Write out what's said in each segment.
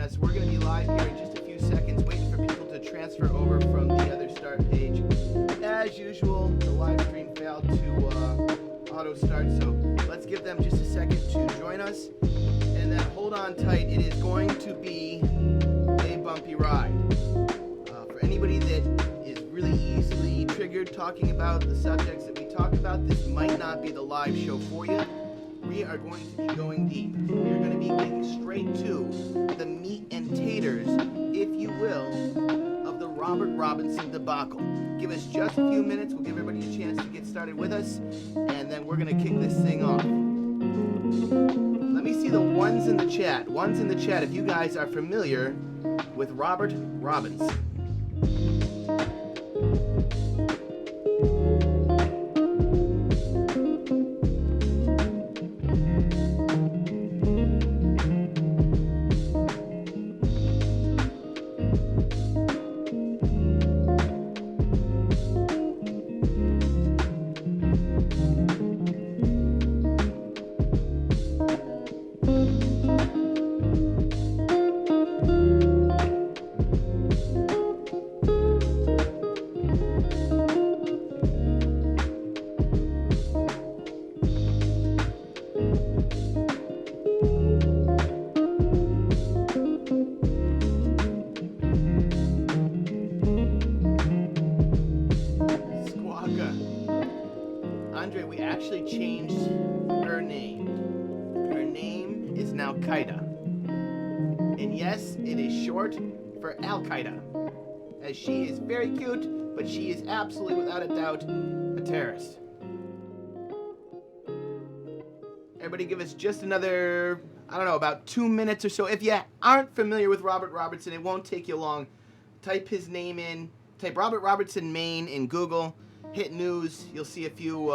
Us. We're going to be live here in just a few seconds, waiting for people to transfer over from the other start page. As usual, the live stream failed to auto start, so let's give them just a second to join us. And then hold on tight. It is going to be a bumpy ride. For anybody that is really easily triggered talking about the subjects that we talk about, this might not be the live show for you. We are going to be going deep. We are going to be getting straight to the meat and taters, if you will, of the Robert Robinson debacle. Give us just a few minutes. We'll give everybody a chance to get started with us, and then we're going to kick this thing off. Let me see the ones in the chat. Ones in the chat if you guys are familiar with Robert Robinson. For Al-Qaeda, as she is very cute, but she is absolutely, without a doubt, a terrorist. Everybody give us just another, I don't know, about 2 minutes or so. If you aren't familiar with Robert Robertson, it won't take you long. Type his name in, type Robert Robertson Maine in Google, hit news, you'll see a few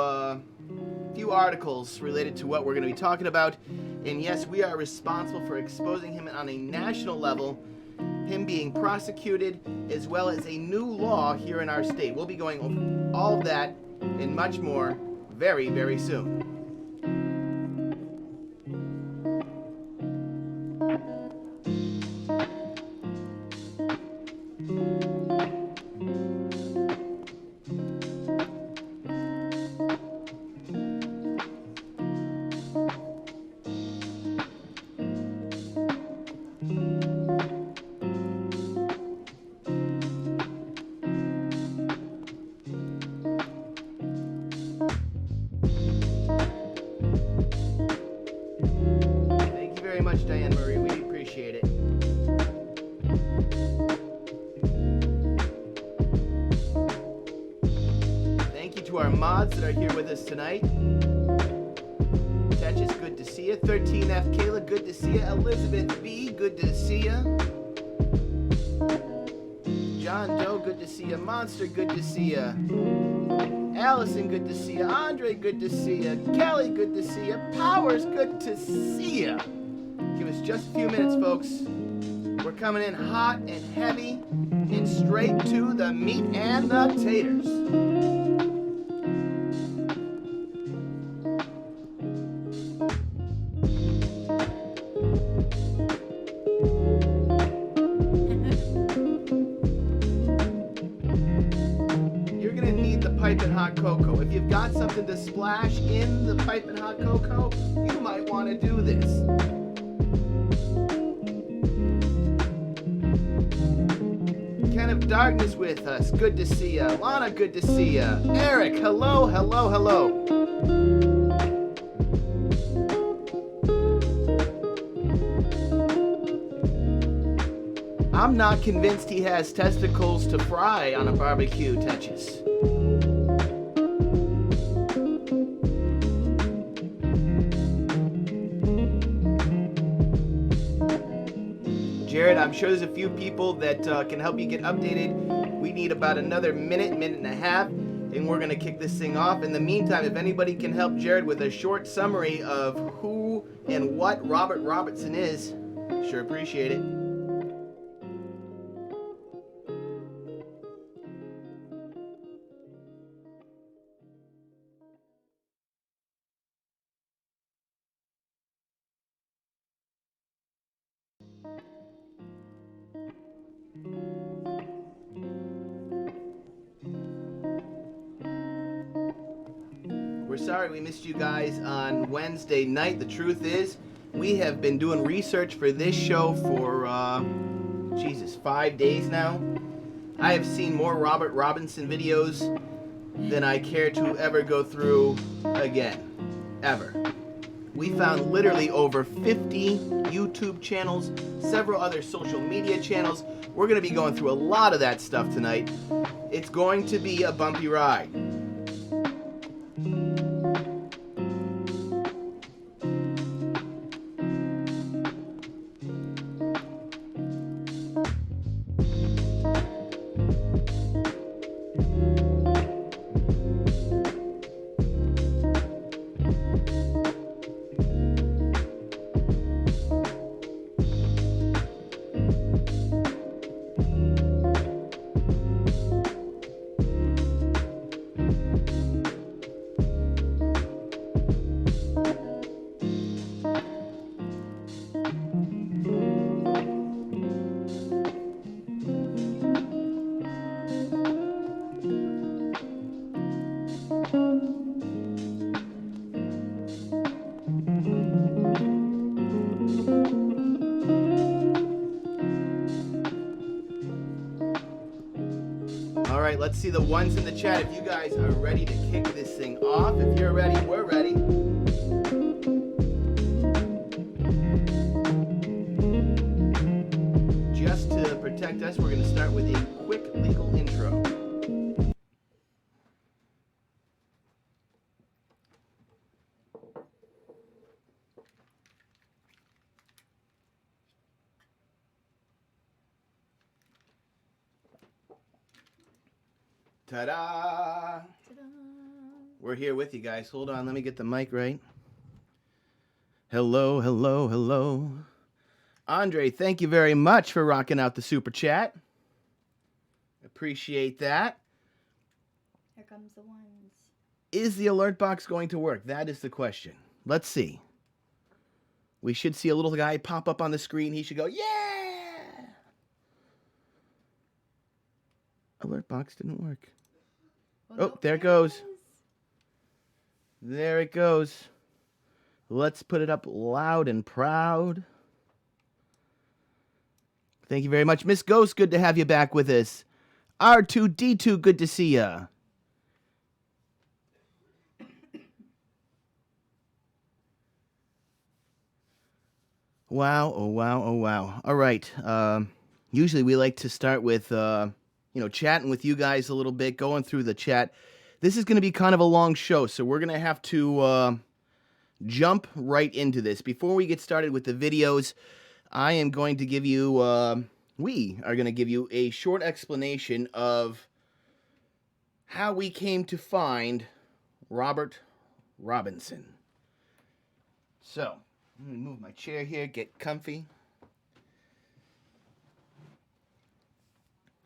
articles related to what we're going to be talking about. And yes, we are responsible for exposing him on a national level, him being prosecuted, as well as a new law here in our state. We'll be going over all of that and much more very, very soon. That are here with us tonight. Tetch's, good to see you. 13F Kayla, good to see you. Elizabeth B, good to see you. John Doe, good to see you. Monster, good to see you. Allison, good to see you. Andre, good to see you. Kelly, good to see you. Powers, good to see you. Give us just a few minutes, folks. We're coming in hot and heavy and straight to the meat and the taters. Cocoa. If you've got something to splash in the piping hot cocoa, you might want to do this. Ken of Darkness with us. Good to see ya. Lana, good to see ya. Eric, hello, hello, hello. I'm not convinced he has testicles to fry on a barbecue, Tetches. Jared, I'm sure there's a few people that can help you get updated. We need about another minute and a half, and we're going to kick this thing off. In the meantime, if anybody can help Jared with a short summary of who and what Robert Robertson is, sure appreciate it. We're sorry we missed you guys on Wednesday night. The truth is, we have been doing research for this show for, 5 days now. I have seen more Robert Robinson videos than I care to ever go through again. Ever. We found literally over 50 YouTube channels, several other social media channels. We're going to be going through a lot of that stuff tonight. It's going to be a bumpy ride. All right, let's see the ones in the chat. If you guys are ready to kick this thing off, if you're ready, we're ready. Just to protect us, we're going to start with a quick legal intro. Ta-da! We're here with you guys. Hold on, let me get the mic right. Hello, hello, hello. Andre, thank you very much for rocking out the super chat. Appreciate that. Here comes the ones. Is the alert box going to work? That is the question. Let's see. We should see a little guy pop up on the screen. He should go, yeah! Alert box didn't work. Well, Oh, there it goes. There it goes. Let's put it up loud and proud. Thank you very much. Miss Ghost, good to have you back with us. R2D2, good to see ya. Wow, oh wow, oh wow. All right. Usually we like to start with, chatting with you guys a little bit, going through the chat. This is going to be kind of a long show, so we're going to have to jump right into this. Before we get started with the videos, I am going to give you, we are going to give you a short explanation of how we came to find Robert Robinson. So, let me move my chair here, get comfy.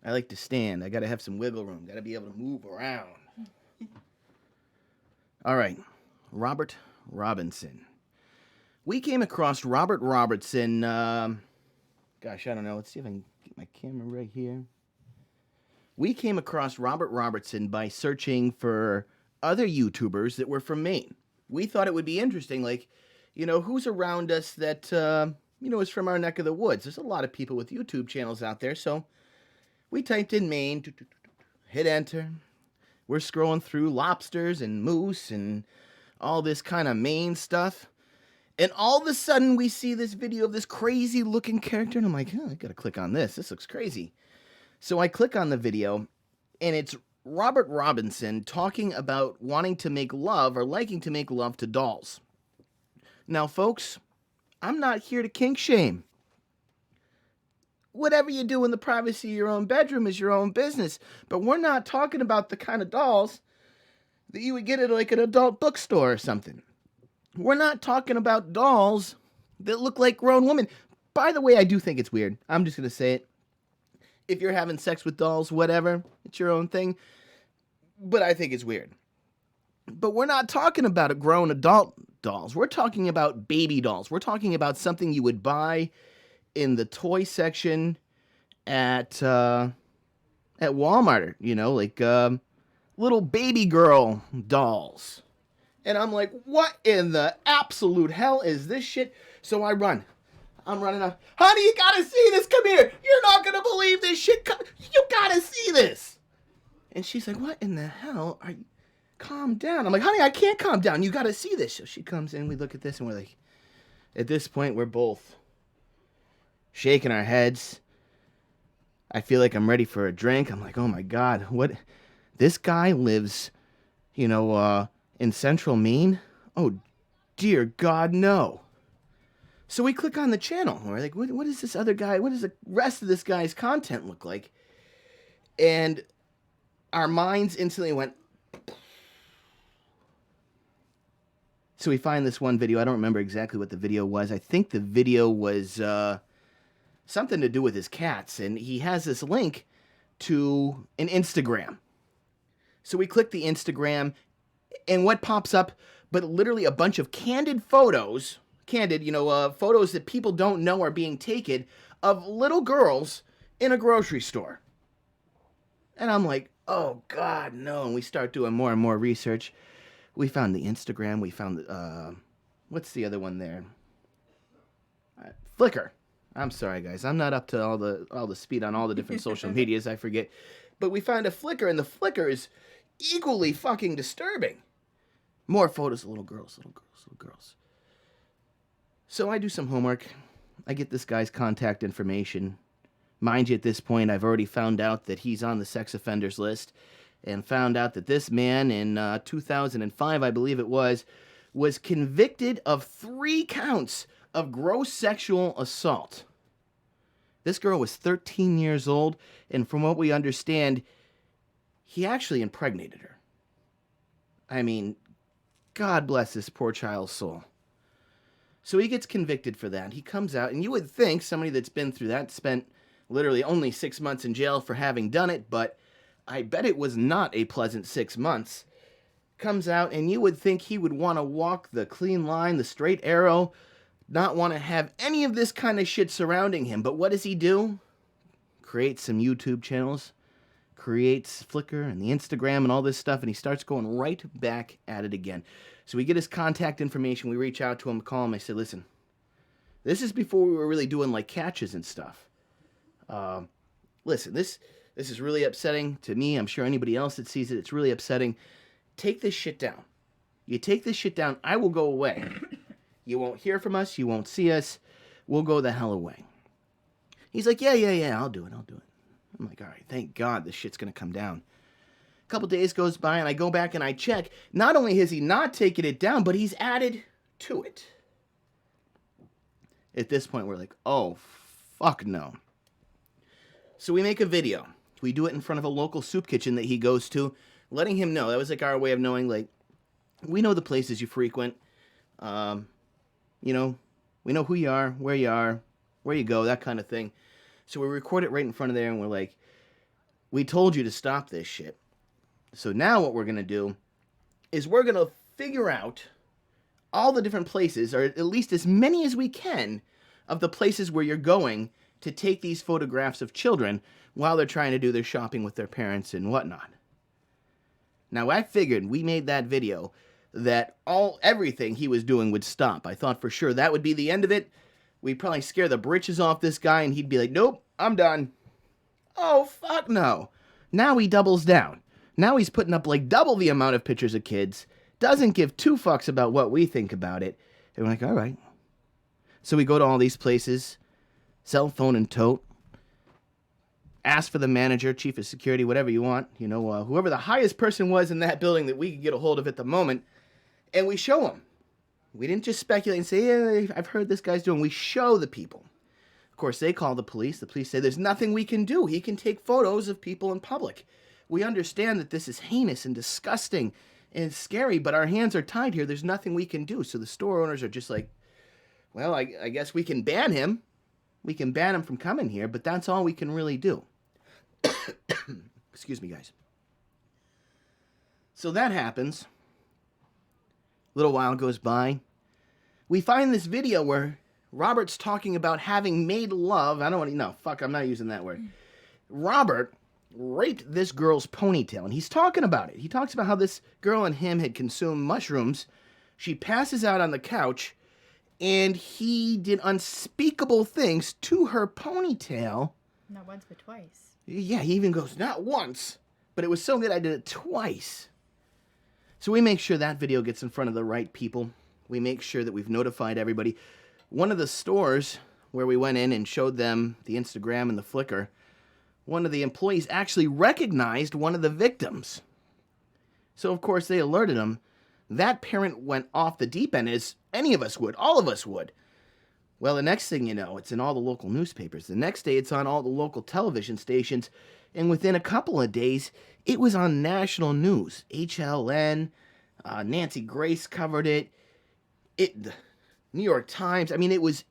I like to stand. I got to have some wiggle room. Got to be able to move around. All right, Robert Robinson. We came across Robert Robertson, gosh, I don't know. Let's see if I can get my camera right here. We came across Robert Robertson by searching for other YouTubers that were from Maine. We thought it would be interesting, like, who's around us that, is from our neck of the woods. There's a lot of people with YouTube channels out there, so we typed in Maine, hit enter. We're scrolling through lobsters and moose and all this kind of Maine stuff. And all of a sudden, we see this video of this crazy looking character, and I'm like, I gotta click on this. This looks crazy. So I click on the video, and it's Robert Robinson talking about wanting to make love or liking to make love to dolls. Now, folks, I'm not here to kink shame. Whatever you do in the privacy of your own bedroom is your own business. But we're not talking about the kind of dolls that you would get at like an adult bookstore or something. We're not talking about dolls that look like grown women. By the way, I do think it's weird. I'm just going to say it. If you're having sex with dolls, whatever, it's your own thing. But I think it's weird. But we're not talking about a grown adult dolls. We're talking about baby dolls. We're talking about something you would buy in the toy section at Walmart, you know, like little baby girl dolls. And I'm like, what in the absolute hell is this shit? So I run. I'm running out. Honey, you gotta see this. Come here. You're not gonna believe this shit. You gotta see this. And she's like, what in the hell are you? Calm down. I'm like, honey, I can't calm down. You gotta see this. So she comes in, we look at this, and we're like, at this point, we're both shaking our heads. I feel like I'm ready for a drink. I'm like, oh my God, what? This guy lives, in Central Maine? Oh, dear God, no. So we click on the channel. We're like, what is this other guy? What does the rest of this guy's content look like? And our minds instantly went. So we find this one video. I don't remember exactly what the video was. I think the video was something to do with his cats. And he has this link to an Instagram. So we click the Instagram. And what pops up but literally a bunch of candid photos. Photos that people don't know are being taken of little girls in a grocery store. And I'm like, oh, God, no. And we start doing more and more research. We found the Instagram. We found, what's the other one there? Flickr. I'm sorry, guys. I'm not up to all the speed on all the different social medias. I forget. But we found a Flickr, and the Flickr is equally fucking disturbing. More photos of little girls. So I do some homework. I get this guy's contact information. Mind you, at this point, I've already found out that he's on the sex offenders list, and found out that this man in 2005, I believe it was convicted of 3 counts of gross sexual assault. This girl was 13 years old, and from what we understand, he actually impregnated her. I mean, God bless this poor child's soul. So he gets convicted for that. He comes out, and you would think somebody that's been through that spent literally only 6 months in jail for having done it, but I bet it was not a pleasant 6 months. Comes out, and you would think he would want to walk the clean line, the straight arrow, not want to have any of this kind of shit surrounding him. But what does he do? Creates some YouTube channels, creates Flickr and the Instagram and all this stuff, and he starts going right back at it again. So we get his contact information, we reach out to him, call him, I said, listen, this is before we were really doing like catches and stuff. Listen, this is really upsetting to me. I'm sure anybody else that sees it, it's really upsetting. Take this shit down. You take this shit down, I will go away. You won't hear from us, you won't see us, we'll go the hell away. He's like, yeah, I'll do it. I'm like, all right, thank God this shit's going to come down. A couple days goes by, and I go back and I check. Not only has he not taken it down, but he's added to it. At this point, we're like, oh, fuck no. So we make a video. We do it in front of a local soup kitchen that he goes to, letting him know. That was like our way of knowing, like, we know the places you frequent. We know who you are, where you go, that kind of thing. So we record it right in front of there, and we're like, we told you to stop this shit. So now what we're going to do is we're going to figure out all the different places, or at least as many as we can, of the places where you're going to take these photographs of children while they're trying to do their shopping with their parents and whatnot. Now, I figured we made that video that everything he was doing would stop. I thought for sure that would be the end of it. We'd probably scare the britches off this guy, and he'd be like, nope, I'm done. Oh, fuck no. Now he doubles down. Now he's putting up like double the amount of pictures of kids, doesn't give 2 fucks about what we think about it. And we're like, all right, So we go to all these places, cell phone and tote, ask for the manager, chief of security, whatever you want, whoever the highest person was in that building that we could get a hold of at the moment, and we show them. We didn't just speculate and say, yeah, I've heard this guy's doing. We show the people. Of course, they call the police. The police say there's nothing we can do. He can take photos of people in public. We understand that this is heinous and disgusting and scary, but our hands are tied here. There's nothing we can do. So the store owners are just like, well, I guess we can ban him. We can ban him from coming here, but that's all we can really do. Excuse me, guys. So that happens. A little while goes by. We find this video where Robert's talking about having made love. I don't want to, no, fuck, I'm not using that word. Robert raped this girl's ponytail, and he's talking about it. He talks about how this girl and him had consumed mushrooms. She passes out on the couch, and he did unspeakable things to her ponytail. Not once, but twice. Yeah, he even goes, not once, but it was so good I did it twice. So we make sure that video gets in front of the right people. We make sure that we've notified everybody. One of the stores where we went in and showed them the Instagram and the Flickr, one of the employees actually recognized one of the victims. So, of course, they alerted him. That parent went off the deep end, as any of us would. All of us would. Well, the next thing you know, it's in all the local newspapers. The next day, it's on all the local television stations. And within a couple of days, it was on national news. HLN, Nancy Grace covered it. The New York Times. I mean, it was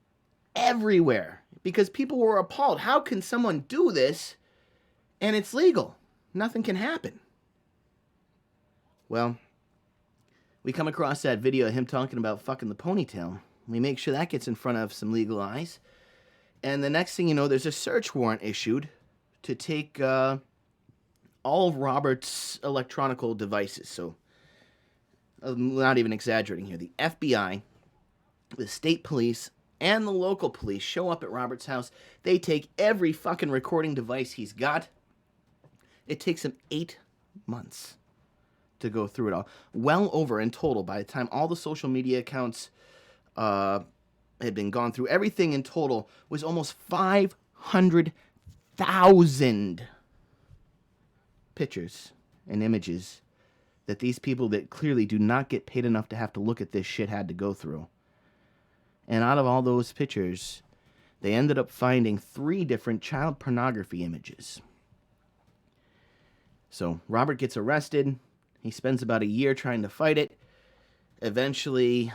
everywhere because people were appalled. How can someone do this and it's legal? Nothing can happen. Well, we come across that video of him talking about fucking the ponytail. We make sure that gets in front of some legal eyes. And the next thing you know, there's a search warrant issued to take all of Robert's electronic devices. So, I'm not even exaggerating here. The FBI, the state police, and the local police show up at Robert's house. They take every fucking recording device he's got. It takes him 8 months to go through it all. Well over in total, by the time all the social media accounts had been gone through, everything in total was almost 500,000 pictures and images that these people that clearly do not get paid enough to have to look at this shit had to go through. And out of all those pictures, they ended up finding 3 different child pornography images. So Robert gets arrested. He spends about a year trying to fight it. Eventually,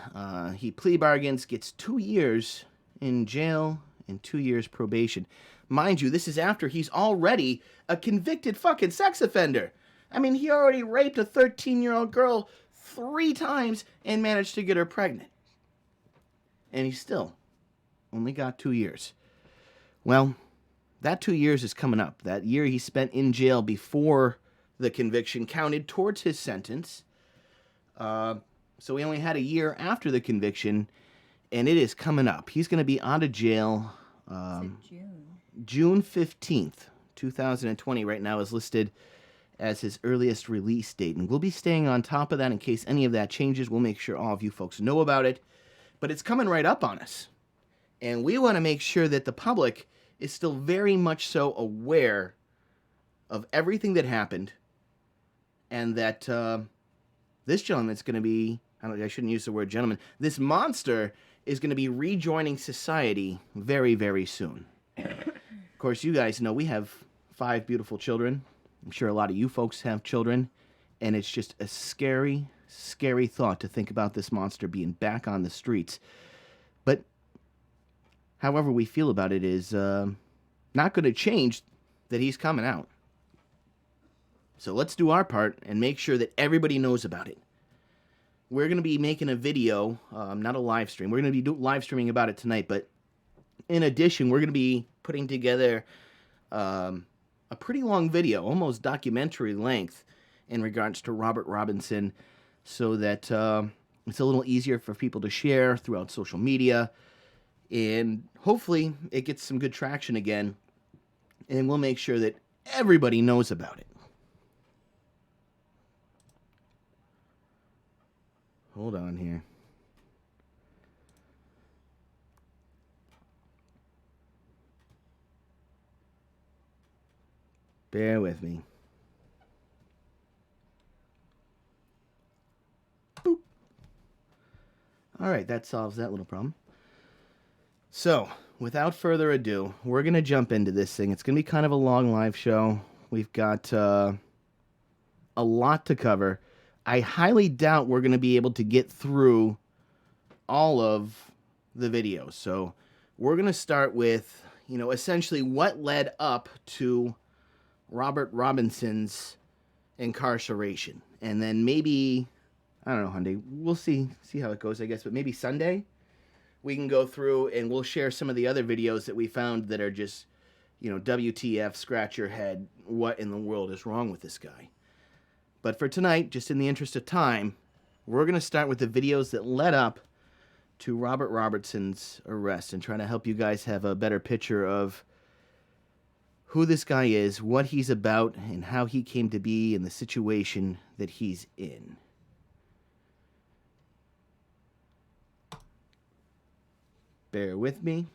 he plea bargains, gets 2 years in jail and 2 years probation. Mind you, this is after he's already a convicted fucking sex offender. I mean, he already raped a 13-year-old girl 3 times and managed to get her pregnant. And he still only got 2 years. Well, that 2 years is coming up. That year he spent in jail before the conviction counted towards his sentence. So he only had a year after the conviction, and it is coming up. He's going to be out of jail June 15th, 2020 right now is listed as his earliest release date. And we'll be staying on top of that in case any of that changes. We'll make sure all of you folks know about it. But it's coming right up on us. And we want to make sure that the public is still very much so aware of everything that happened. And that this gentleman's going to be, I shouldn't use the word gentleman, this monster is going to be rejoining society very, very soon. Of course, you guys know we have 5 beautiful children. I'm sure a lot of you folks have children. And it's just a scary, scary thought to think about this monster being back on the streets. But however we feel about it is not going to change that he's coming out. So let's do our part and make sure that everybody knows about it. We're going to be making a video, not a live stream. We're going to be live streaming about it tonight. But in addition, we're going to be putting together a pretty long video, almost documentary length, in regards to Robert Robinson, so that it's a little easier for people to share throughout social media. And hopefully it gets some good traction again. And we'll make sure that everybody knows about it. Hold on here. Bear with me. Boop. All right, that solves that little problem. So, without further ado, we're going to jump into this thing. It's going to be kind of a long live show. We've got a lot to cover. I highly doubt we're going to be able to get through all of the videos. So, we're going to start with, essentially what led up to Robert Robinson's incarceration. And then maybe, I don't know, Hyundai, we'll see how it goes, I guess, but maybe Sunday we can go through and we'll share some of the other videos that we found that are just, WTF, scratch your head, what in the world is wrong with this guy? But for tonight, just in the interest of time, we're going to start with the videos that led up to Robert Robertson's arrest and trying to help you guys have a better picture of who this guy is, what he's about, and how he came to be in the situation that he's in. Bear with me.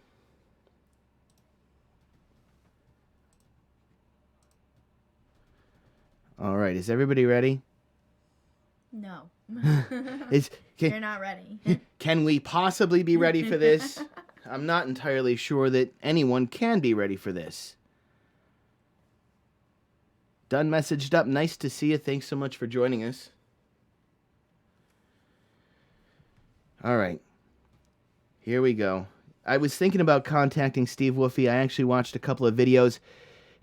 All right, is everybody ready? No. You're not ready. Can we possibly be ready for this? I'm not entirely sure that anyone can be ready for this. Done messaged up. Nice to see you. Thanks so much for joining us. All right. Here we go. I was thinking about contacting Steve Woofy. I actually watched a couple of videos.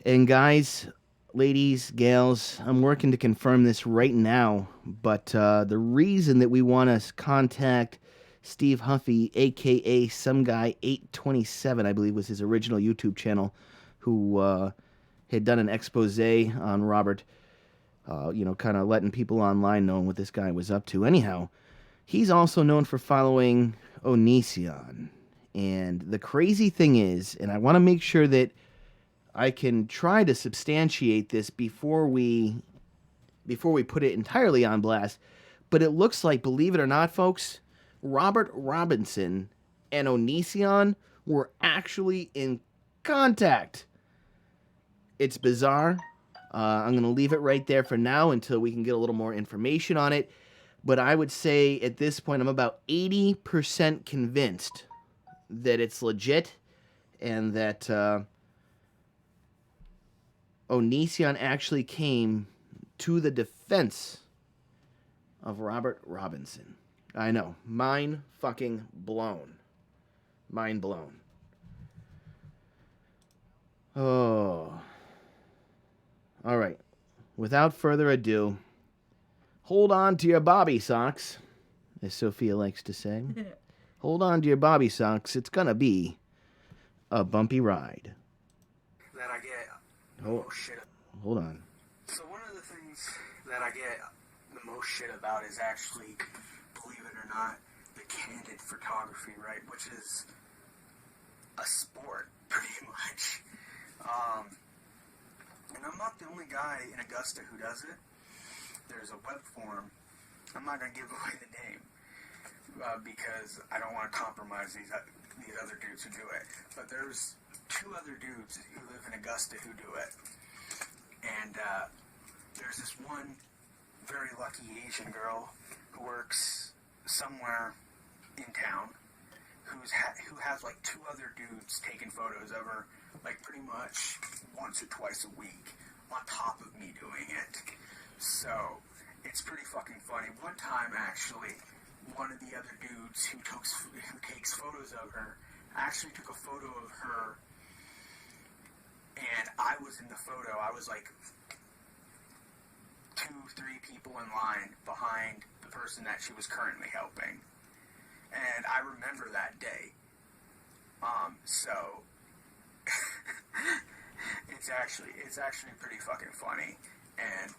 And guys, ladies, gals, I'm working to confirm this right now. But the reason that we want to contact Steve Huffy, a.k.a. Some Guy 827, I believe was his original YouTube channel, who had done an expose on Robert, kind of letting people online know what this guy was up to. Anyhow, he's also known for following Onision. And the crazy thing is, and I want to make sure that I can try to substantiate this before we put it entirely on blast, but it looks like, believe it or not, folks, Robert Robinson and Onision were actually in contact. It's bizarre. I'm going to leave it right there for now until we can get a little more information on it. But I would say at this point I'm about 80% convinced that it's legit and that Onision actually came to the defense of Robert Robinson. I know. Mind fucking blown. Mind blown. Oh. All right. Without further ado, hold on to your bobby socks, as Sophia likes to say. Hold on to your bobby socks. It's gonna be a bumpy ride. That I get the most shit. Hold on. So one of the things that I get the most shit about is actually, believe it or not, the candid photography, right? Which is a sport, pretty much. And I'm not the only guy in Augusta who does it. There's a web forum. I'm not going to give away the name because I don't want to compromise these other dudes who do it. But there's two other dudes who live in Augusta who do it. And there's this one very lucky Asian girl who works somewhere in town who has like two other dudes taking photos of her like pretty much once or twice a week on top of me doing it. So it's pretty fucking funny. One time actually, one of the other dudes who takes photos of her actually took a photo of her, and I was in the photo. I was like 2-3 people in line behind the person that she was currently helping, and I remember that day. So it's actually pretty fucking funny. And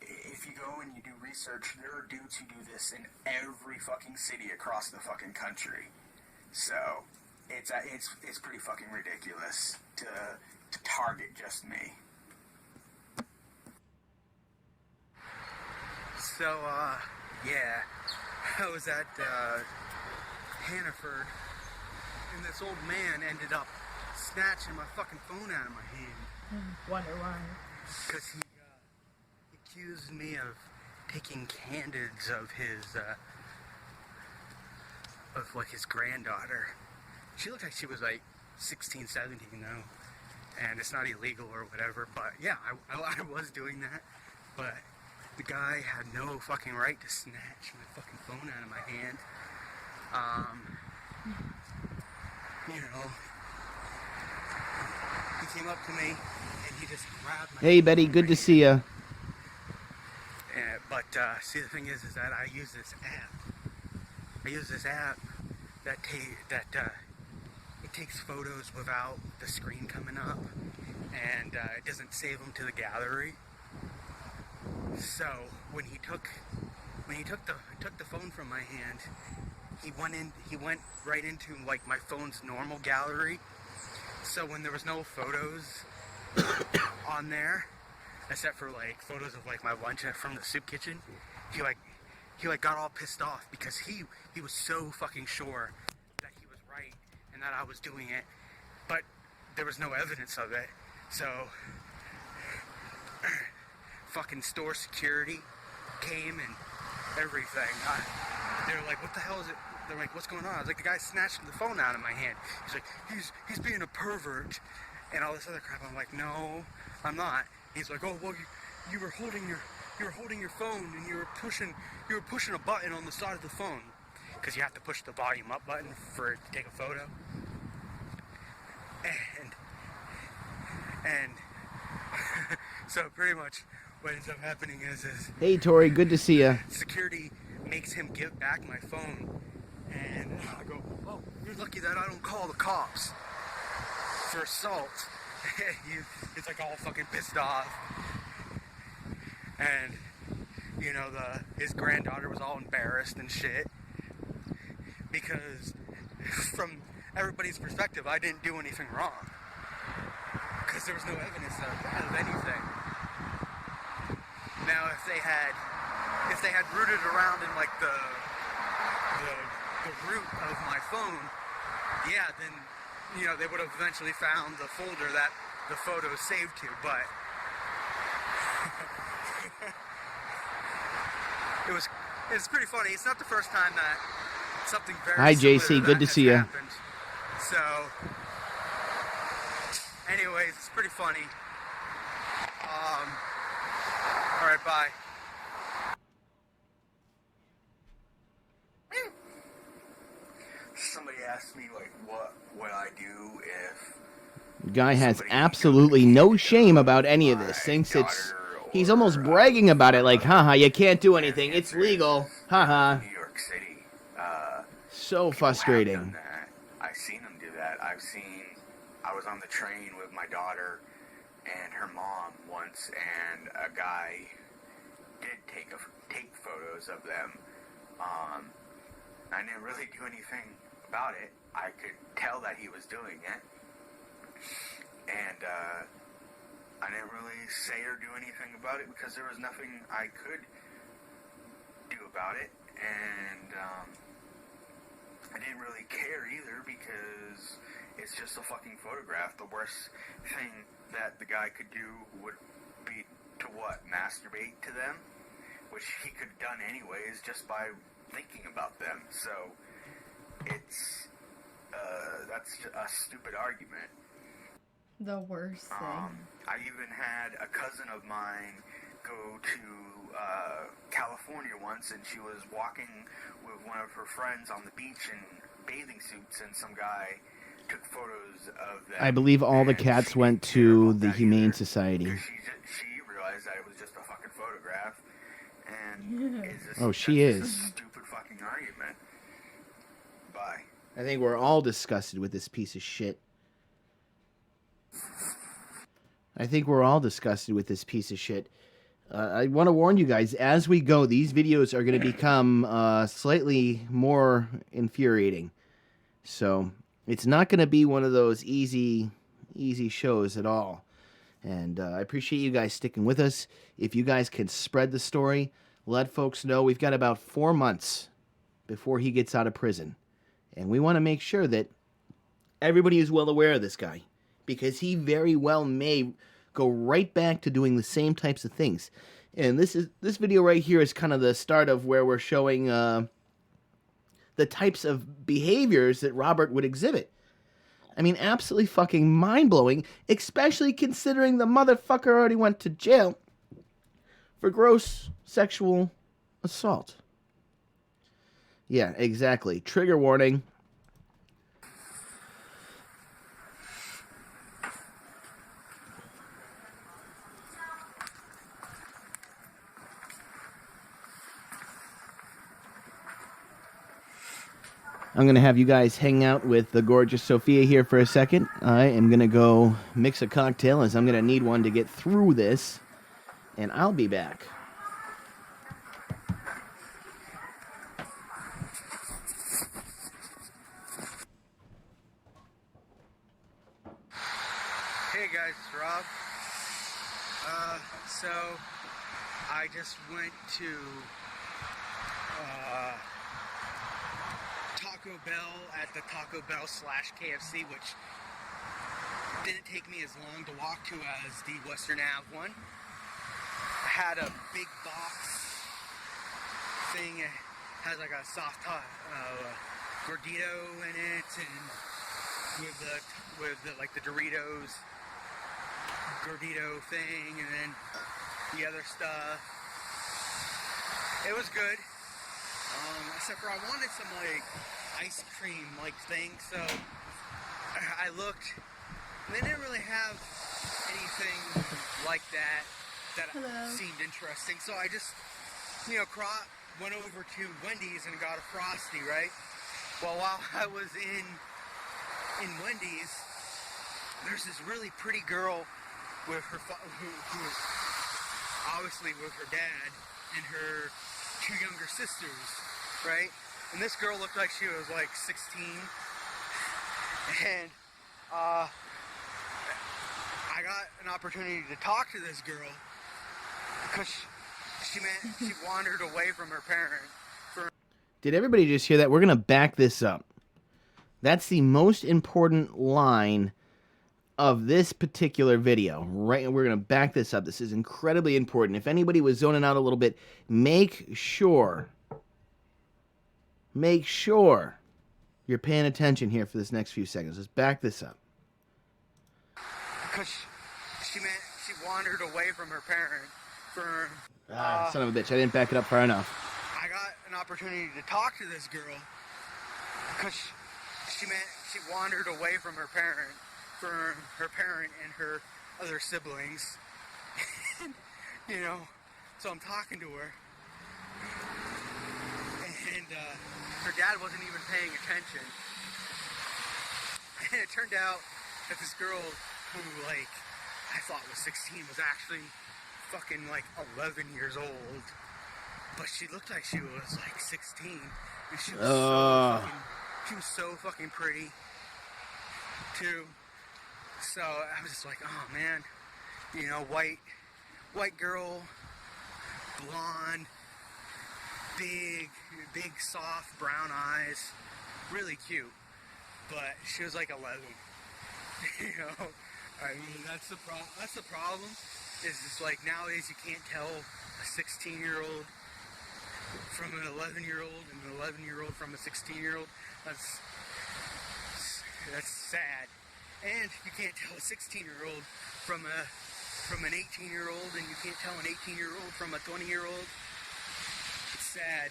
if you go and you do research, there are dudes who do this in every fucking city across the fucking country. So it's pretty fucking ridiculous to target just me. So yeah, I was at Hannaford, and this old man ended up snatching my fucking phone out of my hand. Wonder why. Because he accused me of taking candids of his granddaughter. She looked like she was like 16, 17 though. And it's not illegal or whatever, but yeah, I was doing that. But the guy had no fucking right to snatch my fucking phone out of my hand. You know, he came up to me and he just grabbed my Hey, phone Betty, from good my to hand. see ya. But see, the thing is that I use this app. That it takes photos without the screen coming up, and it doesn't save them to the gallery. So when he took the phone from my hand, he went right into like my phone's normal gallery. So when there was no photos on there, except for like photos of like my lunch from the soup kitchen, he got all pissed off because he was so fucking sure that he was right and that I was doing it, but there was no evidence of it. So fucking store security came and everything. They're like, what the hell is it? They're like, what's going on? I was like, the guy snatched the phone out of my hand. He's like, he's being a pervert and all this other crap. I'm like, no, I'm not. He's like, oh well, you were holding your phone and you were pushing a button on the side of the phone because you have to push the volume up button for it to take a photo. And so pretty much what ends up happening is Hey, Tori, good to see ya. security makes him give back my phone, and I go, oh, you're lucky that I don't call the cops for assault. He's like all fucking pissed off, and you know his granddaughter was all embarrassed and shit because from everybody's perspective I didn't do anything wrong because there was no evidence of anything. Now if they had rooted around in like the root of my phone, yeah, then you know they would have eventually found the folder that the photo is saved to, but it's pretty funny. It's not the first time that something very Hi, similar JC, to good that to has see ya. happened. So anyways, it's pretty funny. All right, bye. Somebody asked me like what would I do if Guy has somebody absolutely no shame about any of my this. Thinks it's... daughter He's or, almost bragging about it like, haha, you can't do and the anything. It's answer is, legal. Haha. New York City. So People have frustrating. done that. I've seen them do that. I was on the train with my daughter and her mom once, and a guy did take photos of them. I didn't really do anything about it. I could tell that he was doing it, and I didn't really say or do anything about it because there was nothing I could do about it, and I didn't really care either because it's just a fucking photograph. The worst thing that the guy could do would be to what? Masturbate to them? Which he could have done anyways just by thinking about them. So it's that's a stupid argument. The worst thing. I even had a cousin of mine go to California once, and she was walking with one of her friends on the beach in bathing suits, and some guy took photos of them. I believe all the and cats she went didn't care to about the that Humane either, Society. 'cause she realized that it was just a fucking photograph, and it's just, Oh, she that's is. just a stupid fucking argument. Bye. I think we're all disgusted with this piece of shit. I want to warn you guys, as we go, these videos are going to become slightly more infuriating. So it's not going to be one of those easy shows at all. And I appreciate you guys sticking with us. If you guys can spread the story, let folks know. We've got about 4 months before he gets out of prison. And we want to make sure that everybody is well aware of this guy. Because he very well may go right back to doing the same types of things. And this video right here is kind of the start of where we're showing the types of behaviors that Robert would exhibit. I mean, absolutely fucking mind-blowing, especially considering the motherfucker already went to jail for gross sexual assault. Yeah, exactly. Trigger warning. I'm going to have you guys hang out with the gorgeous Sofia here for a second. I am going to go mix a cocktail as I'm going to need one to get through this. And I'll be back. Hey guys, it's Rob. So I just went to Taco Bell at the Taco Bell / KFC, which didn't take me as long to walk to as the Western Ave one. I had a big box thing. It has like a soft gordito in it, and with the like the Doritos gordito thing, and then the other stuff. It was good. Except for I wanted some like ice cream like thing, so I looked. And they didn't really have anything like that seemed interesting. So I just, went over to Wendy's and got a Frosty, right? Well, while I was in Wendy's, there's this really pretty girl with her who was obviously with her dad and her 2 younger sisters, right? And this girl looked like she was like 16, and I got an opportunity to talk to this girl because she wandered away from her parent. Did everybody just hear that? We're going to back this up. That's the most important line of this particular video, right? We're going to back this up. This is incredibly important. If anybody was zoning out a little bit, make sure you're paying attention here for this next few seconds. Let's back this up. Because she wandered away from her parent for... son of a bitch, I didn't back it up far enough. I got an opportunity to talk to this girl because she wandered away from her parent for her parent and her other siblings. So I'm talking to her, and her dad wasn't even paying attention. And it turned out that this girl who, I thought was 16 was actually fucking, 11 years old. But she looked like she was, 16. And she was so fucking pretty, too. So I was just like, oh man, white girl, blonde, big soft brown eyes, really cute, but she was 11. I mean, that's the problem. Is just nowadays you can't tell a 16-year-old from an 11-year-old and an 11-year-old from a 16-year-old. That's sad. And you can't tell a 16-year-old from an 18-year-old, and you can't tell an 18-year-old from a 20-year-old. It's sad,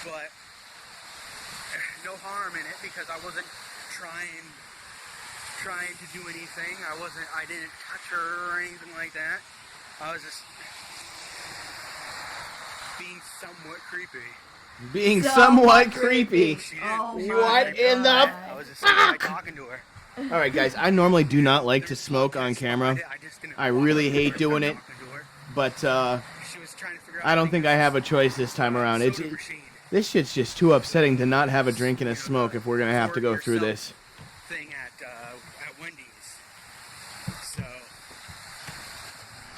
but no harm in it because I wasn't trying to do anything. I didn't touch her or anything like that. I was just being somewhat creepy. Being somewhat creepy. Oh What in the I was just talking to her. All right, guys, I normally do not like to smoke on camera. I really hate doing it, but I don't think I have a choice this time around. This shit's just too upsetting to not have a drink and a smoke if we're going to have to go through this. Thing at Wendy's. So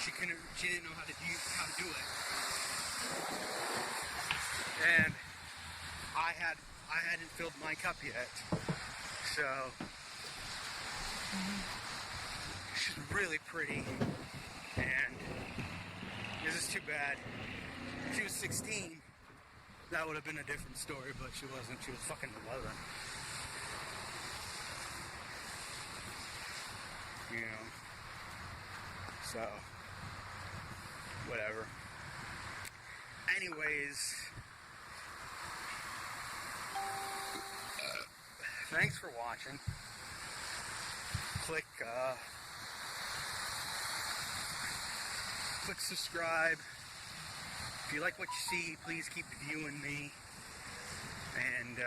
she didn't know how to do it. And I hadn't filled my cup yet. So she's really pretty, and this is too bad. If she was 16, that would have been a different story, but she wasn't. She was fucking 11. You know, so whatever. Anyways, thanks for watching. Click subscribe. If you like what you see, please keep viewing me. And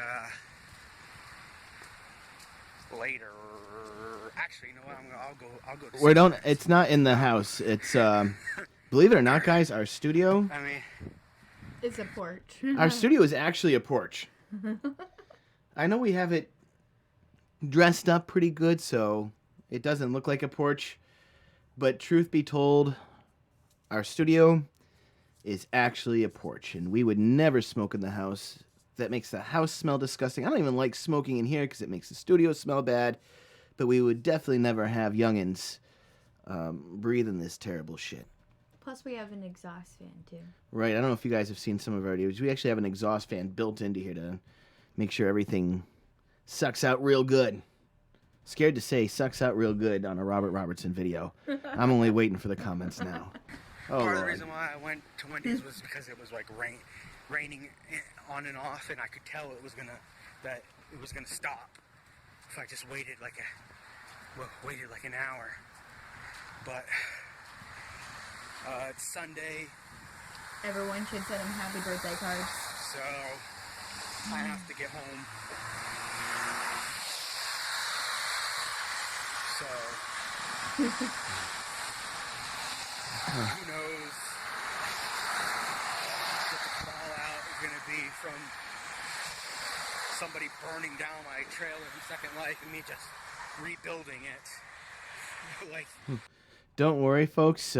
later, actually, you know what? I'll go. We don't. It's not in the house. It's believe it or not, guys. Our studio. I mean, It's a porch. Our studio is actually a porch. I know we have it dressed up pretty good, so it doesn't look like a porch. But truth be told, our studio is actually a porch, and we would never smoke in the house. That makes the house smell disgusting. I don't even like smoking in here because it makes the studio smell bad. But we would definitely never have youngins breathing this terrible shit. Plus, we have an exhaust fan, too. Right. I don't know if you guys have seen some of our videos. We actually have an exhaust fan built into here to make sure everything sucks out real good. Scared to say sucks out real good on a Robert Robertson video. I'm only waiting for the comments now. Oh, part of the Lord. reason why I went to Wendy's was because it was like raining on and off, and I could tell it was gonna stop if I just waited like an hour. But it's Sunday, Everyone should send him happy birthday cards. so I have to get home. So who knows what the fallout is going to be from somebody burning down my trailer in Second Life and me just rebuilding it. Like, Don't worry, folks.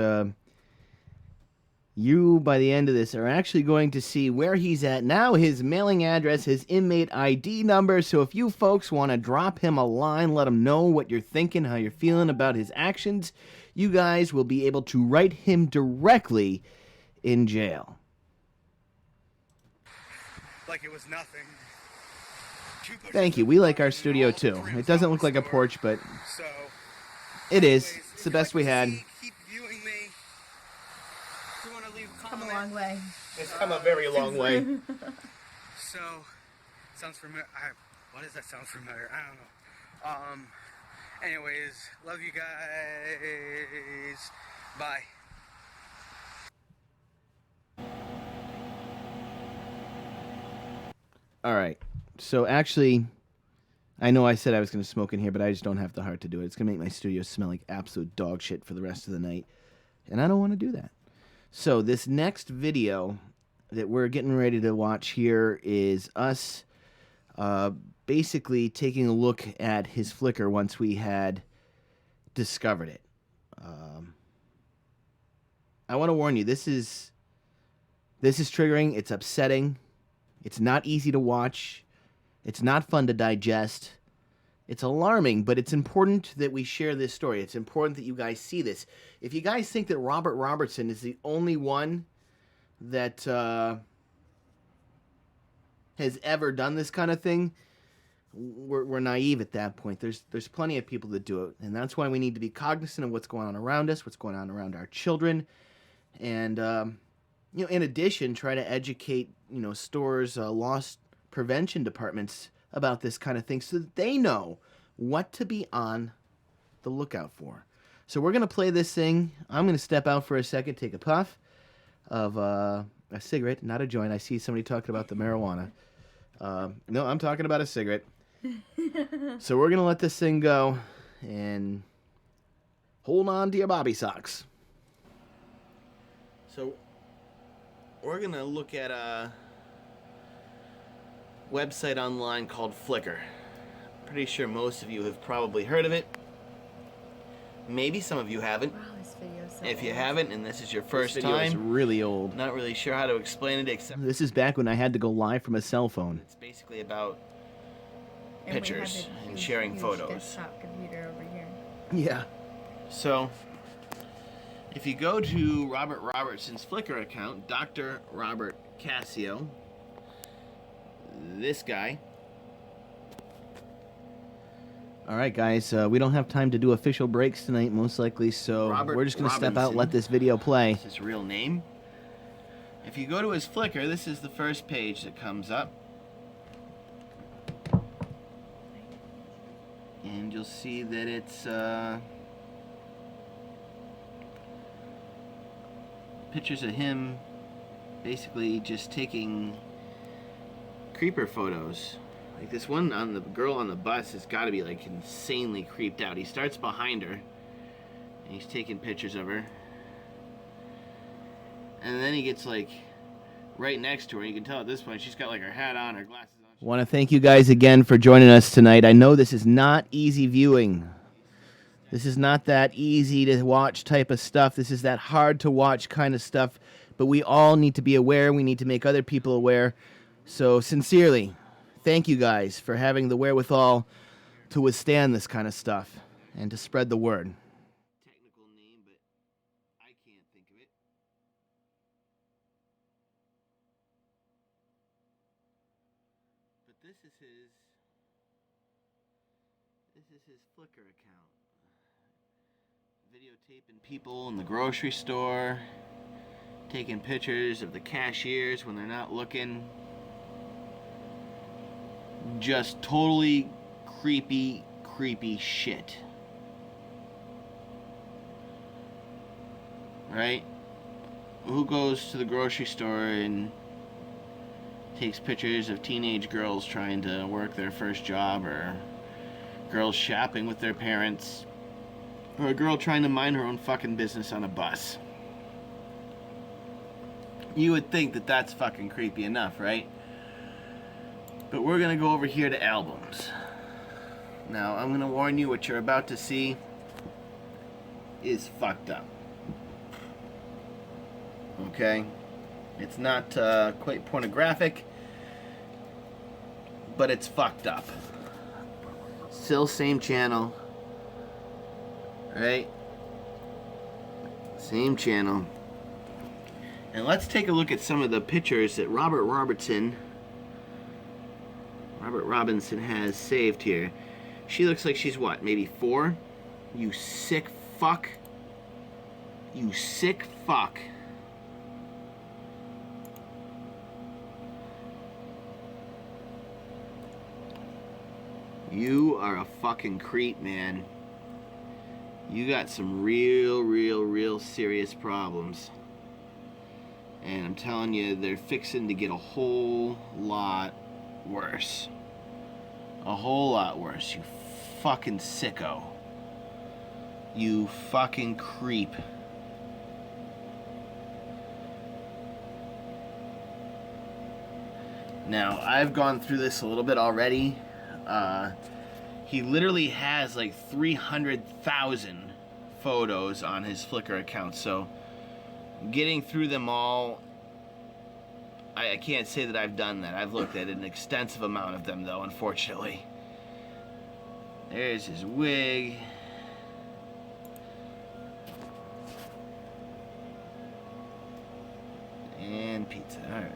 You, by the end of this, are actually going to see where he's at now, his mailing address, his inmate ID number. So if you folks want to drop him a line, let him know what you're thinking, how you're feeling about his actions, you guys will be able to write him directly in jail. like it was nothing. Thank you. We like our studio, too. It doesn't look like a porch, but So, it is. anyways, It's if the you best like we what you had. see, keep viewing me. If you want to leave a Come a comment. long way. It's come a very long way. So, sounds familiar. Why does that sound familiar? I don't know. Anyways, love you guys. Bye. All right. So actually, I know I said I was going to smoke in here, but I just don't have the heart to do it. It's going to make my studio smell like absolute dog shit for the rest of the night. And I don't want to do that. So this next video that we're getting ready to watch here is us basically taking a look at his Flickr once we had discovered it. I want to warn you, this is triggering. It's upsetting. It's not easy to watch. It's not fun to digest. It's alarming, but it's important that we share this story. It's important that you guys see this. If you guys think that Robert Robertson is the only one that has ever done this kind of thing, we're naive at that point. There's plenty of people that do it, and that's why we need to be cognizant of what's going on around us, what's going on around our children, and in addition, try to educate stores, loss prevention departments about this kind of thing so that they know what to be on the lookout for. So we're going to play this thing. I'm going to step out for a second, take a puff of a cigarette, not a joint. I see somebody talking about the marijuana. No, I'm talking about a cigarette. So we're going to let this thing go and hold on to your bobby socks. So we're going to look at a website online called Flickr. Pretty sure most of you have probably heard of it. Maybe some of you haven't. Wow, this video is so If you old. haven't, and this is your first This video is time, really old. not really sure how to explain it except This is back when I had to go live from a cell phone. it's basically about And we have pictures a and huge, sharing huge photos. desktop computer over here. Yeah. So, if you go to Robert Robertson's Flickr account, Dr. Robert Cassio, this guy. All right, guys, we don't have time to do official breaks tonight, most likely, so Robert we're just going to step out and Robinson. let this video play. That's his real name. If you go to his Flickr, this is the first page that comes up. And you'll see that it's pictures of him basically just taking creeper photos. Like this one on the girl on the bus has got to be like insanely creeped out. He starts behind her and he's taking pictures of her. And then he gets like right next to her. You can tell at this point she's got like her hat on, her glasses on. I want to thank you guys again for joining us tonight. I know this is not easy viewing. This is not that easy to watch type of stuff. This is that hard to watch kind of stuff. But we all need to be aware. We need to make other people aware. So sincerely, thank you guys for having the wherewithal to withstand this kind of stuff and to spread the word. Technical name, but I can't think of it. But this is his Flickr account. Videotaping people in the grocery store, taking pictures of the cashiers when they're not looking. Just totally creepy shit. Right? Who goes to the grocery store and takes pictures of teenage girls trying to work their first job, or girls shopping with their parents, or a girl trying to mind her own fucking business on a bus? You would think that that's fucking creepy enough, right? But we're gonna go over here to albums. Now, I'm gonna warn you, what you're about to see is fucked up. Okay? It's not quite pornographic, but it's fucked up. Still same channel. Right? Same channel. And let's take a look at some of the pictures that Robert Robinson has saved here. She looks like she's what, maybe 4? You sick fuck. You sick fuck. You are a fucking creep, man. You got some real serious problems. And I'm telling you, they're fixing to get a whole lot worse. A whole lot worse, you fucking sicko. You fucking creep. Now, I've gone through this a little bit already. He literally has like 300,000 photos on his Flickr account, so getting through them all, I can't say that I've done that. I've looked at an extensive amount of them, though, unfortunately. There's his wig. And pizza. All right.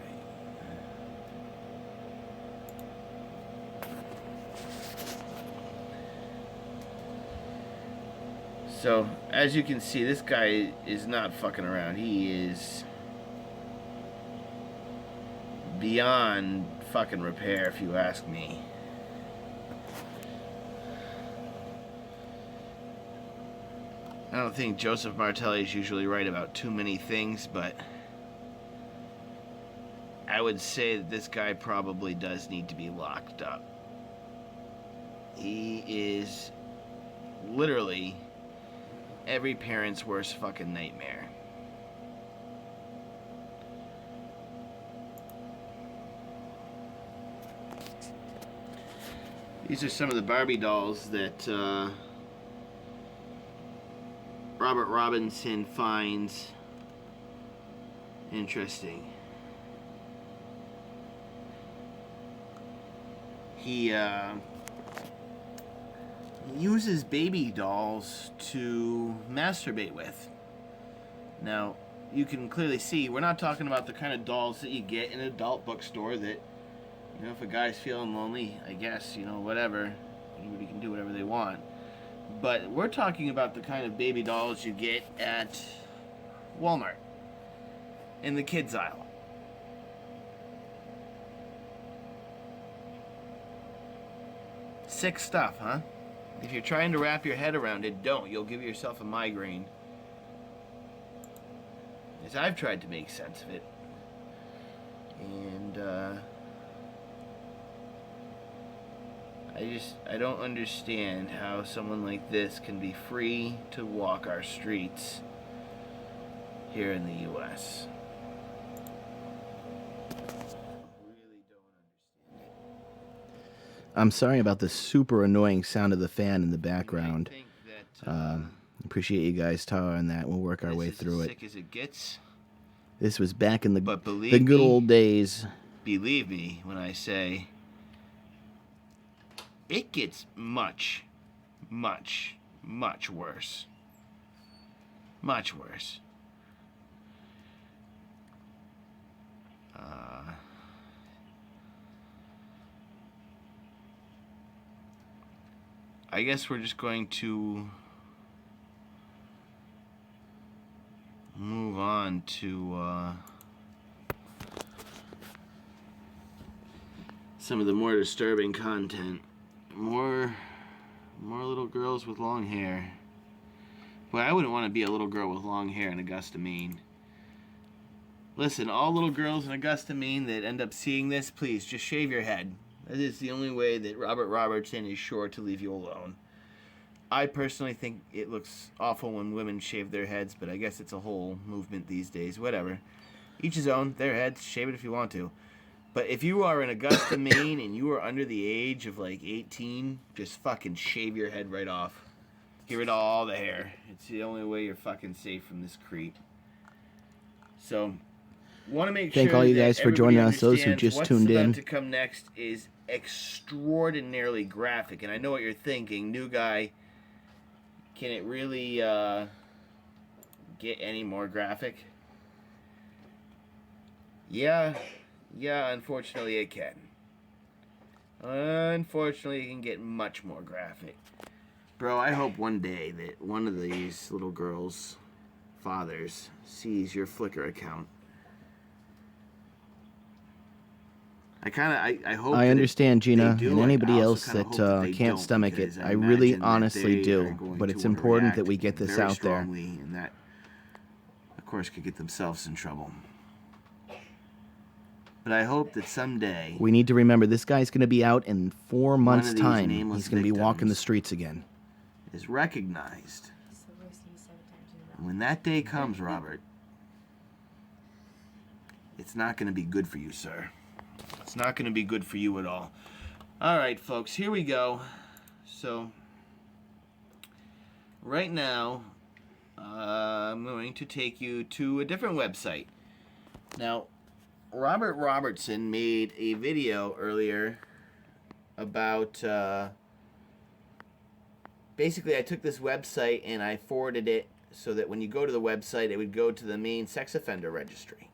So, as you can see, this guy is not fucking around. He is beyond fucking repair, if you ask me. I don't think Joseph Martelli is usually right about too many things, but I would say that this guy probably does need to be locked up. He is literally every parent's worst fucking nightmare. These are some of the Barbie dolls that Robert Robinson finds interesting. uses baby dolls to masturbate with. Now, you can clearly see we're not talking about the kind of dolls that you get in an adult bookstore that, you know, if a guy's feeling lonely, I guess, you know, whatever, anybody can do whatever they want. But we're talking about the kind of baby dolls you get at Walmart in the kids aisle. Sick stuff, huh? If you're trying to wrap your head around it, don't. You'll give yourself a migraine. As I've tried to make sense of it. And, I don't understand how someone like this can be free to walk our streets here in the U.S. Really don't understand it. I'm sorry about the super annoying sound of the fan in the background. Appreciate you guys tolerating that. We'll work our way through it. Sick as it gets. This was back in the good old days. Believe me when I say it gets much, much, much worse. Much worse. I guess we're just going to move on to some of the more disturbing content. More little girls with long hair. Boy, I wouldn't want to be a little girl with long hair in Augusta, Maine. Listen, all little girls in Augusta, Maine that end up seeing this, please, just shave your head. That is the only way that Robert Robertson is sure to leave you alone. I personally think it looks awful when women shave their heads, but I guess it's a whole movement these days. Whatever. Each his own. Their heads. Shave it if you want to. But if you are in Augusta, Maine, and you are under the age of like 18, just fucking shave your head right off. Get rid of all the hair. It's the only way you're fucking safe from this creep. So, want to make sure. Thank all you guys for joining us. Those who just tuned in. What's about to come next is extraordinarily graphic, and I know what you're thinking, new guy. Can it really get any more graphic? Yeah, unfortunately it can. Unfortunately, it can get much more graphic. Bro, I hope one day that one of these little girls' fathers sees your Flickr account. I hope. I understand, Gina, and anybody else that can't stomach it. I really, honestly do. But it's important that we get this out there. And that, of course, could get themselves in trouble. But I hope that someday we need to remember this guy's going to be out in 4 months' time. He's going to be walking the streets again. Is recognized. And when that day comes, Robert, it's not going to be good for you, sir. It's not going to be good for you at all. All right, folks, here we go. So, right now, I'm going to take you to a different website. Now, Robert Robertson made a video earlier about, basically I took this website and I forwarded it so that when you go to the website, it would go to the main sex offender registry.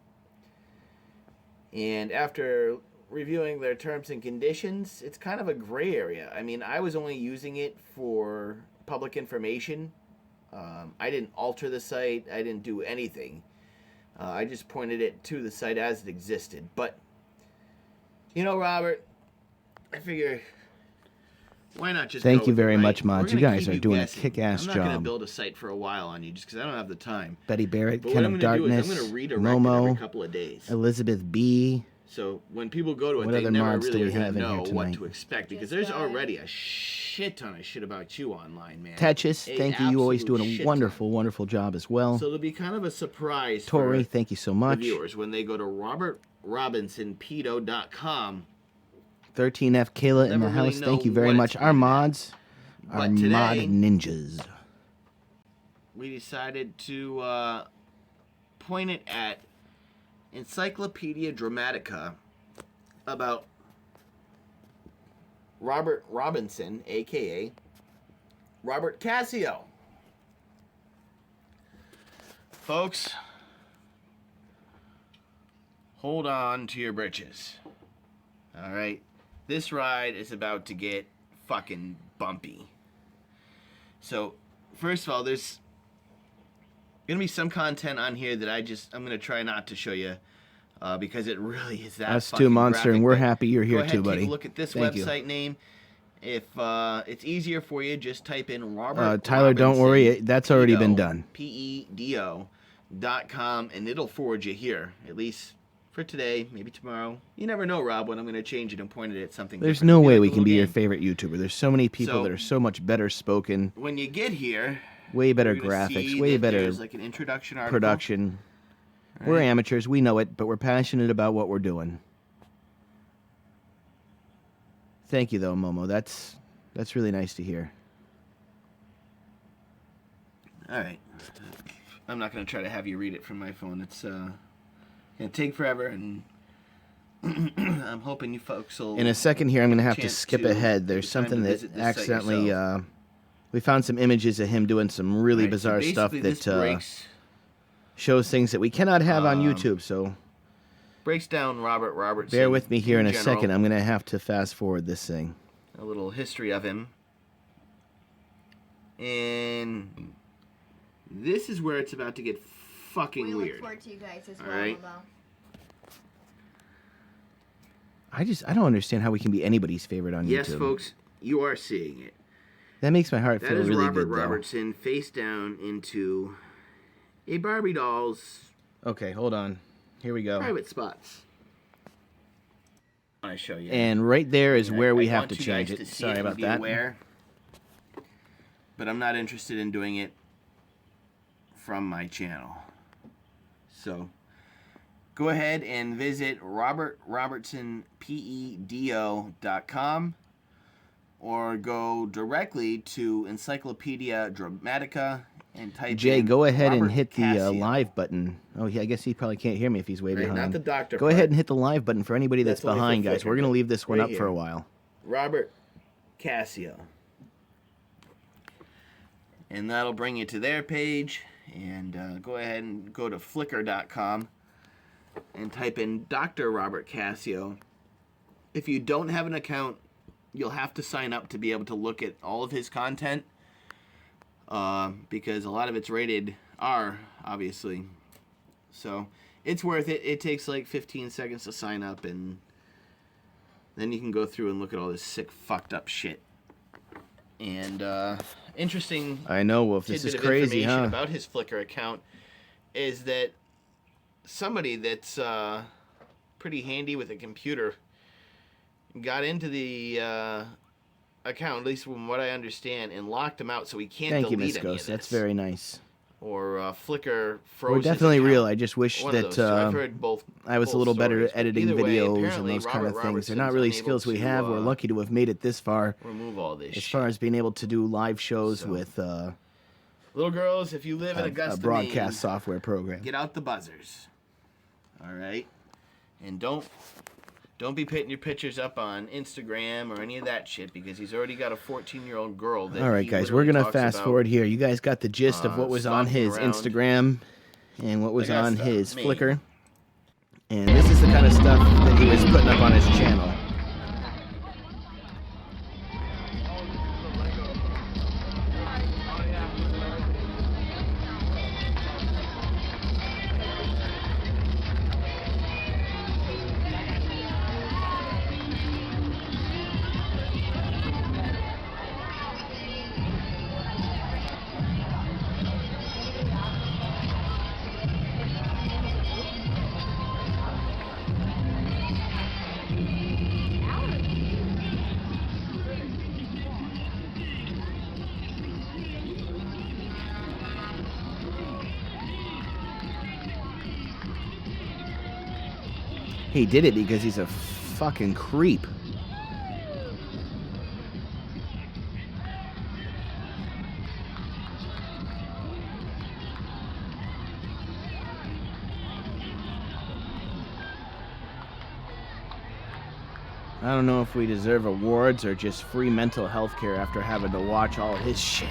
And after reviewing their terms and conditions, it's kind of a gray area. I mean, I was only using it for public information. I didn't alter the site. I didn't do anything. I just pointed it to the site as it existed. But, you know, Robert, I figure, why not just Thank you very much, Mods. You guys are doing a kick-ass job. I'm not going to build a site for a while on you just because I don't have the time. Betty Barrett, Ken of Darkness, Momo, every couple of days. Elizabeth B. So when people go to it, they never really know what to expect because there's already a shit ton of shit about you online, man. Tetchis, thank you. You always doing a wonderful, wonderful job as well. So it'll be kind of a surprise Tori, thank you so much. The viewers when they go to robertrobinsonpedo.com. 13F Kayla in the house. Thank you very much. Our mods are mod ninjas. We decided to point it at Encyclopedia Dramatica about Robert Robinson, a.k.a. Robert Cassio. Folks, hold on to your britches. All right? This ride is about to get fucking bumpy. So, first of all, there's going to be some content on here that I'm going to try not to show you because it really is that Us fucking too, Monster, graphic, and we're but happy you're here go ahead too, and buddy. Take a look at this Thank you. website name. If it's easier for you, just type in Robert Tyler, don't worry. Robinson, That's already been Pedo, done. PEDO.com, and it'll forward you here, at least for today, maybe tomorrow. You never know, Rob, when I'm going to change it and point it at something There's different. no It'll way like we a can little be your game. favorite YouTuber. There's so many people So- that are so much better spoken, When you get here, way better you're gonna graphics, see way that better there's like an introduction article. production. All We're right. amateurs. We know it, but we're passionate about what we're doing. Thank you, though, Momo. That's really nice to hear. All right. I'm not going to try to have you read it from my phone. It's going to take forever, and I'm hoping you folks will... In a second here, I'm going to have to chance skip to ahead. There's take the time something to that visit this site accidentally... yourself. we found some images of him doing some really All right, so bizarre stuff basically this that breaks shows things that we cannot have on YouTube, so down Robert Robertson. bear with me here in a general. second. I'm going to have to fast forward this thing. A little history of him. And this is where it's about to get fucking We weird. look forward to you guys as All well, right. though. I don't understand how we can be anybody's favorite on Yes, YouTube. folks, you are seeing it. That makes my heart That feel is really Robert good, though. Robertson face down into a Barbie doll's Okay, hold on. Here we go. private spots. I show you. And right there is where we I have want to you change guys it. to see Sorry and about be that. aware, but I'm not interested in doing it from my channel. So go ahead and visit robertrobertsonpedo.com or go directly to Encyclopedia Dramatica and type Jay, in go ahead and Robert hit the Cassio. live button. Oh, yeah, I guess he probably can't hear me if he's way Right, behind. not the doctor Go part. ahead and hit the live button for anybody that's That's only for behind, guys. Flickr, We're going to but leave this one right up for a here. while. Robert Cassio. And that'll bring you to their page. And go ahead and go to Flickr.com and type in Dr. Robert Cassio. If you don't have an account, you'll have to sign up to be able to look at all of his content. Because a lot of it's rated R, obviously. So it's worth it. It takes like 15 seconds to sign up, and then you can go through and look at all this sick, fucked up shit. And interesting I know, Wolf. This is tidbit of crazy, information huh? about his Flickr account is that somebody that's pretty handy with a computer got into the account, at least from what I understand, and locked him out so he can't Thank you, delete Miss any of Ghost. That's this. very nice. Or Flickr froze We're his definitely account. real. I just wish One of that those two. I've heard both. I was a both little better stories, at but editing either way, videos and apparently those kind of Robert things. They're not Robertson's really unable skills we to, have. We're lucky to have made it this far remove all this as shit. far as being able to do live shows So, with Little girls, if you live in a Augusta, broadcast Maine, software program. get out the buzzers. All right? And don't be putting your pictures up on Instagram or any of that shit because he's already got a 14-year-old girl that All right, he guys, we're literally going to talks fast about. forward here. You guys got the gist of what was on stalking his around. Instagram and what was Augusta, on his Maine. Flickr. And this is the kind of stuff that he was putting up on his channel. He did it because he's a fucking creep. I don't know if we deserve awards or just free mental health care after having to watch all his shit.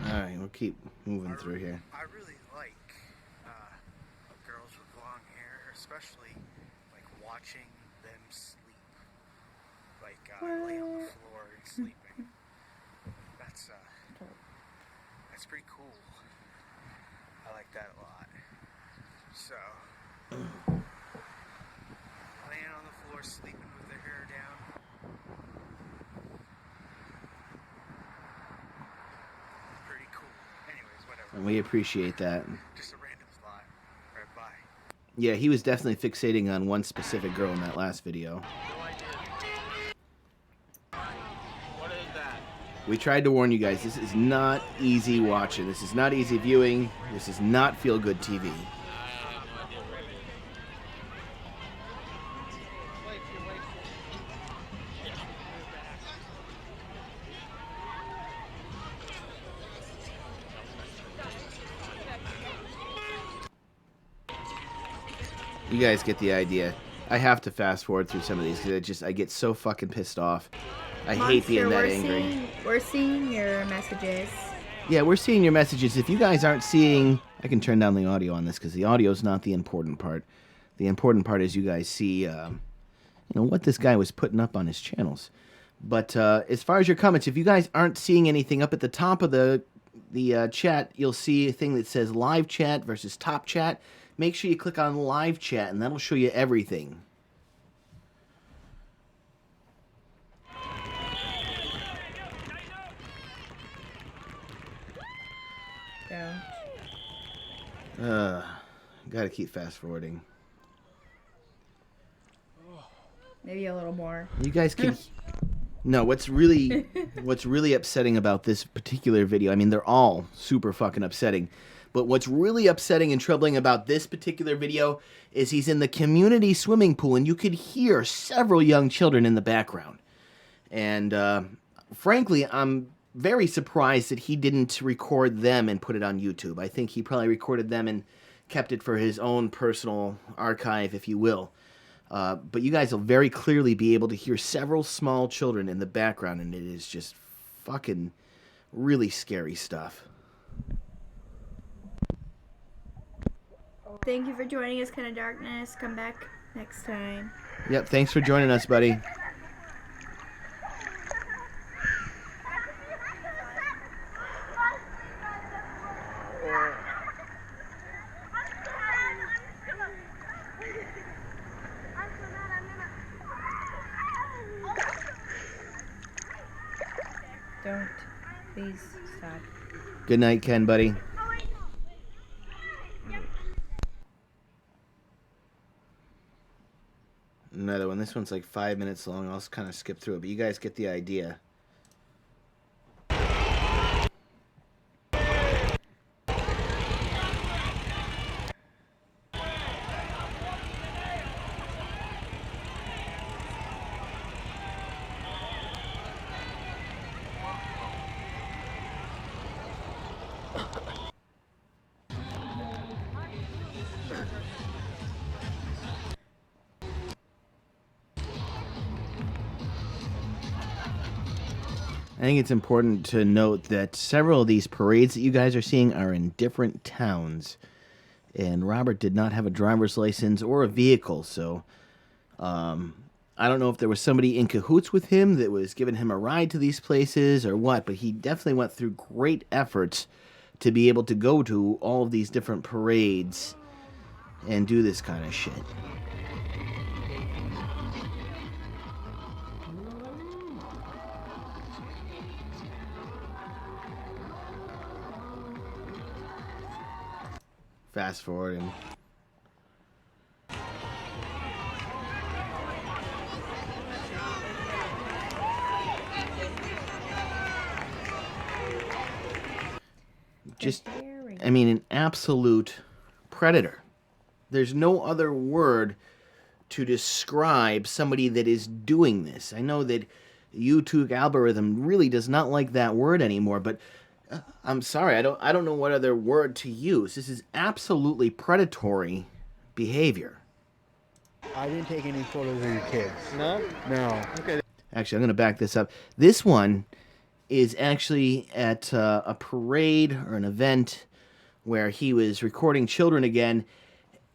Alright, we'll keep moving through here. I really like girls with long hair, especially like watching them sleep, like lay on the floor and sleeping. That's pretty cool. I like that a lot. So, laying on the floor, sleeping with their hair down. Pretty cool. Anyways, whatever. And we appreciate that. Just a random thought. Right, bye. Yeah, he was definitely fixating on one specific girl in that last video. What is that? We tried to warn you guys, this is not easy watching. This is not easy viewing. This is not feel-good TV. You guys get the idea. I have to fast forward through some of these because I get so fucking pissed off. I hate being that angry. We're seeing your messages. Yeah, we're seeing your messages. If you guys aren't seeing, I can turn down the audio on this because the audio is not the important part. The important part is you guys see, what this guy was putting up on his channels. But as far as your comments, if you guys aren't seeing anything up at the top of the chat, you'll see a thing that says live chat versus top chat. Make sure you click on live chat, and that'll show you everything. Don't. Gotta keep fast forwarding. Maybe a little more. You guys can. No, what's really upsetting about this particular video? I mean, they're all super fucking upsetting. But what's really upsetting and troubling about this particular video is he's in the community swimming pool, and you could hear several young children in the background. And frankly, I'm very surprised that he didn't record them and put it on YouTube. I think he probably recorded them and kept it for his own personal archive, if you will. But you guys will very clearly be able to hear several small children in the background, and it is just fucking really scary stuff. Thank you for joining us, Kind of Darkness. Come back next time. Yep, thanks for joining us, buddy. Don't. Please stop. Good night, Ken, buddy. Another one. This one's like 5 minutes long. I'll kind of skip through it, but you guys get the idea. I think it's important to note that several of these parades that you guys are seeing are in different towns. And Robert did not have a driver's license or a vehicle, so I don't know if there was somebody in cahoots with him that was giving him a ride to these places or what, but he definitely went through great efforts to be able to go to all of these different parades and do this kind of shit. Fast forwarding. Just, I mean, an absolute predator. There's no other word to describe somebody that is doing this. I know that YouTube algorithm really does not like that word anymore, but I'm sorry, I don't know what other word to use. This is absolutely predatory behavior. I didn't take any photos of your kids. No? No. Okay. Actually, I'm going to back this up. This one is actually at a parade or an event where he was recording children again,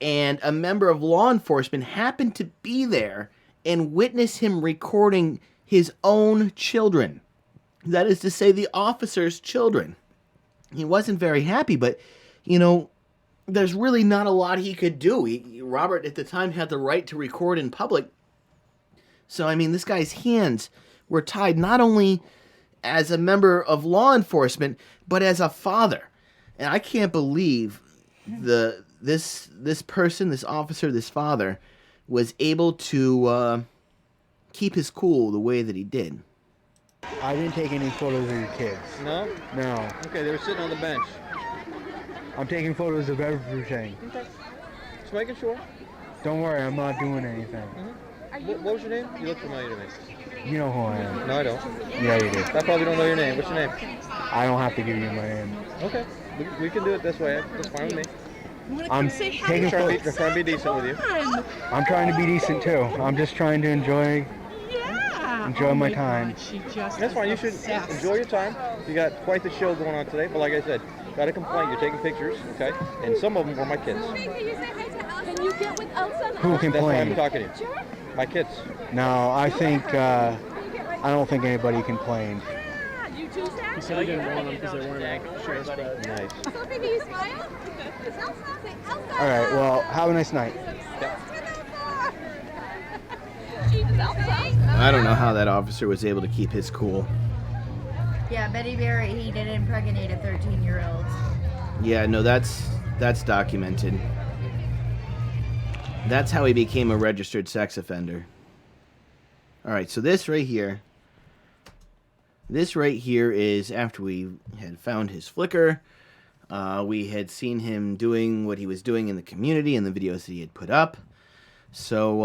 and a member of law enforcement happened to be there and witness him recording his own children. That is to say, the officer's children. He wasn't very happy, but, you know, there's really not a lot he could do. Robert, at the time, had the right to record in public. So, I mean, this guy's hands were tied not only as a member of law enforcement, but as a father. And I can't believe this person, this officer, this father, was able to keep his cool the way that he did. I didn't take any photos of your kids. No? No. Okay, they were sitting on the bench. I'm taking photos of everything. Okay. Just making sure. Don't worry, I'm not doing anything. What was your name? You look familiar to me. You know who I am. No, I don't. Yeah, you do. I probably don't know your name. What's your name? I don't have to give you my name. Okay. We can do it this way. That's fine with me. I'm taking I'm photos. trying to be decent with you. I'm trying to be decent too. I'm just trying to enjoy my time. That's fine. You should enjoy your time. You got quite the show going on today. But like I said, got a complaint. You're taking pictures, okay? And some of them were my kids. Can you get with Elsa? Who That's why I'm complained? talking to you. My kids. No, I think I don't think anybody complained. You too, Zach? He said he didn't want them because they weren't sure about it. Nice. Sophie, do you smile? It's Elsa. Say Elsa. All right. Well, have a nice night. She's Elsa. I don't know how that officer was able to keep his cool. Yeah, Betty Barrett, he did impregnate a 13-year-old. Yeah, no, that's documented. That's how he became a registered sex offender. All right, so this right here is after we had found his Flickr. We had seen him doing what he was doing in the community and the videos that he had put up. So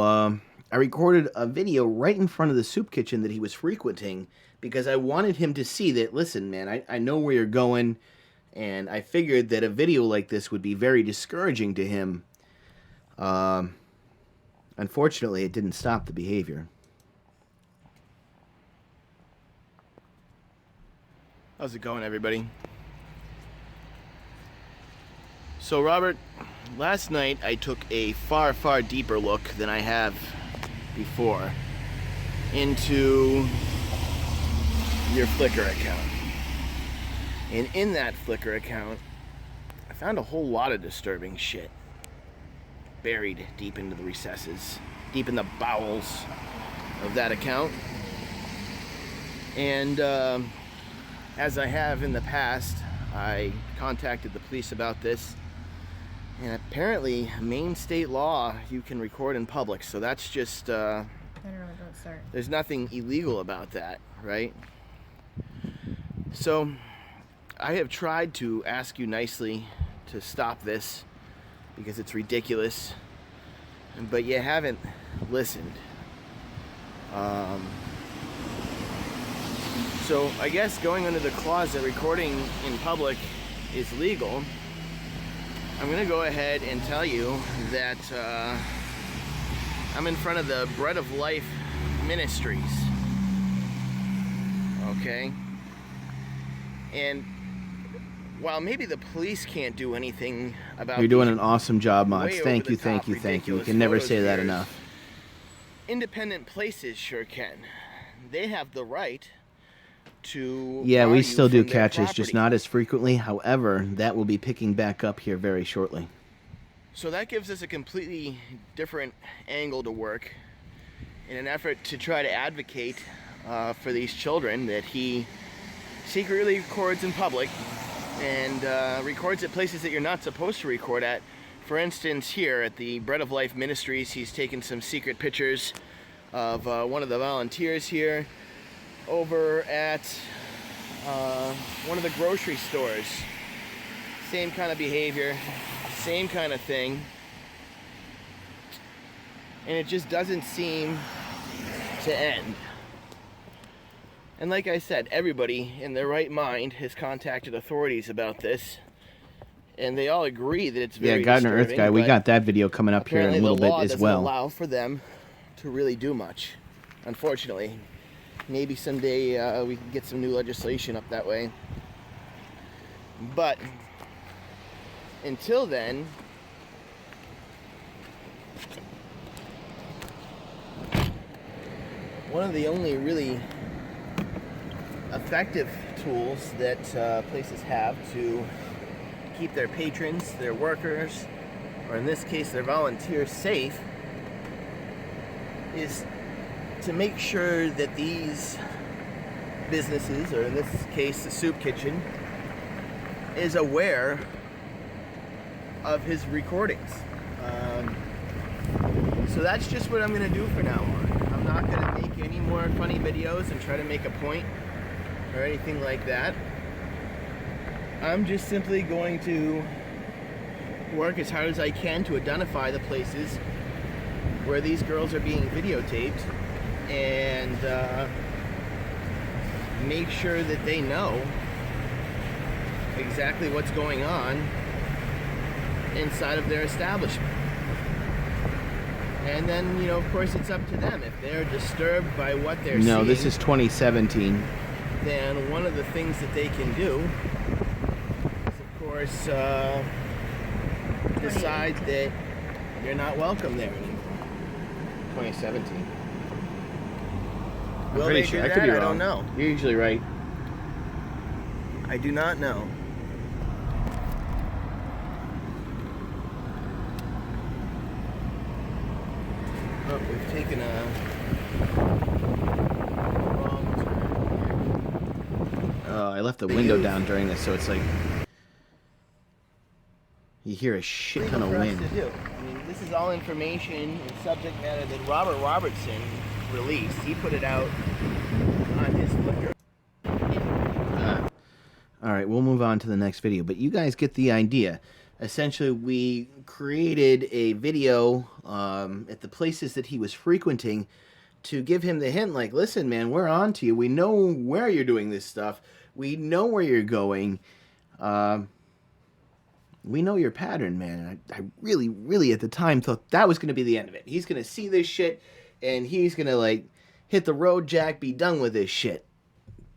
I recorded a video right in front of the soup kitchen that he was frequenting because I wanted him to see that, listen, man, I know where you're going, and I figured that a video like this would be very discouraging to him. Unfortunately, it didn't stop the behavior. How's it going, everybody? So, Robert, last night I took a far, far deeper look than I have before into your Flickr account. And in that Flickr account, I found a whole lot of disturbing shit buried deep into the recesses, deep in the bowels of that account. And as I have in the past, I contacted the police about this, and apparently Maine state law, you can record in public, so that's just Don't start. there's nothing illegal about that, right? So I have tried to ask you nicely to stop this because it's ridiculous, but you haven't listened. So I guess going under the clause that recording in public is legal, I'm going to go ahead and tell you that I'm in front of the Bread of Life Ministries. Okay? And while maybe the police can't do anything about You're doing these an awesome job, Mox. way Thank you, over-the-top thank you, thank you. We ridiculous can never photos say of that yours, enough. independent places sure can. They have the right to Yeah, bar we you still do from their catches, just property. not as frequently. However, that will be picking back up here very shortly. So that gives us a completely different angle to work in an effort to try to advocate for these children that he secretly records in public and records at places that you're not supposed to record at. For instance, here at the Bread of Life Ministries, he's taken some secret pictures of one of the volunteers here. Over at one of the grocery stores. Same kind of behavior, same kind of thing. And it just doesn't seem to end. And like I said, everybody in their right mind has contacted authorities about this, and they all agree that it's very Gardner Earth disturbing, Guy, we but got that video coming up here in a apparently little the bit law as doesn't well. allow for them to really do much, unfortunately. Maybe someday we can get some new legislation up that way. But until then, one of the only really effective tools that places have to keep their patrons, their workers, or in this case their volunteers, safe is to make sure that these businesses, or in this case the soup kitchen, is aware of his recordings. So that's just what I'm going to do for now on. I'm not going to make any more funny videos and try to make a point or anything like that. I'm just simply going to work as hard as I can to identify the places where these girls are being videotaped and make sure that they know exactly what's going on inside of their establishment. And then, you know, of course, it's up to them. If they're disturbed by what they're seeing... No, this is 2017. Then one of the things that they can do is, of course, decide that you're not welcome there anymore. 2017. Will I'm pretty they sure. do I could that? be wrong. I don't know. You're usually right. I do not know. Oh, we've taken a wrong turn here. I left the window down during this, so it's like you hear a shit ton of For us wind. to do. I mean, this is all information and subject matter that Robert Robertson released. He put it out on his Flickr. All right, we'll move on to the next video, but you guys get the idea. Essentially, we created a video at the places that he was frequenting to give him the hint, like, listen, man, we're on to you. We know where you're doing this stuff. We know where you're going. We know your pattern, man. I really, really, at the time, thought that was going to be the end of it. He's going to see this shit, and he's going to, like, hit the road, Jack, be done with this shit.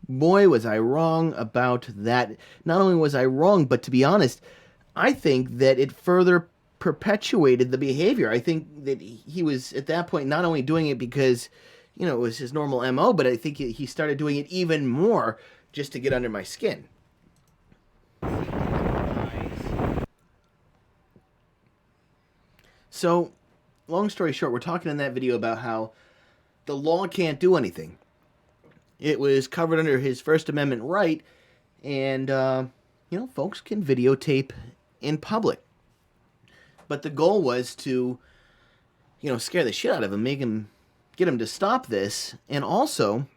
Boy, was I wrong about that. Not only was I wrong, but to be honest, I think that it further perpetuated the behavior. I think that he was, at that point, not only doing it because, you know, it was his normal MO, but I think he started doing it even more just to get under my skin. So, long story short, we're talking in that video about how the law can't do anything. It was covered under his First Amendment right, and, you know, folks can videotape in public. But the goal was to, you know, scare the shit out of him, get him to stop this, and also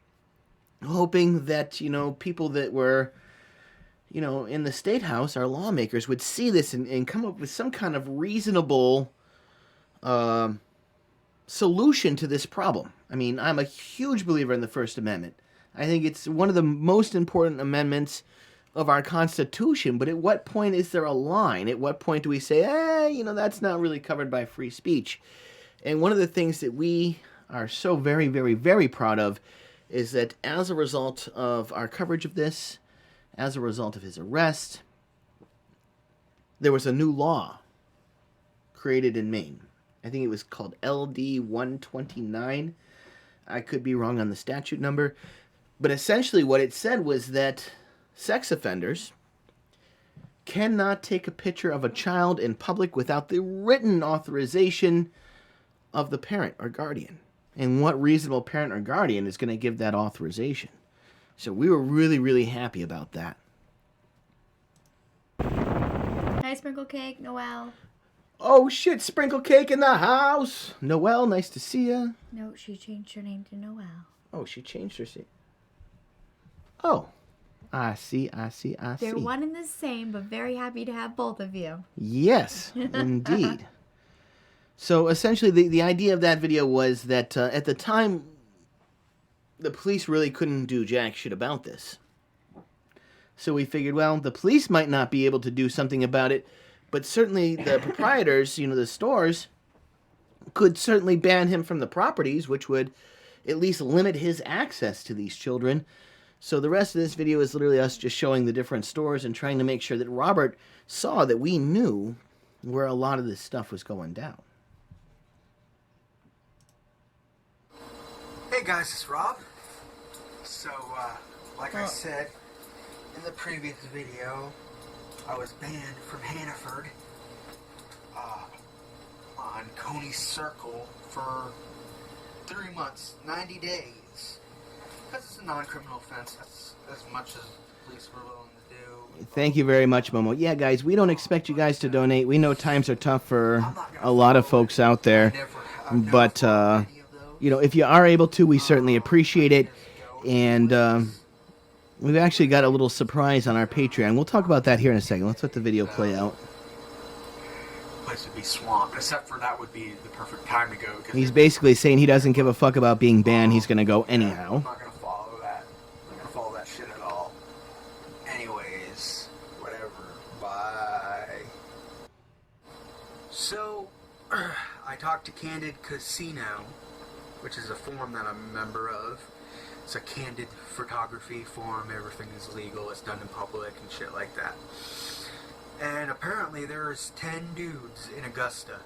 hoping that, you know, people that were, you know, in the State House, our lawmakers, would see this and come up with some kind of reasonable solution to this problem. I mean, I'm a huge believer in the First Amendment. I think it's one of the most important amendments of our Constitution, but at what point is there a line? At what point do we say, you know, that's not really covered by free speech? And one of the things that we are so very, very, very proud of is that as a result of our coverage of this, as a result of his arrest, there was a new law created in Maine. I think it was called LD 129. I could be wrong on the statute number. But essentially what it said was that sex offenders cannot take a picture of a child in public without the written authorization of the parent or guardian. And what reasonable parent or guardian is going to give that authorization? So we were really, really happy about that. Hi, Sprinkle Cake, Noelle. Oh shit, Sprinkle Cake in the house! Noelle, nice to see ya. No, she changed her name to Noelle. Oh, she changed her seat. Oh, I see. They're one and the same, but very happy to have both of you. Yes, indeed. So essentially the idea of that video was that at the time the police really couldn't do jack shit about this. So we figured, well, the police might not be able to do something about it, but certainly the proprietors, the stores, could certainly ban him from the properties, which would at least limit his access to these children. So the rest of this video is literally us just showing the different stores and trying to make sure that Robert saw that we knew where a lot of this stuff was going down. Hey guys, it's Rob. So, like I said in the previous video, I was banned from Hannaford on Coney Circle for 3 months, 90 days. Because it's a non-criminal offense. That's as much as police were willing to do. Thank you very much, Momo. Yeah, guys, we don't expect you guys to donate. We know times are tough for a lot of folks out there. But, if you are able to, we certainly appreciate it. And we've actually got a little surprise on our Patreon. We'll talk about that here in a second. Let's let the video play out. Place would be swamped, except for that would be the perfect time to go. He's basically saying he doesn't give a fuck about being banned. He's going to go anyhow. I'm not going to follow that. I'm not going to follow that shit at all. Anyways, whatever. Bye. So, I talked to Candid Casino, which is a forum that I'm a member of. It's a candid photography forum. Everything is legal. It's done in public and shit like that. And apparently there's 10 dudes in Augusta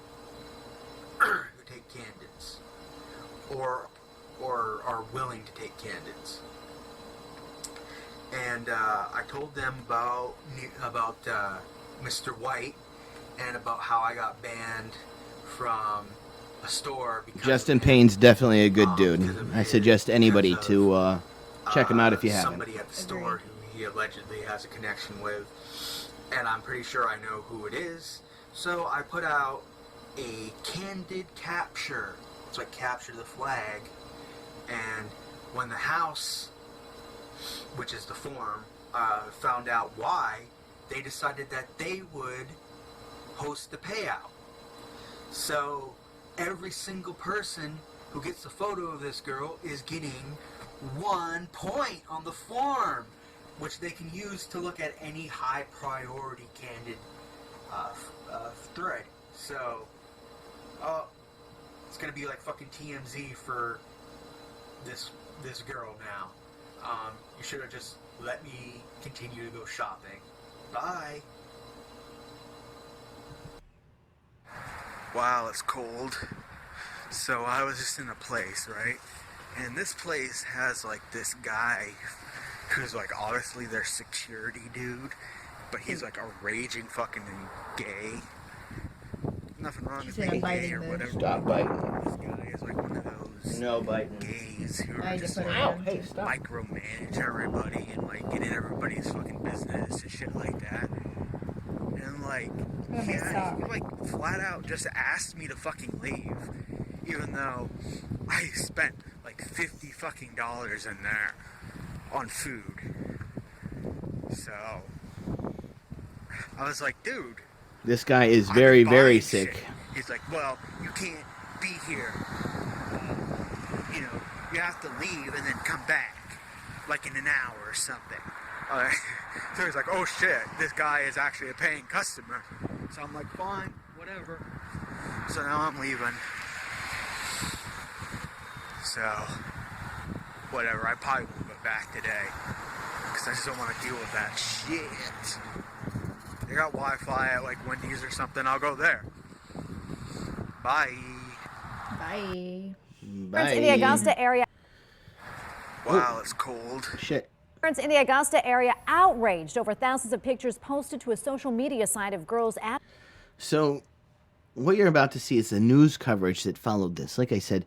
who take candids. Or are willing to take candids. And I told them about Mr. White and about how I got banned from a store. Justin Payne's definitely a good dude. I suggest anybody to check him out if you haven't. Somebody at the store who he allegedly has a connection with. And I'm pretty sure I know who it is. So I put out a candid capture. It's like capture the flag. And when the house, which is the forum, found out why, they decided that they would host the payout. So every single person who gets a photo of this girl is getting 1 point on the form, which they can use to look at any high priority candid thread. So, it's gonna be like fucking TMZ for this girl now. You should have just let me continue to go shopping. Bye. Wow, it's cold. So I was just in a place, right? And this place has like this guy who's like obviously their security dude, but he's like a raging fucking gay. Nothing wrong with being gay or whatever. Stop biting. This guy is like one of those biting. gays who are just like micromanage everybody and like get in everybody's fucking business and shit like that. And like, he like flat out just asked me to fucking leave, even though I spent like $50 fucking in there on food. So I was like, dude, this guy is very, very sick. Shit. He's like, well, you can't be here. You have to leave and then come back, like in an hour or something. So he's like, oh shit, this guy is actually a paying customer. So I'm like, fine, whatever. So now I'm leaving. So, whatever, I probably won't go back today. Because I just don't want to deal with that shit. They got Wi-Fi at like Wendy's or something, I'll go there. Bye. Bye. Bye. In the Augusta area. Wow, it's cold. Shit. Parents in the Augusta area outraged over thousands of pictures posted to a social media site of girls at. So, what you're about to see is the news coverage that followed this. Like I said,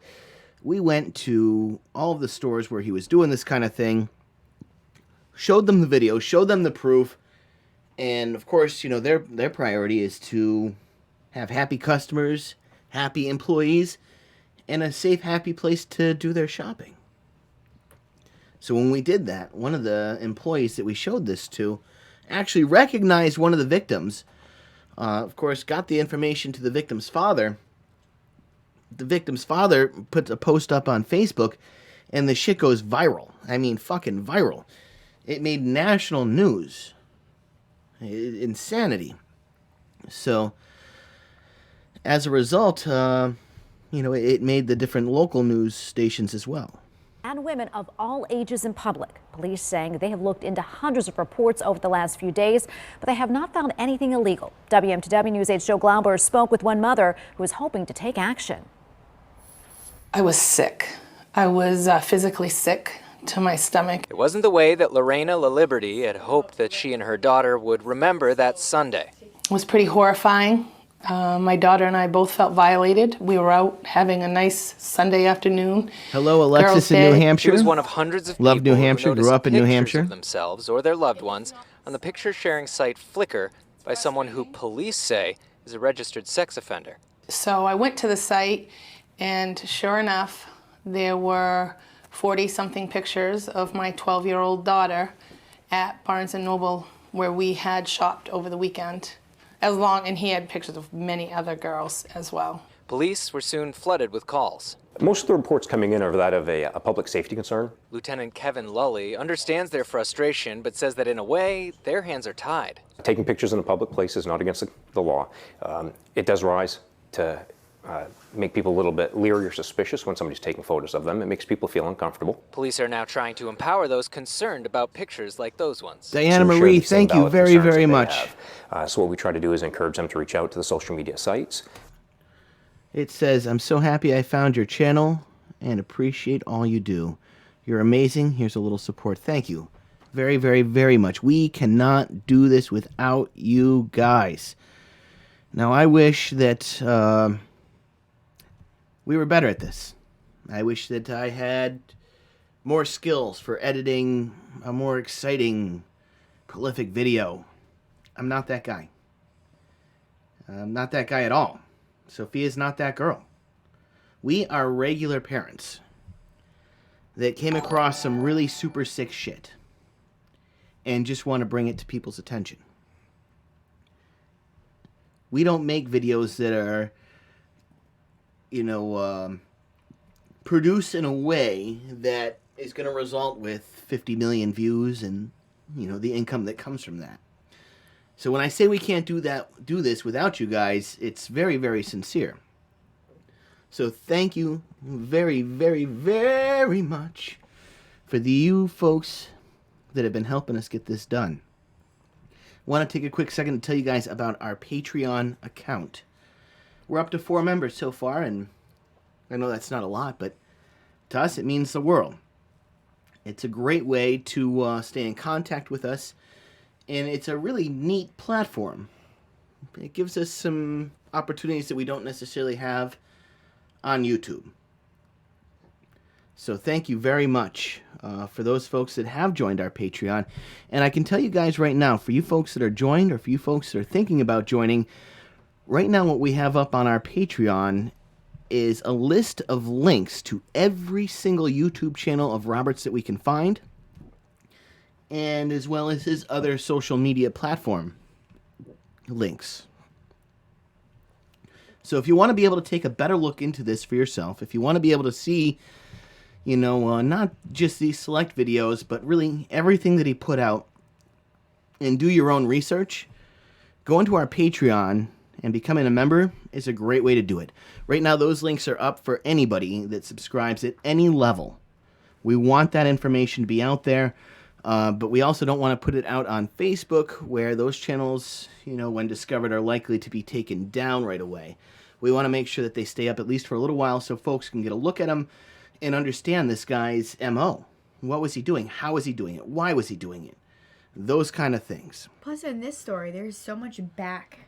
we went to all of the stores where he was doing this kind of thing, showed them the video, showed them the proof, and of course, their priority is to have happy customers, happy employees, and a safe, happy place to do their shopping. So when we did that, one of the employees that we showed this to actually recognized one of the victims. Of course, got the information to the victim's father. The victim's father put a post up on Facebook, And the shit goes viral. I mean, fucking viral. It made national news. Insanity. So, as a result, it made the different local news stations as well. And women of all ages in public. Police saying they have looked into hundreds of reports over the last few days, but they have not found anything illegal. WMTW News 8's Joe Glauber spoke with one mother who is hoping to take action. I was sick. I was physically sick to my stomach. It wasn't the way that Lorena LaLiberty had hoped that she and her daughter would remember that Sunday. It was pretty horrifying. My daughter and I both felt violated. We were out having a nice Sunday afternoon. Hello, Alexis in New Hampshire. She was one of hundreds of Love people New Hampshire, who grew up in New pictures Hampshire. Of themselves or their loved ones on the picture-sharing site Flickr by someone who police say is a registered sex offender. So I went to the site, and sure enough, there were 40-something pictures of my 12-year-old daughter at Barnes & Noble, where we had shopped over the weekend. And he had pictures of many other girls as well. Police were soon flooded with calls. Most of the reports coming in are that of a public safety concern. Lieutenant Kevin Lully understands their frustration, but says that in a way, their hands are tied. Taking pictures in a public place is not against the law. It does rise to make people a little bit leery or suspicious when somebody's taking photos of them. It makes people feel uncomfortable. Police are now trying to empower those concerned about pictures like those ones. Diana Marie, thank you very, very much. So what we try to do is encourage them to reach out to the social media sites. It says, I'm so happy I found your channel and appreciate all you do. You're amazing. Here's a little support. Thank you very, very, very much. We cannot do this without you guys. Now, I wish that we were better at this. I wish that I had more skills for editing a more exciting, prolific video. I'm not that guy. I'm not that guy at all. Sophia's not that girl. We are regular parents that came across some really super sick shit and just want to bring it to people's attention. We don't make videos that are, produced in a way that is going to result with 50 million views and, the income that comes from that. So when I say we can't do this without you guys, it's very, very sincere. So thank you very, very, very much for you folks that have been helping us get this done. I want to take a quick second to tell you guys about our Patreon account. We're up to 4 members so far, and I know that's not a lot, but to us it means the world. It's a great way to stay in contact with us, and it's a really neat platform. It gives us some opportunities that we don't necessarily have on YouTube. So thank you very much for those folks that have joined our Patreon. And I can tell you guys right now, for you folks that are joined or for you folks that are thinking about joining, right now what we have up on our Patreon is a list of links to every single YouTube channel of Robert's that we can find, and as well as his other social media platform links. So if you want to be able to take a better look into this for yourself, if you want to be able to see, not just these select videos, but really everything that he put out, and do your own research, go into our Patreon, and becoming a member is a great way to do it. Right now, those links are up for anybody that subscribes at any level. We want that information to be out there, but we also don't want to put it out on Facebook, where those channels, when discovered, are likely to be taken down right away. We want to make sure that they stay up at least for a little while so folks can get a look at them and understand this guy's MO. What was he doing? How was he doing it? Why was he doing it? Those kind of things. Plus, in this story, there's so much back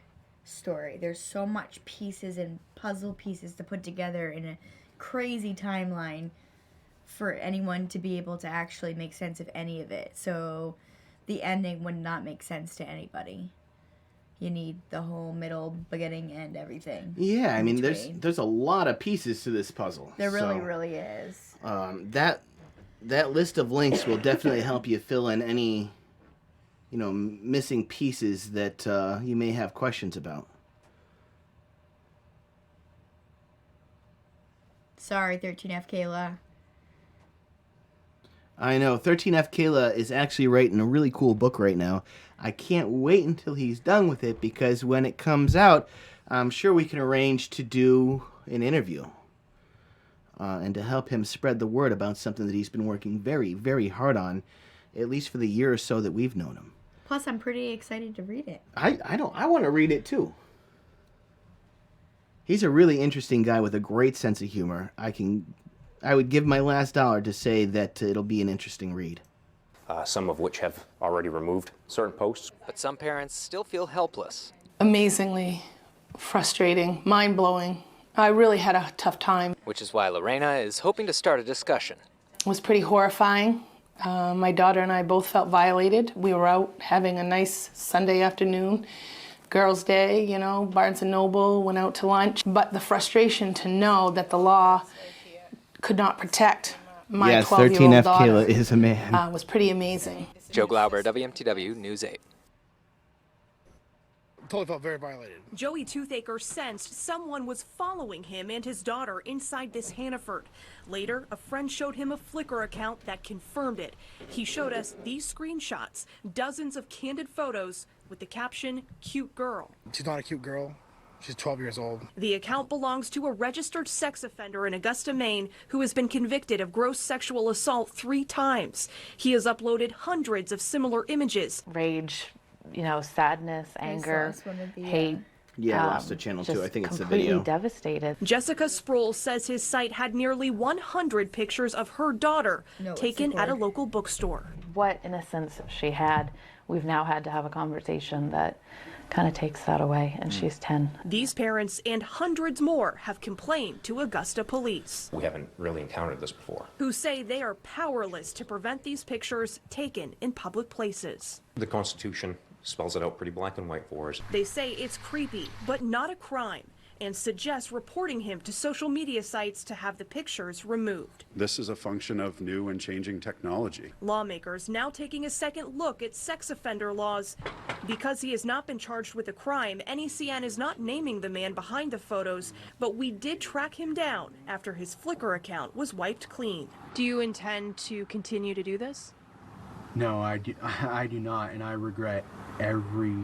story. There's so much pieces and puzzle pieces to put together in a crazy timeline for anyone to be able to actually make sense of any of it. So the ending would not make sense to anybody. You need the whole middle, beginning, and everything. Yeah, I mean, there's a lot of pieces to this puzzle. There really is. That list of links will definitely help you fill in any, missing pieces that you may have questions about. Sorry, 13F Kayla. I know. 13F Kayla is actually writing a really cool book right now. I can't wait until he's done with it, because when it comes out, I'm sure we can arrange to do an interview and to help him spread the word about something that he's been working very, very hard on, at least for the year or so that we've known him. Plus, I'm pretty excited to read it. I want to read it too. He's a really interesting guy with a great sense of humor. I would give my last dollar to say that it'll be an interesting read. Some of which have already removed certain posts. But some parents still feel helpless. Amazingly frustrating, mind-blowing. I really had a tough time. Which is why Lorena is hoping to start a discussion. It was pretty horrifying. My daughter and I both felt violated. We were out having a nice Sunday afternoon, girls' day, you know, Barnes & Noble, went out to lunch. But the frustration to know that the law could not protect my 12-year-old 13F daughter Kayla is a man. was pretty amazing. Joe Glauber, WMTW News 8. Totally felt very violated. Joey Toothaker sensed someone was following him and his daughter inside this Hannaford. Later, a friend showed him a Flickr account that confirmed it. He showed us these screenshots, dozens of candid photos with the caption, "Cute girl." She's not a cute girl. She's 12 years old. The account belongs to a registered sex offender in Augusta, Maine, who has been convicted of gross sexual assault 3 times. He has uploaded hundreds of similar images. Rage, you know, sadness, anger, hate. Yeah, I lost the channel too. I think it's the video. Completely devastated. Jessica Sproul says his site had nearly 100 pictures of her daughter taken at a local bookstore. What innocence she had. We've now had to have a conversation that kind of takes that away, and she's 10. These parents and hundreds more have complained to Augusta police, We haven't really encountered this before. who say they are powerless to prevent these pictures taken in public places. The Constitution spells it out pretty black and white for us. They say it's creepy, but not a crime, and suggest reporting him to social media sites to have the pictures removed. This is a function of new and changing technology. Lawmakers now taking a second look at sex offender laws. Because he has not been charged with a crime, NECN is not naming the man behind the photos, but we did track him down after his Flickr account was wiped clean. Do you intend to continue to do this? No, I do not, and I regret every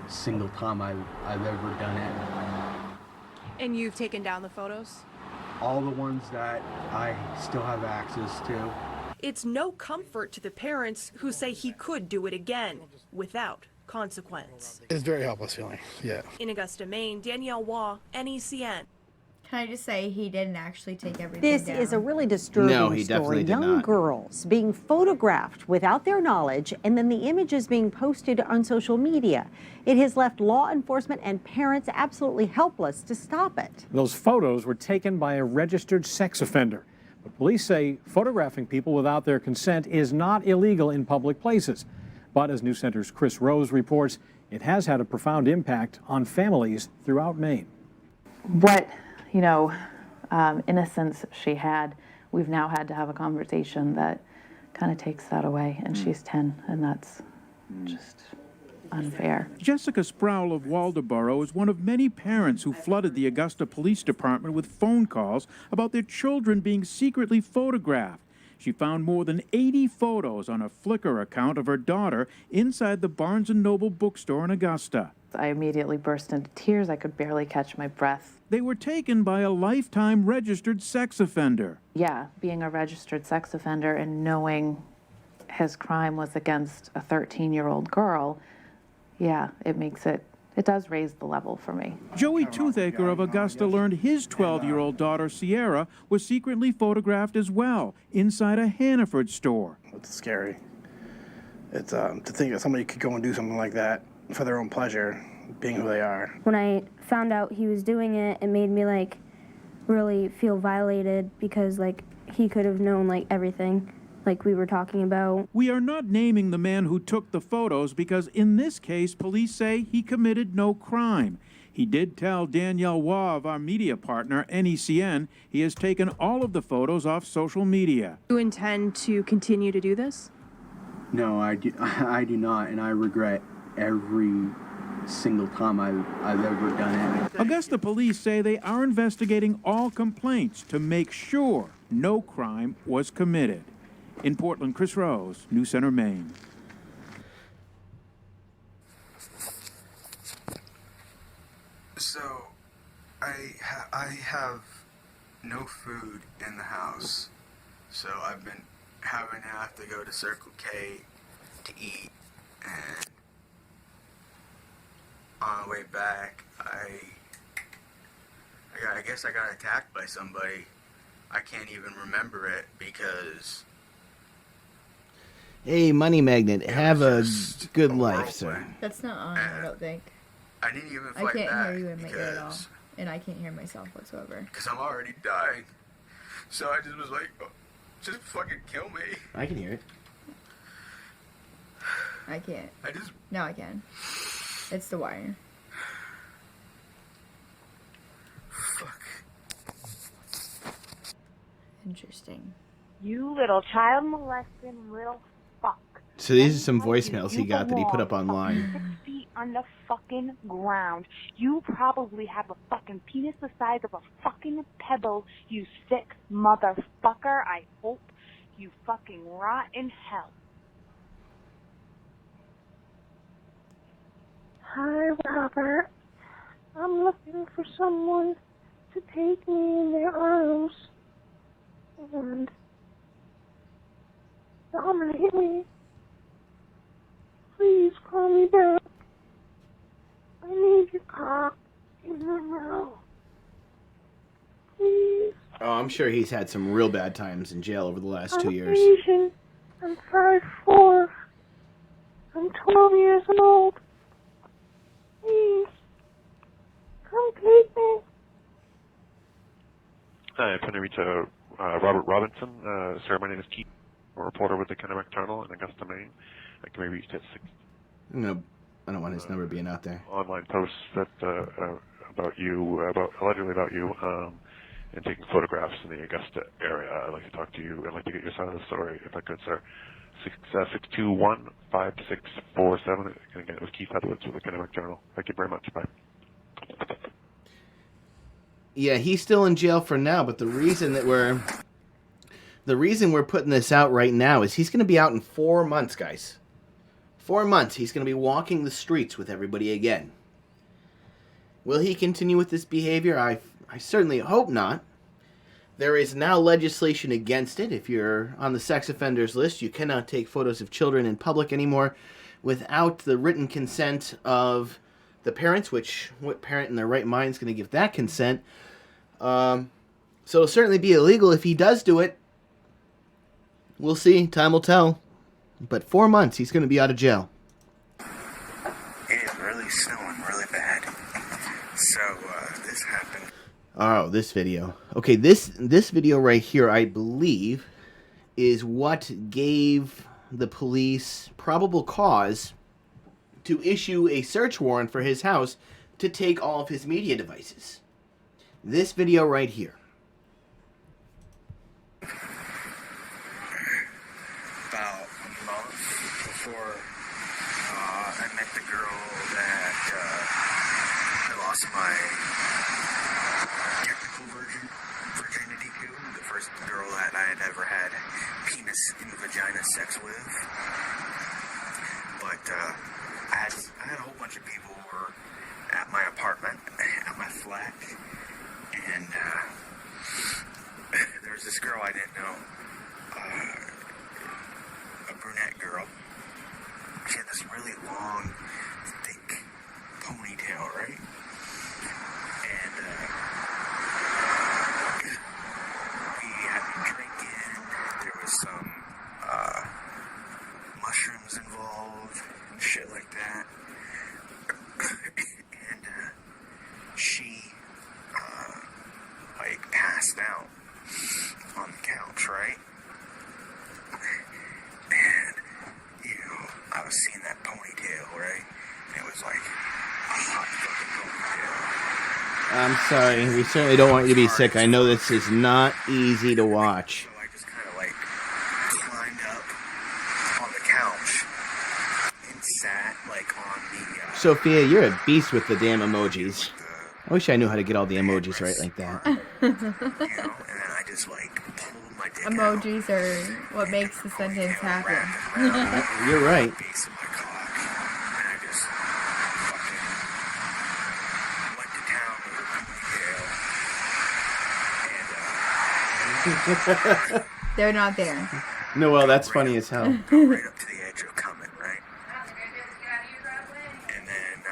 single time I've ever done it. And you've taken down the photos? All the ones that I still have access to. It's no comfort to the parents who say he could do it again without consequence. It's a very helpless feeling, yeah. In Augusta, Maine, Danielle Waugh, NECN. Can I just say he didn't actually take everything This down? is a really disturbing story. Young girls being photographed without their knowledge, and then the images being posted on social media. It has left law enforcement and parents absolutely helpless to stop it. Those photos were taken by a registered sex offender. But police say photographing people without their consent is not illegal in public places. But as News Center's Chris Rose reports, it has had a profound impact on families throughout Maine. What, you know, innocence she had, we've now had to have a conversation that kind of takes that away, and she's 10, and that's just unfair. Jessica Sproul of Waldoboro is one of many parents who flooded the Augusta Police Department with phone calls about their children being secretly photographed. She found more than 80 photos on a Flickr account of her daughter inside the Barnes & Noble bookstore in Augusta. I immediately burst into tears. I could barely catch my breath. They were taken by a lifetime registered sex offender. Yeah, being a registered sex offender and knowing his crime was against a 13-year-old girl, yeah, it does raise the level for me. Joey Toothaker of Augusta learned his 12-year-old daughter, Sierra, was secretly photographed as well, inside a Hannaford store. It's scary. It's to think that somebody could go and do something like that for their own pleasure, being who they are. When I found out he was doing it, it made me like really feel violated because like he could have known like everything like we were talking about. We are not naming the man who took the photos because in this case, police say he committed no crime. He did tell Danielle Waugh of our media partner, NECN, he has taken all of the photos off social media. Do you intend to continue to do this? No, I do not, and I regret every single time I've ever done it. Augusta police say they are investigating all complaints to make sure no crime was committed. In Portland, Chris Rose, News Center, Maine. So, I have no food in the house, so I've been having to have to go to Circle K to eat, and on the way back, I guess I got attacked by somebody. I can't even remember it because... Hey, Money Magnet, have a good life, sir. That's not on, I don't think. I didn't even I fight can't back hear you in my ear at all. because And I can't hear myself whatsoever. I'm already dying. So I just was like, oh, just fucking kill me. I can hear it. I can't. I just... Now I can. It's the wire. Fuck. Interesting. You little child molesting little fuck. So these are some voicemails he got that he put up online. 6 feet on the fucking ground. You probably have a fucking penis the size of a fucking pebble, you sick motherfucker. I hope you fucking rot in hell. Hi, Robert. I'm looking for someone to take me in their arms and dominate me. Please call me back. I need your cock in my mouth. Please. Oh, I'm sure he's had some real bad times in jail over the last 2 years. Asian. I'm 5'4". I'm 12 years old. Please. Come take me. Hi, I'm trying to reach Robert Robinson. Sir, my name is Keith. I'm a reporter with the Kennebec Journal in Augusta, Maine. I can be reached at 6. No, I don't want his number being out there. Online posts that allegedly about you, and taking photographs in the Augusta area. I'd like to talk to you. I'd like to get your side of the story, if I could, sir. 621-5647. And again, it was Keith Edwards with the Kennebec Journal. Thank you very much. Bye. Yeah, he's still in jail for now, but the reason we're putting this out right now is he's going to be out in 4 months, guys. 4 months, he's going to be walking the streets with everybody again. Will he continue with this behavior? I certainly hope not. There is now legislation against it. If you're on the sex offenders list, you cannot take photos of children in public anymore without the written consent of the parents, which what parent in their right mind is going to give that consent? So it'll certainly be illegal if he does do it. We'll see. Time will tell. But 4 months, he's going to be out of jail. It is really snowing really bad. So, this happened. Oh, this video. Okay, this video right here, I believe, is what gave the police probable cause to issue a search warrant for his house to take all of his media devices. This video right here. About a month before I met the girl that I lost my technical virginity to, the first girl that I had ever had penis in the vagina sex with. But I had a whole bunch of people who were at my apartment, at my flat, and there was this girl I didn't know, a brunette girl. She had this really long, thick ponytail, right? And we had been drinking. There was some mushrooms involved and shit like that. And she like passed out on the couch, right? And I was seeing that ponytail, right? And it was like a hot fucking ponytail. I'm sorry. We certainly don't want you to be sick. I know this is not easy to watch. So I just kind of like climbed up on the couch and sat like on the... Sophia, you're a beast with the damn emojis. I wish I knew how to get all the emojis right like that. And then I just just like pulled my dick Emojis are what makes the sentence happen. You're right. base of my cock, and I just fucking went to town with a ponytail, and They're not there. No, well, that's funny as hell. right up to the edge of coming, right? And then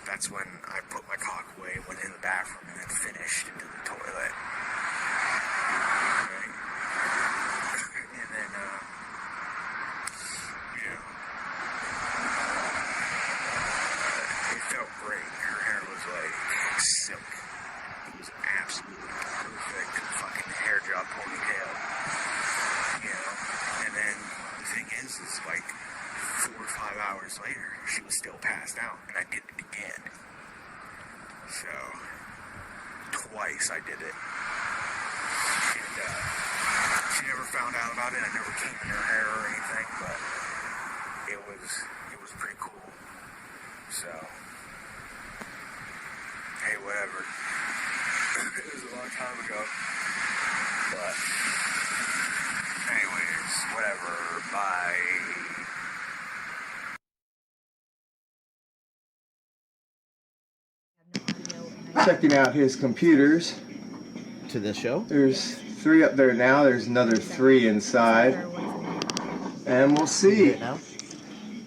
that's when I put my cock away, went in the bathroom, and then finished into the toilet. Right? And then, you know, it felt great. Her hair was like silk. It was absolutely perfect fucking hair job ponytail. You know? And then the thing is like 4 or 5 hours later, she was still passed out, and I did it again. So, twice I did it. And she never found out about it. I never came in her hair or anything, but it was pretty cool. So, hey, whatever. It was a long time ago. But, anyways, whatever. Bye. Checking out his computers. To the show? There's 3 up there now. There's another 3 inside. And we'll see.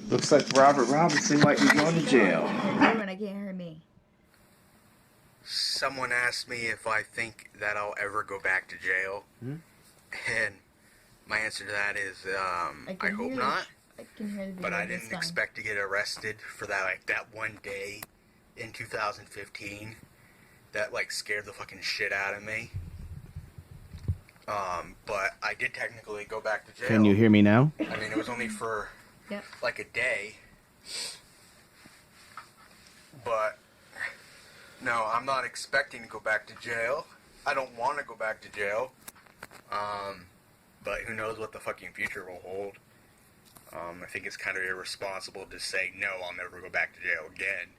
Looks like Robert Robinson might be going to jail. Everyone, I can't hear me. Someone asked me if I think that I'll ever go back to jail. And my answer to that is, I hope not. I can hear the But I didn't expect to get arrested for that, like, that one day in 2015. That, like, scared the fucking shit out of me. But I did technically go back to jail. Can you hear me now? I mean, it was only for, like, a day. But, no, I'm not expecting to go back to jail. I don't want to go back to jail. But who knows what the fucking future will hold. I think it's kind of irresponsible to say, no, I'll never go back to jail again.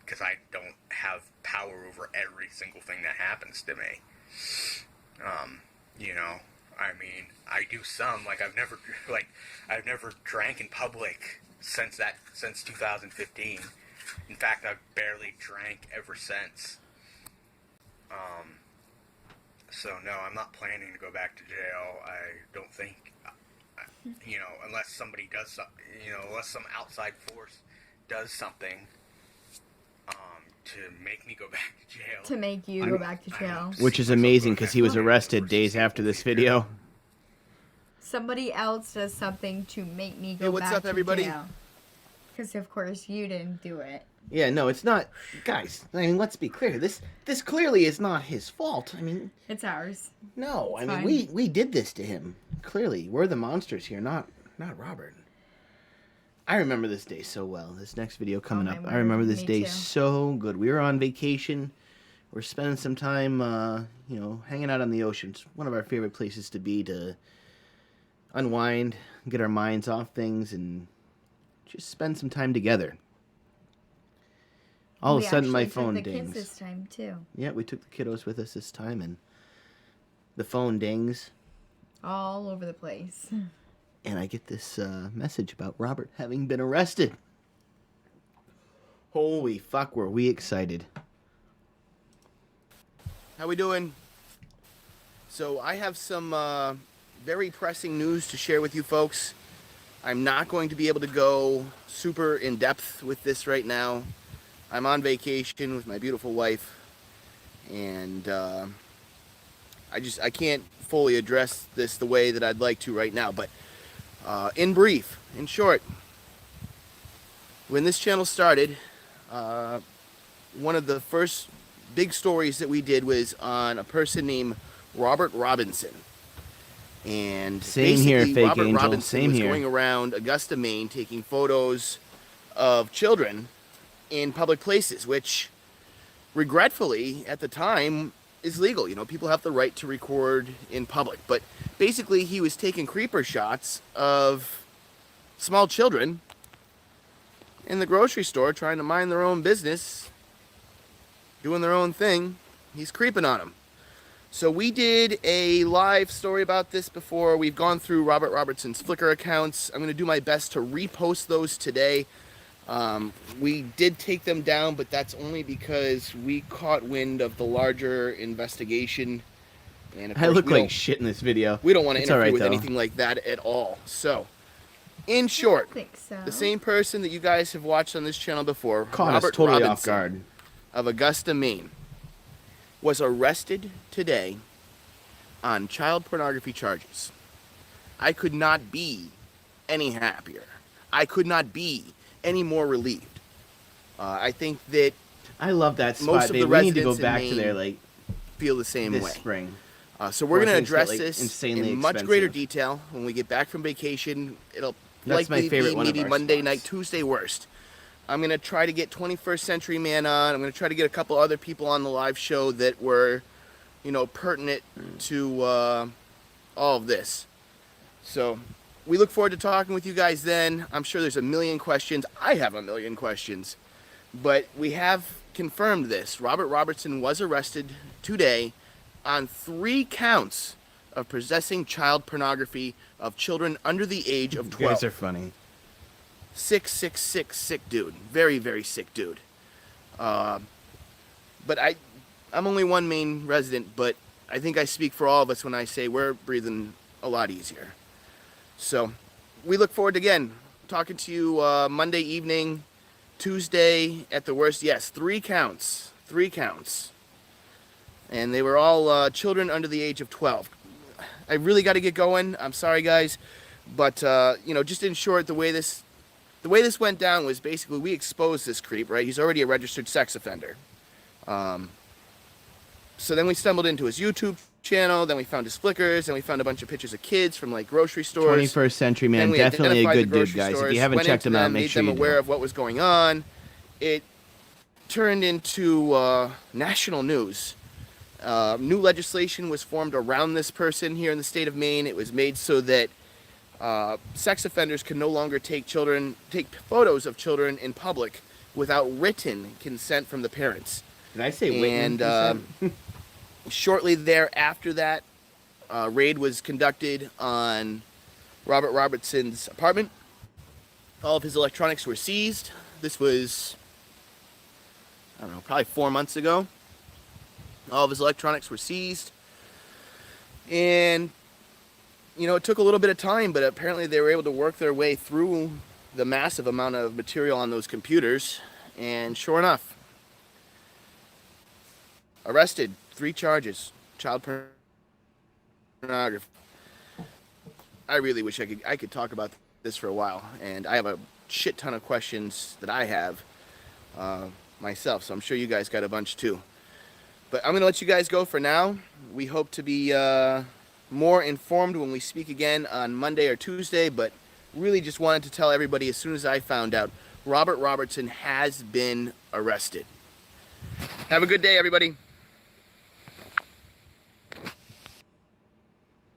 Because I don't have power over every single thing that happens to me. You know, I mean, I do some, like, I've never drank in public since 2015. In fact, I've barely drank ever since. So no, I'm not planning to go back to jail. I don't think, you know, unless somebody does something, you know, unless some outside force does something, to make me go back to jail. To make you go back to jail. Which is amazing because he was arrested days after this video. Somebody else does something to make me go Hey, what's back up, to everybody? jail. Because of course you didn't do it. Yeah, no, it's not. Guys, I mean, let's be clear. This clearly is not his fault. I mean, it's ours. No, It's I mean, fine. we did this to him. Clearly, we're the monsters here, not Robert. I remember this day so well. This next video coming up, I remember this me day too. so good. We were on vacation. We're spending some time, you know, hanging out on the ocean. It's one of our favorite places to be to unwind, get our minds off things, and just spend some time together. All of a sudden, my phone We actually took the dings. kids this time too. Yeah, we took the kiddos with us this time, and the phone dings. All over the place. And I get this message about Robert having been arrested. Holy fuck, were we excited. How we doing? So I have some very pressing news to share with you folks. I'm not going to be able to go super in depth with this right now. I'm on vacation with my beautiful wife, and I can't fully address this the way that I'd like to right now, but in brief, in short, when this channel started, one of the first big stories that we did was on a person named Robert Robinson. And Same here, fake Robert angel. Robinson Same was here. going around Augusta, Maine, taking photos of children in public places, which, regretfully, at the time, is legal. You know, people have the right to record in public. But basically, he was taking creeper shots of small children in the grocery store trying to mind their own business, doing their own thing. He's creeping on them. So we did a live story about this before. We've gone through Robert Robertson's Flickr accounts. I'm going to do my best to repost those today. We did take them down, but that's only because we caught wind of the larger investigation. And of I course, look like shit in this video. we don't want to It's interfere all right, with though. anything like that at all. So, in short, the same person that you guys have watched on this channel before, Caught us Robert totally off Robinson guard. of Augusta, Maine, was arrested today on child pornography charges. I could not be any happier. I could not be any more relieved. I think that I love that spot, most of babe. the We need to residents go back in to Maine there like feel the same this way. spring. So we're Before going to things get, address like, this insanely in much expensive. greater detail when we get back from vacation. It'll That's my likely favorite be one of maybe our Monday spots. night, Tuesday worst. I'm going to try to get 21st Century Man on. I'm going to try to get a couple other people on the live show that were, you know, pertinent to all of this. So we look forward to talking with you guys then. I'm sure there's a million questions. I have a million questions. But we have confirmed this. Robert Robertson was arrested today on 3 counts of possessing child pornography of children under the age of 12. You guys are funny. Sick dude. Very, very sick dude. But I'm only one Maine resident, but I think I speak for all of us when I say we're breathing a lot easier. So we look forward to, again, talking to you Monday evening, Tuesday at the worst. Yes, 3 counts. 3 counts. And they were all children under the age of 12. I really got to get going. I'm sorry, guys. But, you know, just in short, the way this went down was basically we exposed this creep, right? He's already a registered sex offender. So then we stumbled into his YouTube channel, then we found his Flickrs, and we found a bunch of pictures of kids from, like, grocery stores. 21st Century Man, Then we definitely a identified good the dude, grocery guys. If stores, you haven't went checked into him out, them, make made sure them you aware do. of what was going on. It turned into national news. New legislation was formed around this person here in the state of Maine. It was made so that sex offenders can no longer take photos of children in public without written consent from the parents. Did I say written And consent? shortly thereafter that, raid was conducted on Robert Robertson's apartment. All of his electronics were seized. This was, I don't know, probably 4 months ago. All of his electronics were seized. And, you know, it took a little bit of time, but apparently they were able to work their way through the massive amount of material on those computers. And sure enough, arrested, 3 charges, child pornography. I really wish I could talk about this for a while, and I have a shit ton of questions that I have myself, so I'm sure you guys got a bunch too. But I'm going to let you guys go for now. We hope to be more informed when we speak again on Monday or Tuesday, but really just wanted to tell everybody as soon as I found out, Robert Robertson has been arrested. Have a good day, everybody.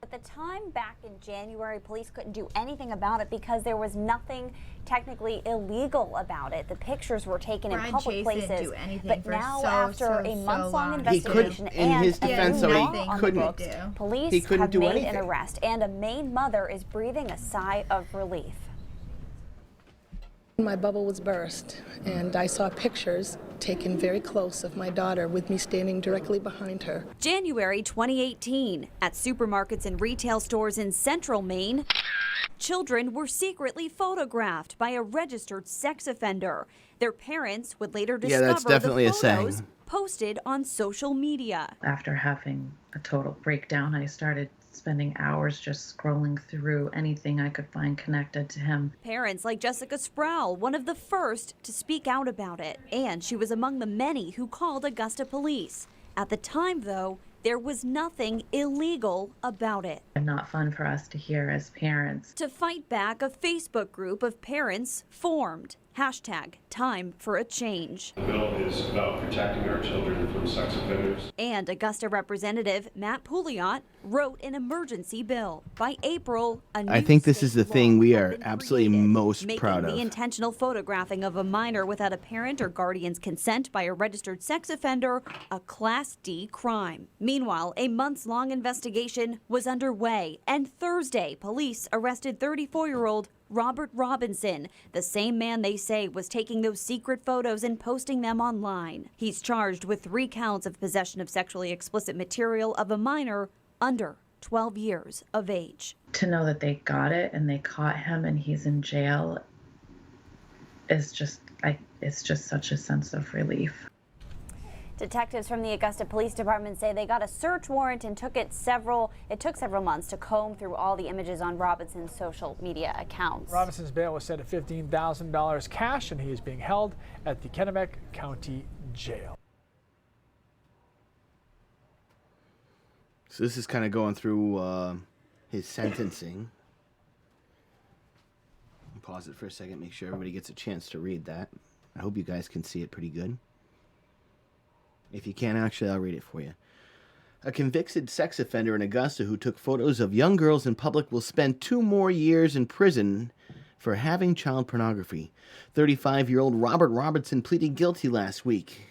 At the time back in January, police couldn't do anything about it because there was nothing technically illegal about it. The pictures were taken in public places. But now, after a months-long investigation and his defense, a new he law on the books, police have made an arrest, and a Maine mother is breathing a sigh of relief. My bubble was burst, and I saw pictures taken very close of my daughter with me standing directly behind her. January 2018, at supermarkets and retail stores in central Maine, children were secretly photographed by a registered sex offender. Their parents would later discover that's definitely the a saying. photos posted on social media. After having a total breakdown, I started spending hours just scrolling through anything I could find connected to him. Parents like Jessica Sproul, one of the first to speak out about it, and she was among the many who called Augusta police. At the time, though, there was nothing illegal about it. And not fun for us to hear as parents. To fight back, a Facebook group of parents formed. #Time for a Change. The bill is about protecting our children from sex offenders. And Augusta Representative Matt Pouliot wrote an emergency bill. By April, a new I think this state is the law thing we had are been absolutely created, most making proud the of. intentional photographing of a minor without a parent or guardian's consent by a registered sex offender a Class D crime. Meanwhile, Meanwhile, a months-long investigation was underway, and Thursday, police arrested 34-year-old Robert Robinson, the same man they say was taking those secret photos and posting them online. He's charged with 3 counts of possession of sexually explicit material of a minor under 12 years of age. To know that they got it and they caught him and he's in jail is just, it's just such a sense of relief. Detectives from the Augusta Police Department say they got a search warrant and it took several months to comb through all the images on Robinson's social media accounts. Robinson's bail was set at $15,000 cash, and he is being held at the Kennebec County Jail. So this is kind of going through his sentencing. Pause it for a second, make sure everybody gets a chance to read that. I hope you guys can see it pretty good. If you can't, actually, I'll read it for you. A convicted sex offender in Augusta who took photos of young girls in public will spend 2 more years in prison for having child pornography. 35-year-old Robert Robinson pleaded guilty last week.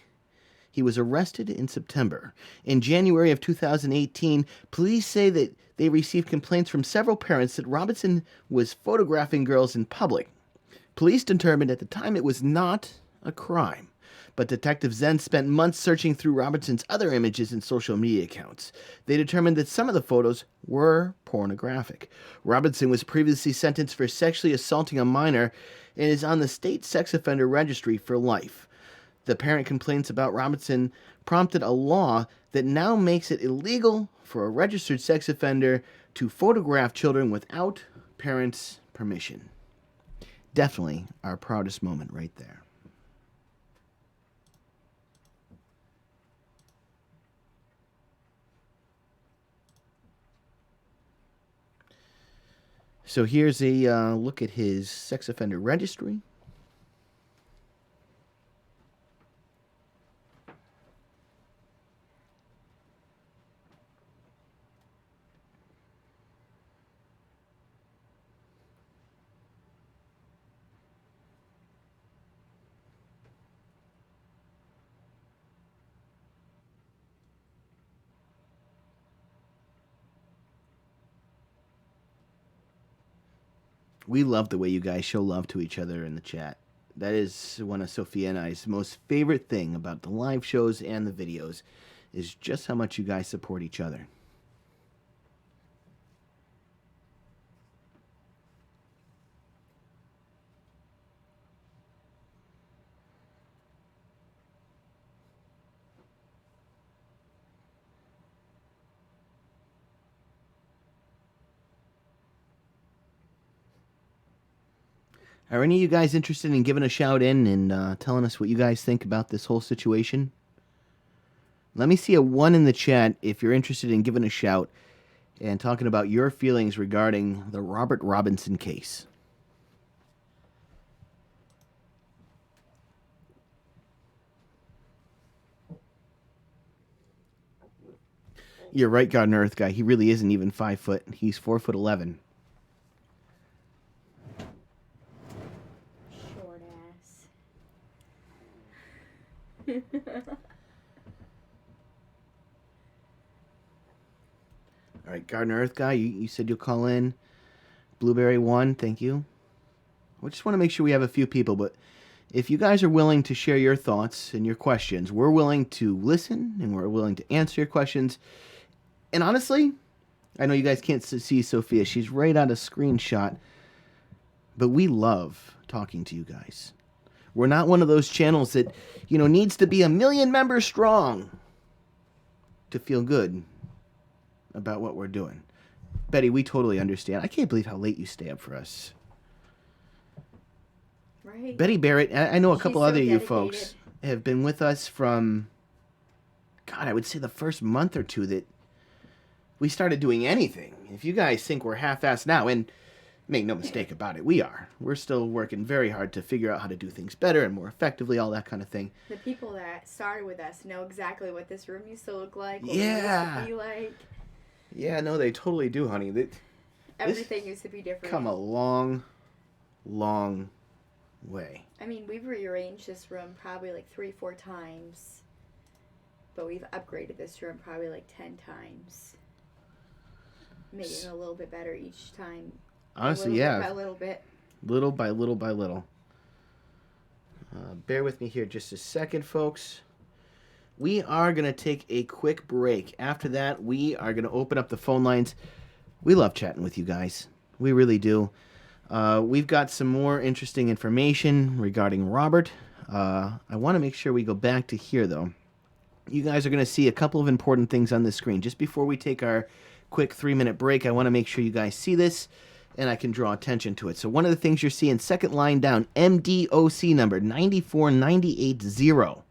He was arrested in September. In January of 2018, police say that they received complaints from several parents that Robinson was photographing girls in public. Police determined at the time it was not a crime. But detectives then spent months searching through Robinson's other images and social media accounts. They determined that some of the photos were pornographic. Robinson was previously sentenced for sexually assaulting a minor and is on the state sex offender registry for life. The parent complaints about Robinson prompted a law that now makes it illegal for a registered sex offender to photograph children without parents' permission. Definitely our proudest moment right there. So here's a look at his sex offender registry. We love the way you guys show love to each other in the chat. That is one of Sofia and I's most favorite thing about the live shows and the videos, is just how much you guys support each other. Are any of you guys interested in giving a shout in and telling us what you guys think about this whole situation? Let me see a 1 in the chat if you're interested in giving a shout and talking about your feelings regarding the Robert Robinson case. You're right, Garden Earth guy. He really isn't even 5 foot. He's 4'11". All right, Garden Earth guy, you said you'll call in. Blueberry 1, thank you. We just want to make sure we have a few people, but if you guys are willing to share your thoughts and your questions, we're willing to listen and we're willing to answer your questions. And honestly, I know you guys can't see Sofia. She's right on a screenshot, but we love talking to you guys. We're not one of those channels that, needs to be 1 million members strong to feel good about what we're doing. Betty, we totally understand. I can't believe how late you stay up for us. Right. Betty Barrett, I know a couple other you folks have been with us from, God, I would say the first month or two that we started doing anything. If you guys think we're half-assed now, and make no mistake about it, we are. We're still working very hard to figure out how to do things better and more effectively, all that kind of thing. The people that started with us know exactly what this room used to look like, what Yeah. it used to be like. Yeah, no, they totally do, honey. Everything used to be different. Come a long, long way. I mean, we've rearranged this room probably like 3-4 times. but we've upgraded this room probably like 10 times. Making it a little bit better each time. Honestly, yeah. By little bit. Little by little by little. Bear with me here just a second, folks. We are going to take a quick break. After that, we are going to open up the phone lines. We love chatting with you guys. We really do. We've got some more interesting information regarding Robert. I want to make sure we go back to here, though. You guys are going to see a couple of important things on the screen. Just before we take our quick 3-minute break, I want to make sure you guys see this and I can draw attention to it. So one of the things you're seeing, second line down, MDOC number 94980.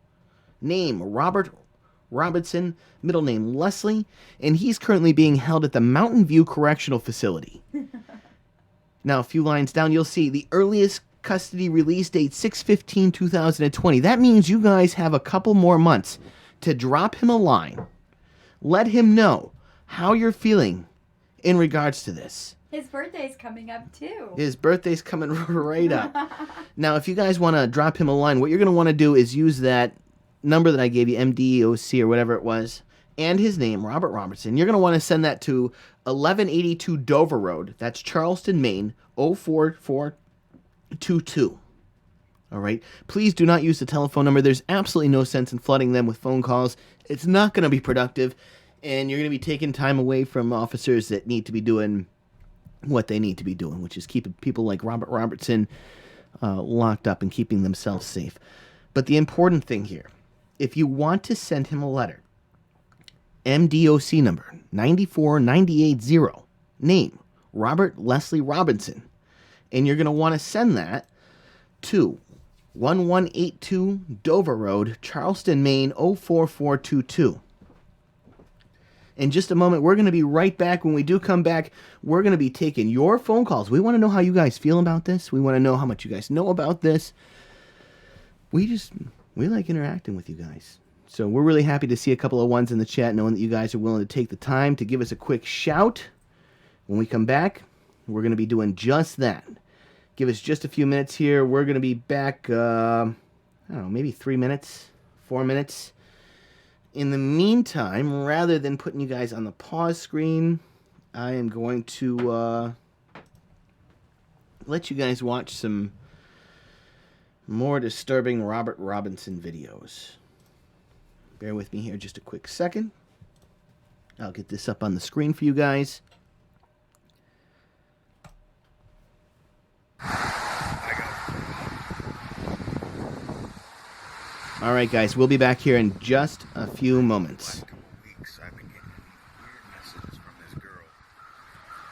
Name, Robert Robertson, middle name, Leslie, and he's currently being held at the Mountain View Correctional Facility. Now, a few lines down, you'll see the earliest custody release date, 6/15/2020. That means you guys have a couple more months to drop him a line. Let him know how you're feeling in regards to this. His birthday's coming up, too. His birthday's coming right up. Now, if you guys want to drop him a line, what you're going to want to do is use that number that I gave you, MDOC or whatever it was, and his name, Robert Robertson. You're going to want to send that to 1182 Dover Road. That's Charleston, Maine, 04422. All right? Please do not use the telephone number. There's absolutely no sense in flooding them with phone calls. It's not going to be productive, and you're going to be taking time away from officers that need to be doing what they need to be doing, which is keeping people like Robert Robertson locked up and keeping themselves safe. But the important thing here, if you want to send him a letter, MDOC number 94980, name Robert Leslie Robinson, and you're going to want to send that to 1182 Dover Road, Charleston, Maine, 04422. In just a moment, we're going to be right back. When we do come back, we're going to be taking your phone calls. We want to know how you guys feel about this. We want to know how much you guys know about this. We like interacting with you guys. So we're really happy to see a couple of ones in the chat, knowing that you guys are willing to take the time to give us a quick shout. When we come back, we're going to be doing just that. Give us just a few minutes here. We're going to be back, I don't know, maybe 3 minutes, 4 minutes. In the meantime, rather than putting you guys on the pause screen, I am going to let you guys watch some more disturbing Robert Robinson videos. Bear with me here just a quick second. I'll get this up on the screen for you guys. All right, guys, we'll be back here in just a few moments. Last couple of weeks, I've been getting weird messages from this girl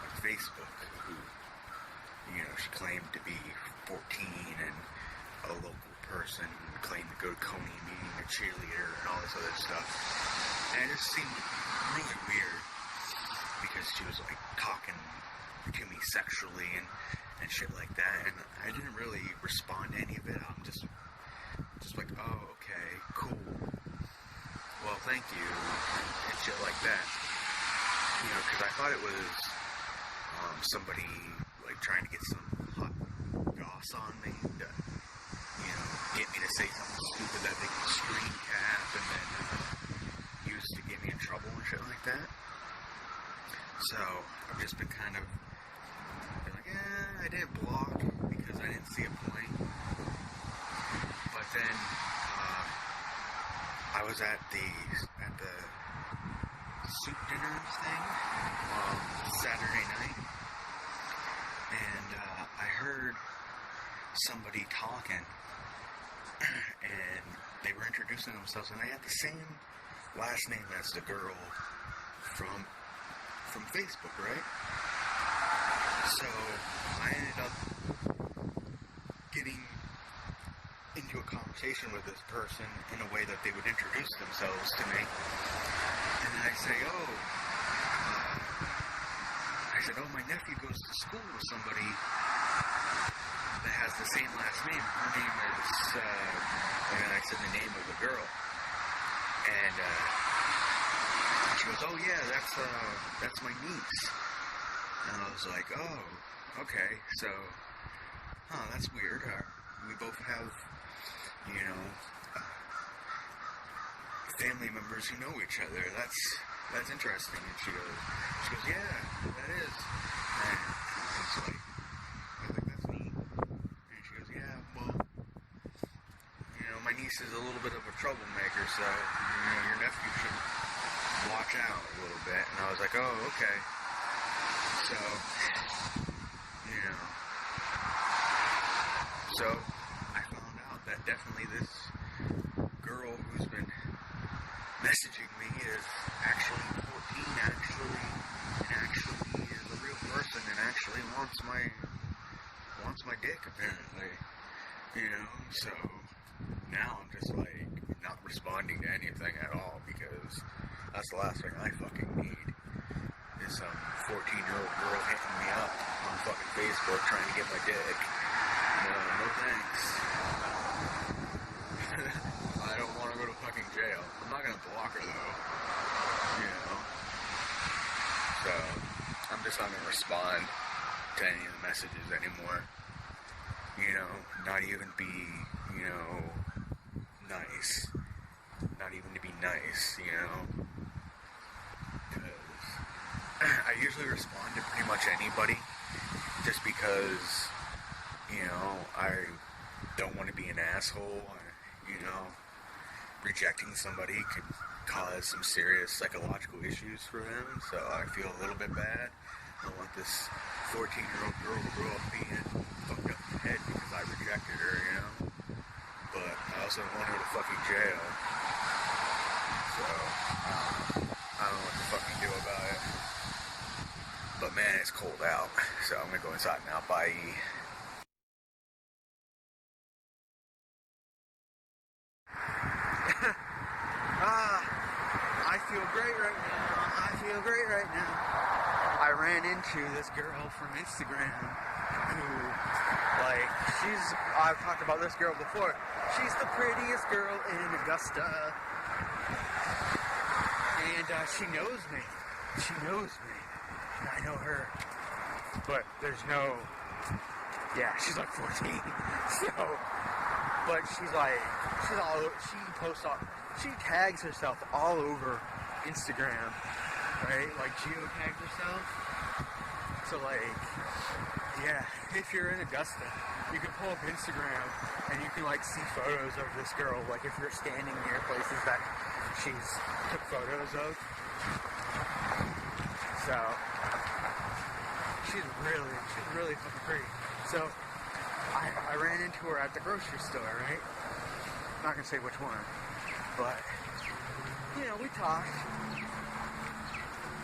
on Facebook who, she claimed to be 14 and a local person, claimed to go to Coney meeting a cheerleader and all this other stuff. And it just seemed really weird because she was like talking to me sexually and shit like that. And I didn't really respond to any of it. I'm just like, oh, okay, cool. Well, thank you, and shit like that. Because I thought it was somebody like trying to get some hot goss on me to, get me to say something stupid that they can screen cap and then use to get me in trouble and shit like that. So I've just been kind of like, I didn't block because I didn't see a point. But then I was at the soup dinner thing Saturday night, and I heard somebody talking, and they were introducing themselves, and they had the same last name as the girl from Facebook, right? So I ended up getting into a conversation with this person in a way that they would introduce themselves to me. And then I say, my nephew goes to school with somebody that has the same last name. Her name is, and then I said the name of the girl. And she goes, oh yeah, that's my niece. And I was like, oh, okay, so, that's weird. We both have, family members who know each other. That's interesting. And she goes, yeah, that is. And I was like, that's neat. And she goes, yeah, well, my niece is a little bit of a troublemaker, so, your nephew should watch out a little bit. And I was like, oh, okay. So, so I found out that definitely this girl who's been messaging me is actually 14, and actually is a real person, and actually wants my dick, apparently. So now I'm just like not responding to anything at all, because that's the last thing I fucking need is some 14-year-old girl hitting me up on fucking Facebook trying to get my dick. No thanks. I don't want to go to fucking jail. I'm not gonna block her though. So I'm just not gonna respond to any of the messages anymore. Not even be, nice. Not even to be nice, Because I usually respond to pretty much anybody just because, I don't want to be an asshole. Rejecting somebody could cause some serious psychological issues for them, so I feel a little bit bad. I don't want this 14-year-old girl to grow up being fucked up in the head because I rejected her, But I also don't want her to fucking jail. So, I don't know what to fucking do about it. But man, it's cold out, so I'm gonna go inside now. Bye. I feel great right now. I ran into this girl from Instagram who, I've talked about this girl before. She's the prettiest girl in Augusta. And she knows me. And I know her. But there's no... Yeah, she's like 14. But she tags herself all over Instagram, right? Geotags herself. So if you're in Augusta, you can pull up Instagram and you can see photos of this girl. If you're standing near places that she's took photos of. So she's really fucking pretty. So I ran into her at the grocery store, right? I'm not gonna say which one, but we talked.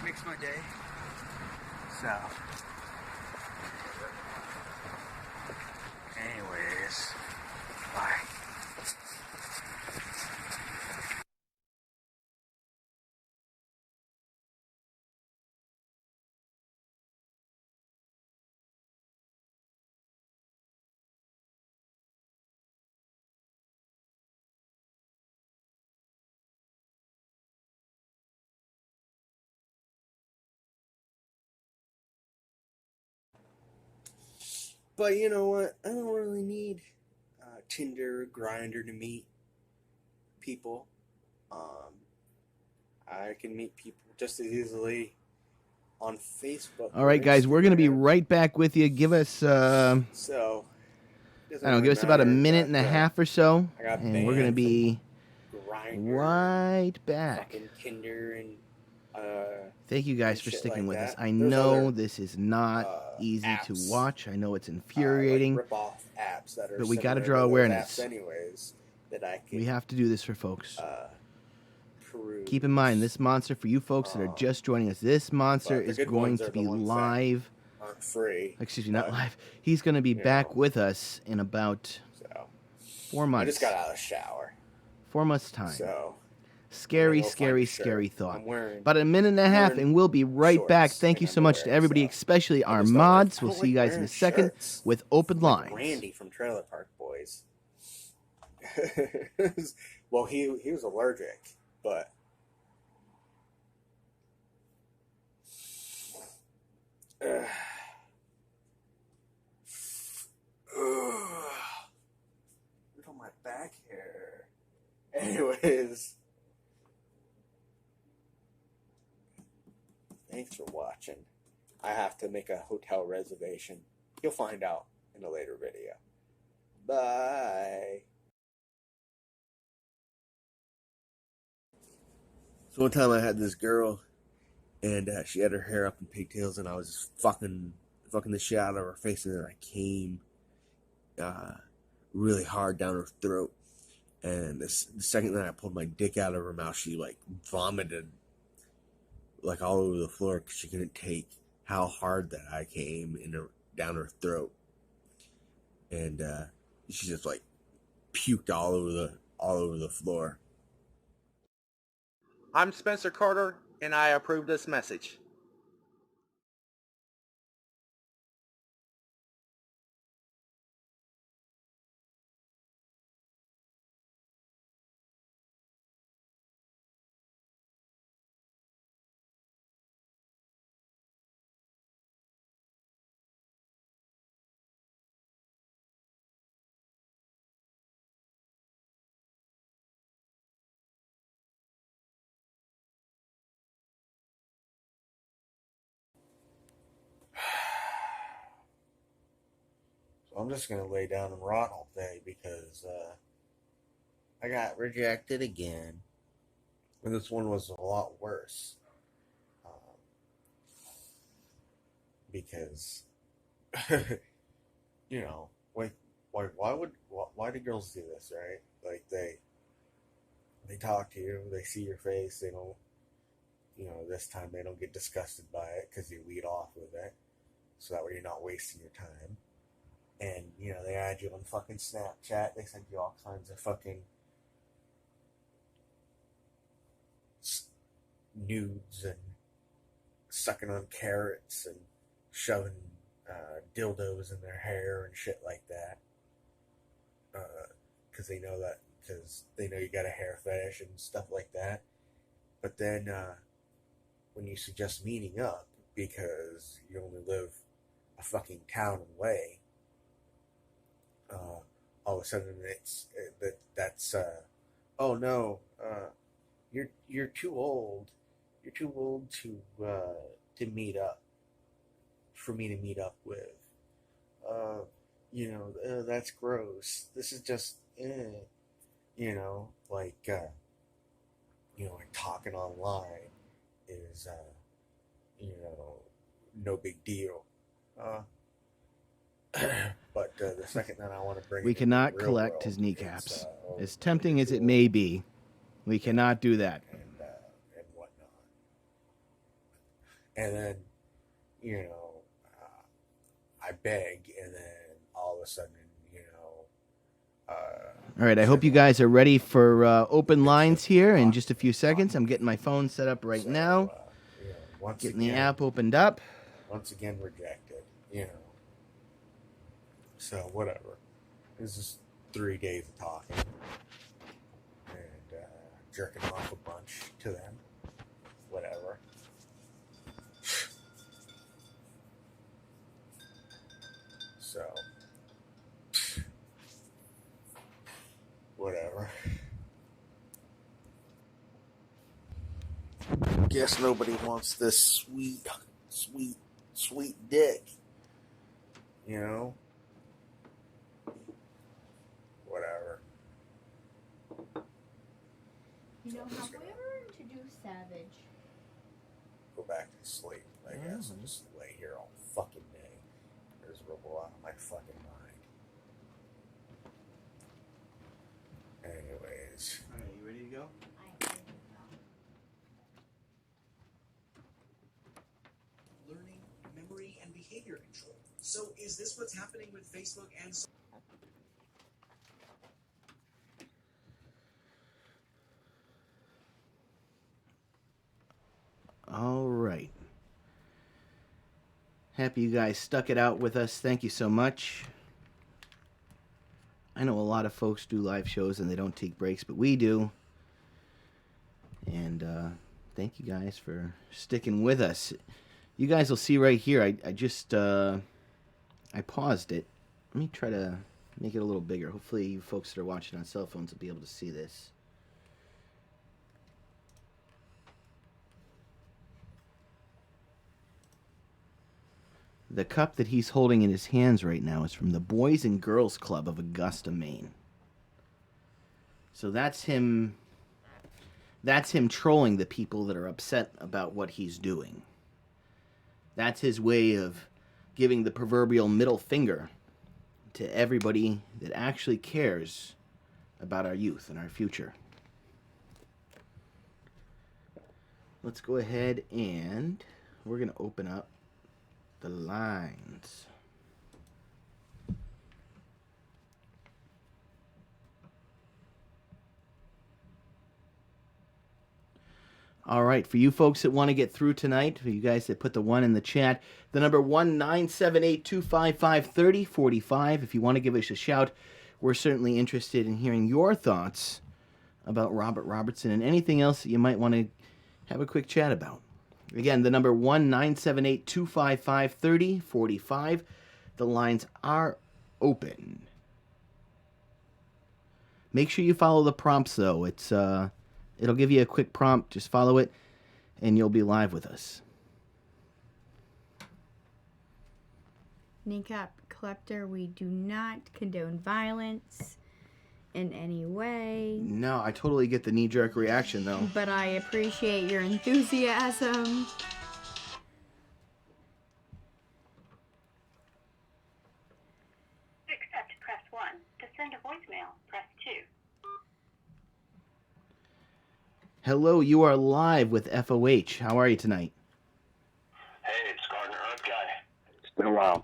Makes my day. So, anyways, bye. But you know what? I don't really need Tinder, Grindr to meet people. I can meet people just as easily on Facebook. All right, guys, we're going to be right back with you. Give us, So, give us about a minute and a half or so, and we're going to be right back. Tinder and thank you guys for sticking with us. I know this is not easy to watch. I know it's infuriating, rip-off apps that are but we got to similar draw those awareness. apps anyways, that I can, we have to do this for folks. peruse. Keep in mind, this monster, for you folks that are just joining us, this monster is going to be live. Aren't free. Excuse me, not live. He's going to be back with us in about 4 months. I just got out of the shower. 4 months' time. So, scary thought. About a minute and a half, and we'll be right back. Thank you so much to everybody, especially our mods. We'll see you guys in a second with Open Lines. Randy from Trailer Park Boys. Well, he was allergic, but look on my back here. Anyways, Thanks for watching. I have to make a hotel reservation. You'll find out in a later video. Bye. So one time I had this girl, and she had her hair up in pigtails, and I was just fucking the shit out of her face, and then I came really hard down her throat. And the second that I pulled my dick out of her mouth, she like vomited like all over the floor because she couldn't take how hard that I came down her throat. And she just like puked all over the floor. I'm Spencer Carter, and I approve this message. So I'm just going to lay down and rot all day because I got rejected again. And this one was a lot worse. Because, you know, why do girls do this, right? Like, they talk to you, they see your face, they don't, you know, this time they don't get disgusted by it because you lead off with it. So that way you're not wasting your time. And, you know, they add you on fucking Snapchat. They send you all kinds of fucking nudes and sucking on carrots and shoving dildos in their hair and shit like that. Because they know you got a hair fetish and stuff like that. But then when you suggest meeting up because you only live a fucking town away, all of a sudden that's oh no, you're too old. You're too old to meet up. For me to meet up with. You know, that's gross. This is just, you know, like talking online is, you know, no big deal. But the second that I want to bring We cannot collect his kneecaps. As tempting as it may be, we cannot do that. And whatnot. And then, you know, I beg, and then all of a sudden, you know... All right, I hope you guys are ready for open lines here in just a few seconds. I'm getting my phone set up right now. You know, getting the app opened up. Once again rejected, you know. So, whatever. This is 3 days of talking. And jerking off a bunch to them. Whatever. So, whatever. Guess nobody wants this sweet dick. You know? Whatever. You know, have we ever introduced Savage? Go back to sleep, I guess, and just lay here all fucking day. Miserable out of my fucking mind. Anyways. Alright, you ready to go? Learning, memory, and behavior control. So is this what's happening with Facebook and... All right. Happy you guys stuck it out with us. Thank you so much. I know a lot of folks do live shows and they don't take breaks, but we do. And thank you guys for sticking with us. You guys will see right here, I just I paused it. Let me try to make it a little bigger. Hopefully you folks that are watching on cell phones will be able to see this. The cup that he's holding in his hands right now is from the Boys and Girls Club of Augusta, Maine. So that's him trolling the people that are upset about what he's doing. That's his way of giving the proverbial middle finger to everybody that actually cares about our youth and our future. Let's go ahead and we're going to open up the lines. All right, for you folks that want to get through tonight, for you guys that put the 1 in the chat, the number 1-978-255-3045. If you want to give us a shout, we're certainly interested in hearing your thoughts about Robert Robertson and anything else that you might want to have a quick chat about. Again, the number 1-978-255-3045. The lines are open. Make sure you follow the prompts, though. It'll give you a quick prompt. Just follow it, and you'll be live with us. Kneecap collector, we do not condone violence in any way. No, I totally get the knee-jerk reaction, though. But I appreciate your enthusiasm. To accept, press 1. To send a voicemail, press 2. Hello, you are live with F.O.H. How are you tonight? Hey, it's Gardner Earth Guy. It's been a while.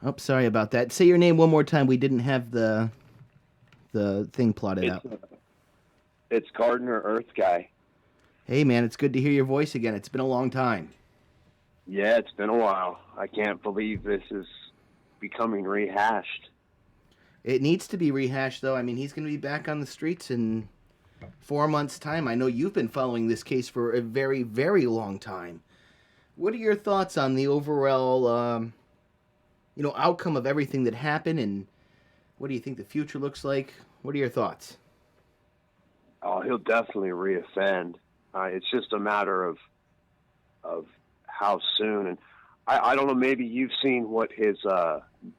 Oh, sorry about that. Say your name one more time. We didn't have the thing plotted out. It's Gardner Earth Guy. Hey, man, it's good to hear your voice again. It's been a long time. Yeah, it's been a while. I can't believe this is becoming rehashed. It needs to be rehashed, though. I mean, he's going to be back on the streets in 4 months' time. I know you've been following this case for a very, very long time. What are your thoughts on the overall, outcome of everything that happened, and what do you think the future looks like? What are your thoughts? Oh, he'll definitely reoffend. It's just a matter of how soon. And I don't know, maybe you've seen what his,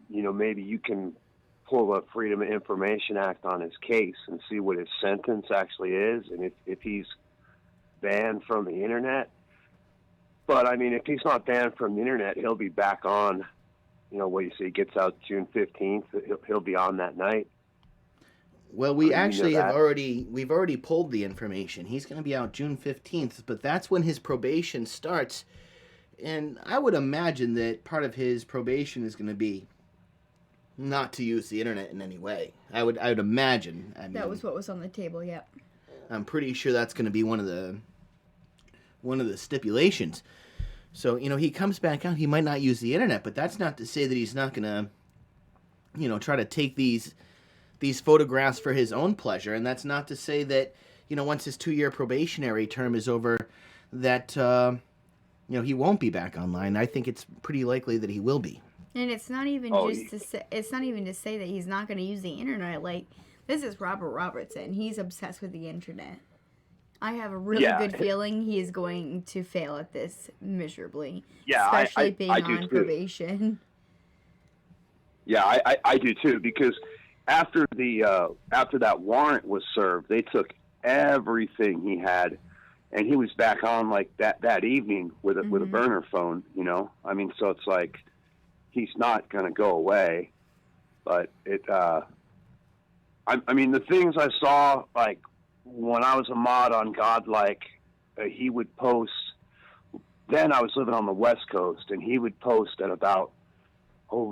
maybe you can pull the Freedom of Information Act on his case and see what his sentence actually is, and if he's banned from the internet. But, I mean, if he's not banned from the internet, he'll be back on, what do you say, he gets out June 15th, he'll be on that night. Well, we've already pulled the information. He's going to be out June 15th, but that's when his probation starts. And I would imagine that part of his probation is going to be not to use the internet in any way. I would imagine. That was what was on the table, yep. I'm pretty sure that's going to be one of the stipulations. So, he comes back out, he might not use the internet, but that's not to say that he's not going to, try to take these photographs for his own pleasure. And that's not to say that, once his 2-year probationary term is over, that, he won't be back online. I think it's pretty likely that he will be. And it's not even it's not even to say that he's not going to use the internet. Like, this is Robert Robertson. He's obsessed with the internet. I have a really good feeling he is going to fail at this miserably. Yeah, especially being I do on too. Probation. Yeah, I do too, because after that warrant was served, they took everything he had, and he was back on like that evening with a burner phone. I mean, so it's like he's not going to go away. But I mean, the things I saw, like when I was a mod on Godlike, he would post. Then I was living on the West Coast, and he would post at about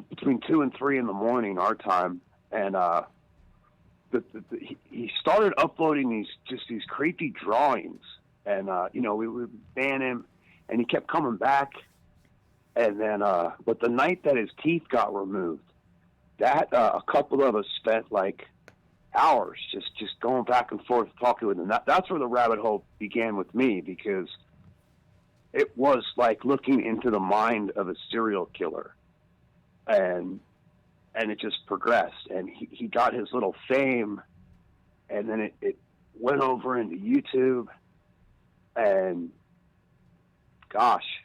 between 2 and 3 in the morning our time, and he started uploading these creepy drawings, and we would ban him, and he kept coming back, and then but the night that his teeth got removed, that a couple of us spent like hours just going back and forth talking with him. That's where the rabbit hole began with me, because it was like looking into the mind of a serial killer, and it just progressed, and he got his little fame, and then it went over into YouTube, and gosh,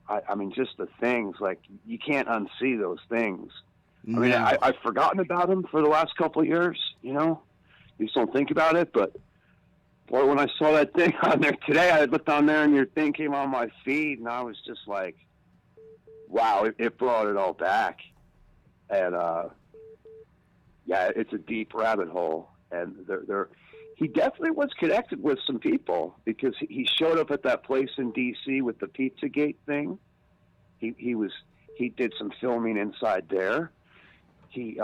I mean, just the things, like, you can't unsee those things. No. I mean, I've forgotten about him for the last couple of years, you know? You just don't think about it, but, boy, when I saw that thing on there today, I looked on there and your thing came on my feed, and I was just like, wow, it brought it all back. And, yeah, it's a deep rabbit hole. And he definitely was connected with some people, because he showed up at that place in D.C. with the Pizzagate thing. He did some filming inside there. He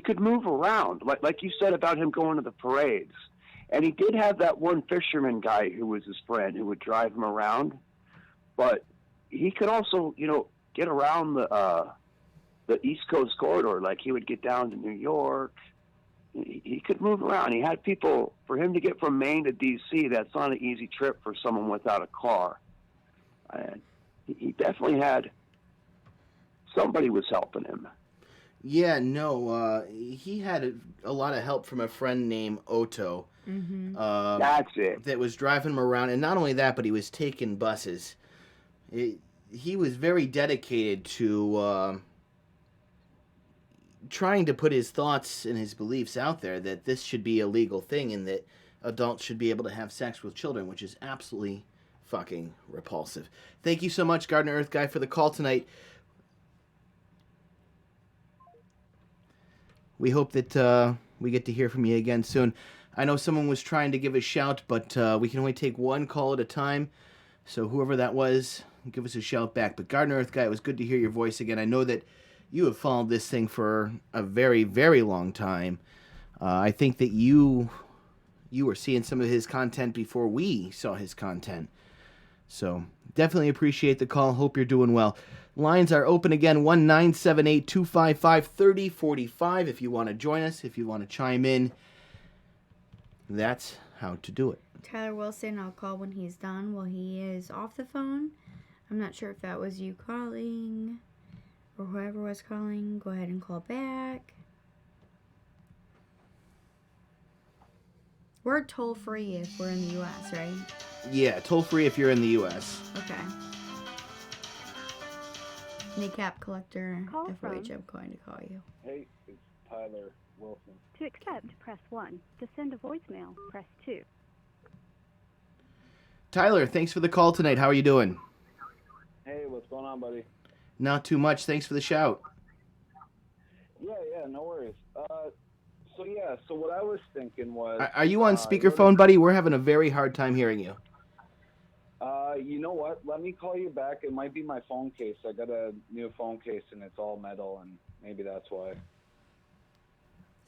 could move around, like you said about him going to the parades. And he did have that one fisherman guy who was his friend who would drive him around. But he could also, get around the East Coast corridor. Like, he would get down to New York. He could move around. He had people, for him to get from Maine to D.C., that's not an easy trip for someone without a car. And he definitely had, somebody was helping him. Yeah, no, he had a lot of help from a friend named F.Oh. Mm-hmm. That's it. That was driving him around. And not only that, but he was taking buses. He was very dedicated to trying to put his thoughts and his beliefs out there, that this should be a legal thing and that adults should be able to have sex with children, which is absolutely fucking repulsive. Thank you so much, Garden Earth Guy, for the call tonight. We hope that we get to hear from you again soon. I know someone was trying to give a shout, but we can only take one call at a time. So whoever that was, give us a shout back. But Garden Earth Guy, it was good to hear your voice again. I know that you have followed this thing for a very, very long time. I think that you were seeing some of his content before we saw his content. So definitely appreciate the call. Hope you're doing well. Lines are open again, 1-978-255-3045. If you want to join us, if you want to chime in, that's how to do it. Tyler Wilson, I'll call when he's done. Well, he is off the phone. I'm not sure if that was you calling or whoever was calling. Go ahead and call back. We're toll free if we're in the U.S., right? Yeah, toll free if you're in the U.S. Okay. Kneecap collector, Call F.Oh, from- I'm going to call you. Hey, it's Tyler Wilson. To accept, press 1. To send a voicemail, press 2. Tyler, thanks for the call tonight. How are you doing? Hey, what's going on, buddy? Not too much. Thanks for the shout. Yeah, no worries. So what I was thinking was... Are you on speakerphone, buddy? We're having a very hard time hearing you. You know what? Let me call you back. It might be my phone case. I got a new phone case, and it's all metal, and maybe that's why. It's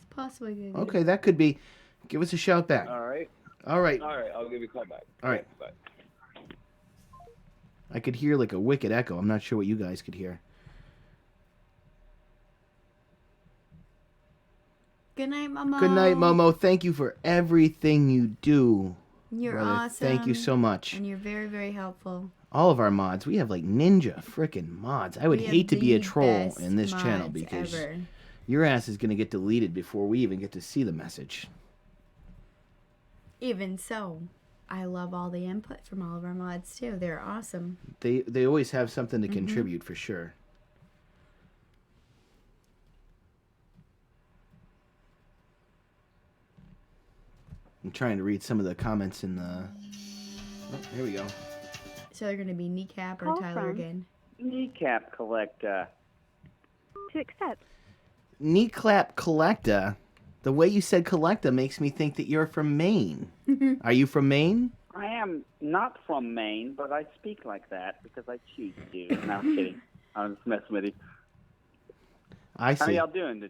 possibly good. Okay, that could be. Give us a shout back. All right. All right. All right, I'll give you a call back. All right. Bye. I could hear like a wicked echo. I'm not sure what you guys could hear. Good night, Momo. Good night, Momo. Thank you for everything you do. You're brother. awesome. Thank you so much. And you're very, very helpful. All of our mods. We have like ninja freaking mods. I would hate to be a troll in this channel because your ass is going to get deleted before we even get to see the message. Even so, I love all the input from all of our mods too. They're awesome. They always have something to contribute for sure. I'm trying to read some of the comments in the... Oh, here we go. So they're going to be Kneecap or Call Tyler from again? Kneecap collector. To accept. Kneecap collector. The way you said collector makes me think that you're from Maine. Are you from Maine? I am not from Maine, but I speak like that because I choose to. No, I'm kidding. I'm just messing with you. I see. How y'all doing?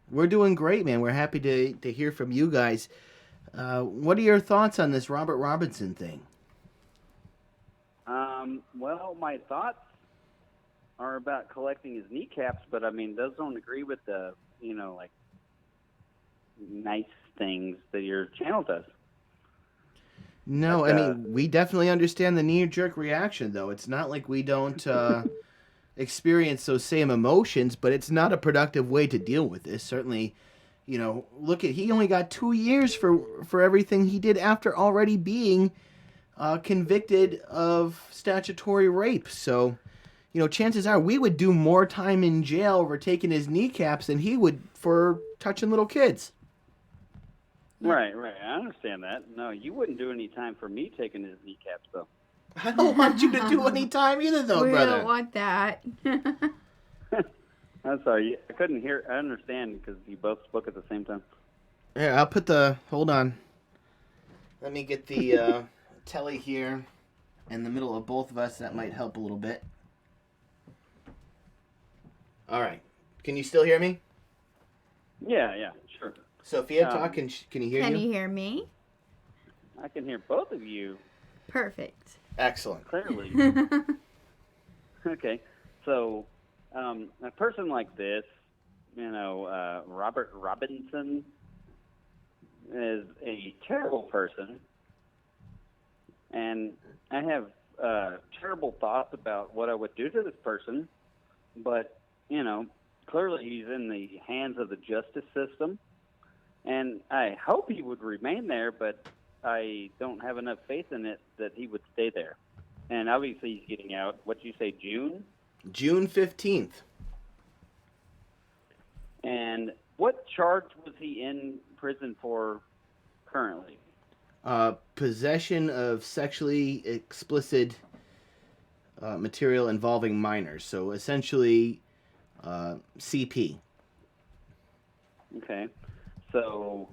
We're doing great, man. We're happy to hear from you guys. What are your thoughts on this Robert Robinson thing? Well, my thoughts are about collecting his kneecaps, but I mean, those don't agree with the, like, nice things that your channel does. No, I mean, we definitely understand the knee-jerk reaction, though. It's not like we don't experience those same emotions, but it's not a productive way to deal with this. Certainly, look at, he only got 2 years for everything he did after already being convicted of statutory rape. So, chances are we would do more time in jail over taking his kneecaps than he would for touching little kids. Right. I understand that. No, you wouldn't do any time for me taking his kneecaps, though. I don't want you to do any time either, though, we brother. don't want that. I'm sorry. I couldn't hear. I understand because you both spoke at the same time. Here, I'll put hold on. Let me get the telly here in the middle of both of us. That might help a little bit. All right. Can you still hear me? Yeah, sure. Sophia, talk. Can you hear Can you hear me? I can hear both of you. Perfect. Excellent. Clearly. Okay. So, a person like this, Robert Robinson, is a terrible person, and I have terrible thoughts about what I would do to this person, but, clearly he's in the hands of the justice system, and I hope he would remain there, but I don't have enough faith in it that he would stay there. And obviously he's getting out. What'd you say, June? June 15th. And what charge was he in prison for currently? Possession of sexually explicit material involving minors. So essentially, CP. Okay. So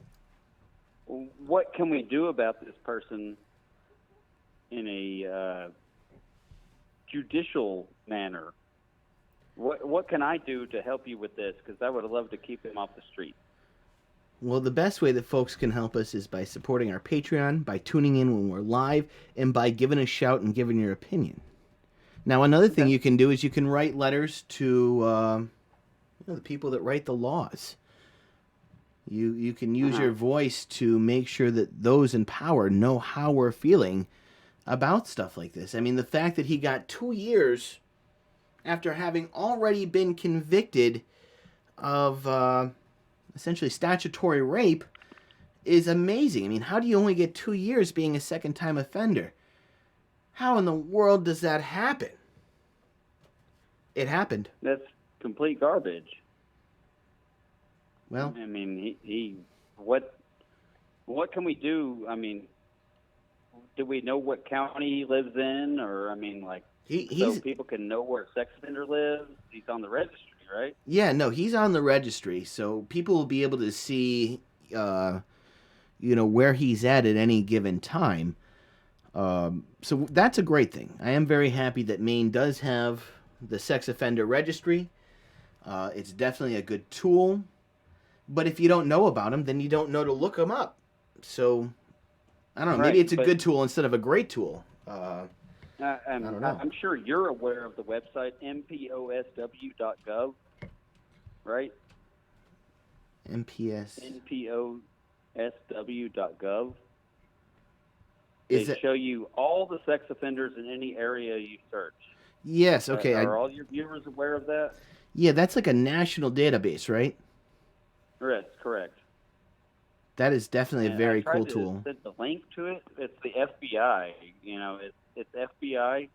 what can we do about this person in a judicial manner? What can I do to help you with this? Because I would love to keep him off the street. Well, the best way that folks can help us is by supporting our Patreon, by tuning in when we're live, and by giving a shout and giving your opinion. Now, another thing you can do is you can write letters to the people that write the laws. You can use your voice to make sure that those in power know how we're feeling about stuff like this. I mean, the fact that he got 2 years after having already been convicted of essentially statutory rape is amazing. I mean, how do you only get 2 years being a second-time offender? How in the world does that happen? It happened. That's complete garbage. Well, I mean, what can we do? I mean, do we know what county he lives in, or I mean, like, so people can know where a sex offender lives? He's on the registry, right? Yeah, no, he's on the registry, so people will be able to see, where he's at any given time. So that's a great thing. I am very happy that Maine does have the sex offender registry. It's definitely a good tool. But if you don't know about him, then you don't know to look him up. So, I don't know. Maybe it's a good tool instead of a great tool. I don't know. I'm sure you're aware of the website mposw.gov, right? mposw.gov. They show you all the sex offenders in any area you search. Yes, okay. Are all your viewers aware of that? Yeah, that's like a national database, right? Yes, correct. That is definitely a very cool tool. I tried to send the link to it. It's the FBI. It's FBI.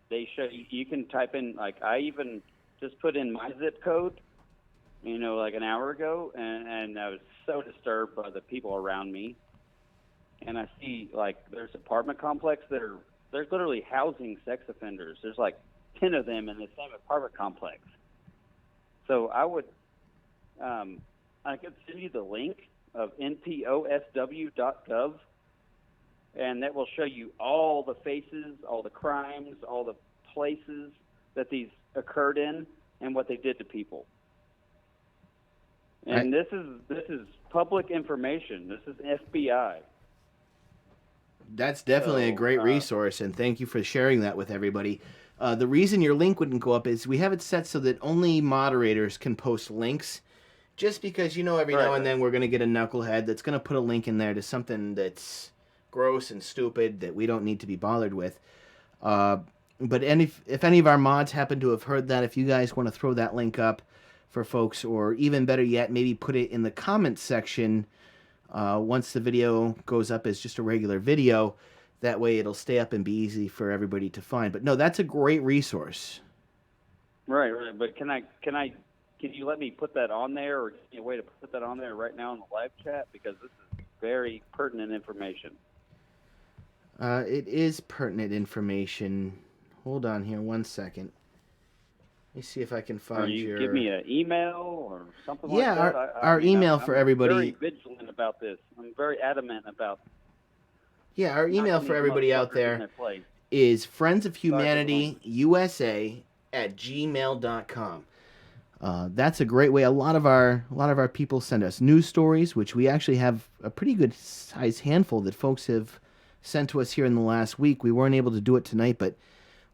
They show you can type in, like, I even just put in my zip code, like an hour ago, and I was so disturbed by the people around me. And I see, like, there's apartment complex that are, they're literally housing sex offenders. There's like 10 of them in the same apartment complex. So I could send you the link of nposw.gov, and that will show you all the faces, all the crimes, all the places that these occurred in, and what they did to people. And this is public information. This is FBI. That's definitely a great resource, and thank you for sharing that with everybody. The reason your link wouldn't go up is we have it set so that only moderators can post links. Just because, every now and then we're going to get a knucklehead that's going to put a link in there to something that's gross and stupid that we don't need to be bothered with. But if any of our mods happen to have heard that, if you guys want to throw that link up for folks, or even better yet, maybe put it in the comments section once the video goes up as just a regular video. That way it'll stay up and be easy for everybody to find. But no, that's a great resource. Right. But can you let me put that on there, or give me a way to put that on there right now in the live chat? Because this is very pertinent information. It is pertinent information. Hold on here 1 second. Let me see if I can find Or you your... give me an email or something like Yeah, that. our email for everybody... I'm very vigilant about this. I'm very adamant about... Yeah, our email for everybody out there is friendsofhumanityusa@gmail.com. That's a great way. A lot of our people send us news stories, which we actually have a pretty good size handful that folks have sent to us here in the last week. We weren't able to do it tonight, but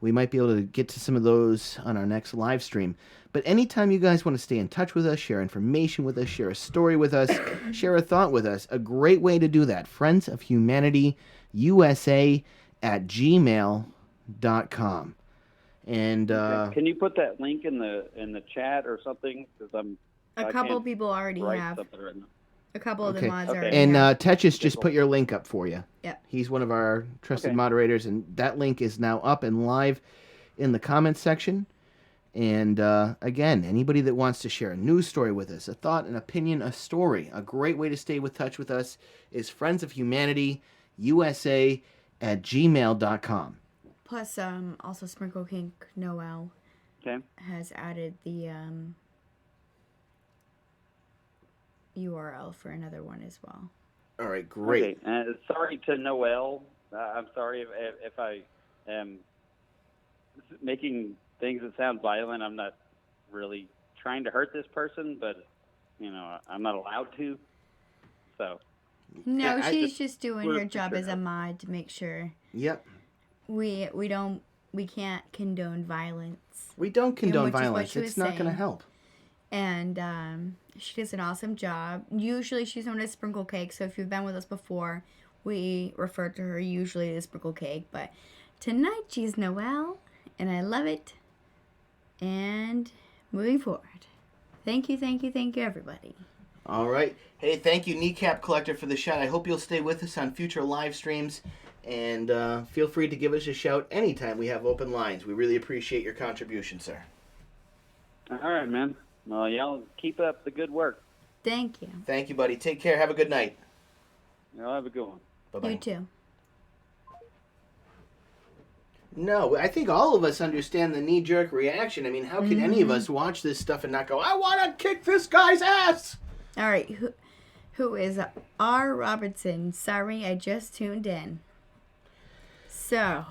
we might be able to get to some of those on our next live stream. But anytime you guys want to stay in touch with us, share information with us, share a story with us, share a thought with us, a great way to do that, friendsofhumanityusa@gmail.com. And can you put that link in the chat or something? Because a couple people already have. Right now. A couple of the mods already and have. Tetchus just put your link up for you. Yep. He's one of our trusted moderators, and that link is now up and live in the comments section. And again, anybody that wants to share a news story with us, a thought, an opinion, a story, a great way to stay with touch with us is friendsofhumanityusa@gmail.com. Plus, also Sprinkle Kink Noel has added the URL for another one as well. All right, great. Okay. Sorry to Noel. I'm sorry if I am making things that sound violent. I'm not really trying to hurt this person, but I'm not allowed to. So. No, she's just doing her job as a mod to make sure. Yep. We can't condone violence. We don't condone violence. It's not going to help. And she does an awesome job. Usually she's known as Sprinkle Cake, so if you've been with us before, we refer to her usually as Sprinkle Cake. But tonight she's Noelle, and I love it. And moving forward. Thank you, everybody. All right. Hey, thank you, Kneecap Collector, for the shout. I hope you'll stay with us on future live streams. And feel free to give us a shout anytime we have open lines. We really appreciate your contribution, sir. All right, man. Well, y'all keep up the good work. Thank you. Thank you, buddy. Take care. Have a good night. Y'all have a good one. Bye-bye. You too. No, I think all of us understand the knee-jerk reaction. I mean, how can any of us watch this stuff and not go, I want to kick this guy's ass? All right. Who is R. Robertson? Sorry, I just tuned in. So.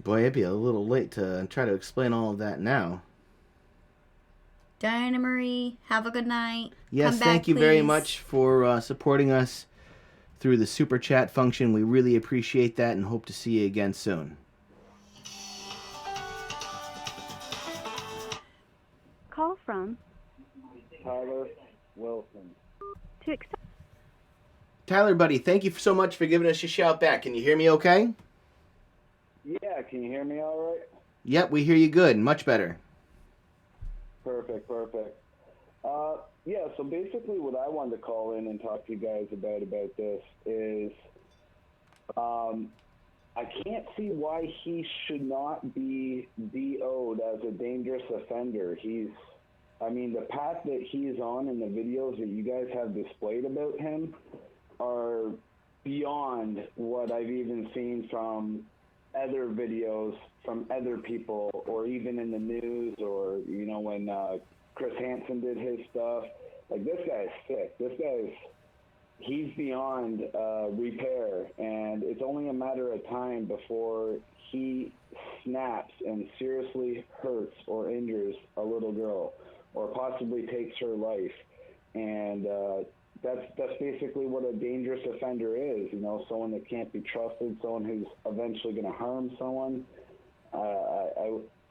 Boy, it'd be a little late to try to explain all of that now. Diana Marie, have a good night. Yes, thank you very much for supporting us through the super chat function. We really appreciate that and hope to see you again soon. Call from Tyler Wilson. To accept. Tyler, buddy, thank you so much for giving us a shout back. Can you hear me okay? Yeah, can you hear me all right? Yep, we hear you good. Much better. Perfect. Yeah, so basically what I wanted to call in and talk to you guys about this is I can't see why he should not be DO'd as a dangerous offender. The path that he's on and the videos that you guys have displayed about him are beyond what I've even seen from other videos from other people, or even in the news, or when Chris Hansen did his stuff. Like, this guy's sick. He's beyond repair, and it's only a matter of time before he snaps and seriously hurts or injures a little girl, or possibly takes her life. And that's basically what a dangerous offender is. Someone that can't be trusted, someone who's eventually going to harm someone.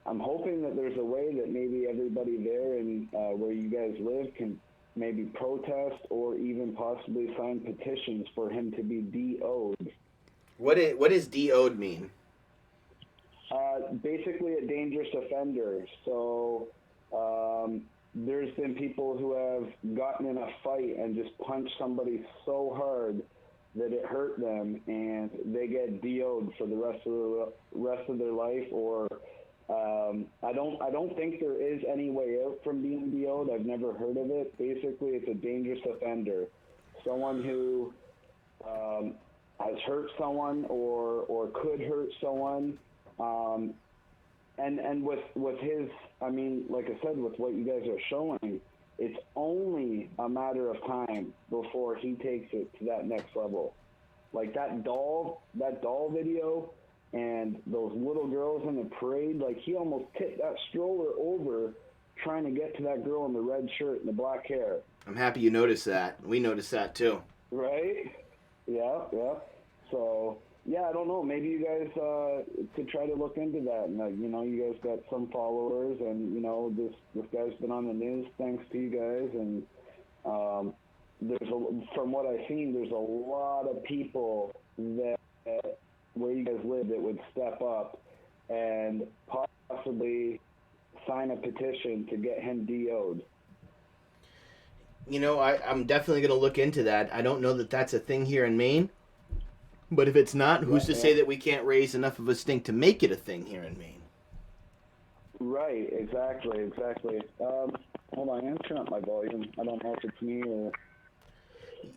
I'm hoping that there's a way that maybe everybody there and where you guys live can maybe protest or even possibly sign petitions for him to be DO'd. What does DO'd mean? Basically a dangerous offender. So there's been people who have gotten in a fight and just punched somebody so hard that it hurt them, and they get DO'd for the rest of their life. Or I don't think there is any way out from being DO'd. I've never heard of it. Basically, it's a dangerous offender, someone who has hurt someone or could hurt someone. And with his, I mean, like I said, with what you guys are showing, it's only a matter of time before he takes it to that next level. Like that doll video and those little girls in the parade, like he almost tipped that stroller over trying to get to that girl in the red shirt and the black hair. I'm happy you noticed that. We noticed that too. Right? Yeah. So, yeah, I don't know. Maybe you guys could try to look into that. And, you guys got some followers, and, this guy's been on the news thanks to you guys. And from what I've seen, there's a lot of people that where you guys live that would step up and possibly sign a petition to get him DO'd. I'm definitely going to look into that. I don't know that that's a thing here in Maine. But if it's not, who's to say that we can't raise enough of a stink to make it a thing here in Maine? Right, exactly. Hold on, I'm going to turn up my volume. I don't know if it's me or...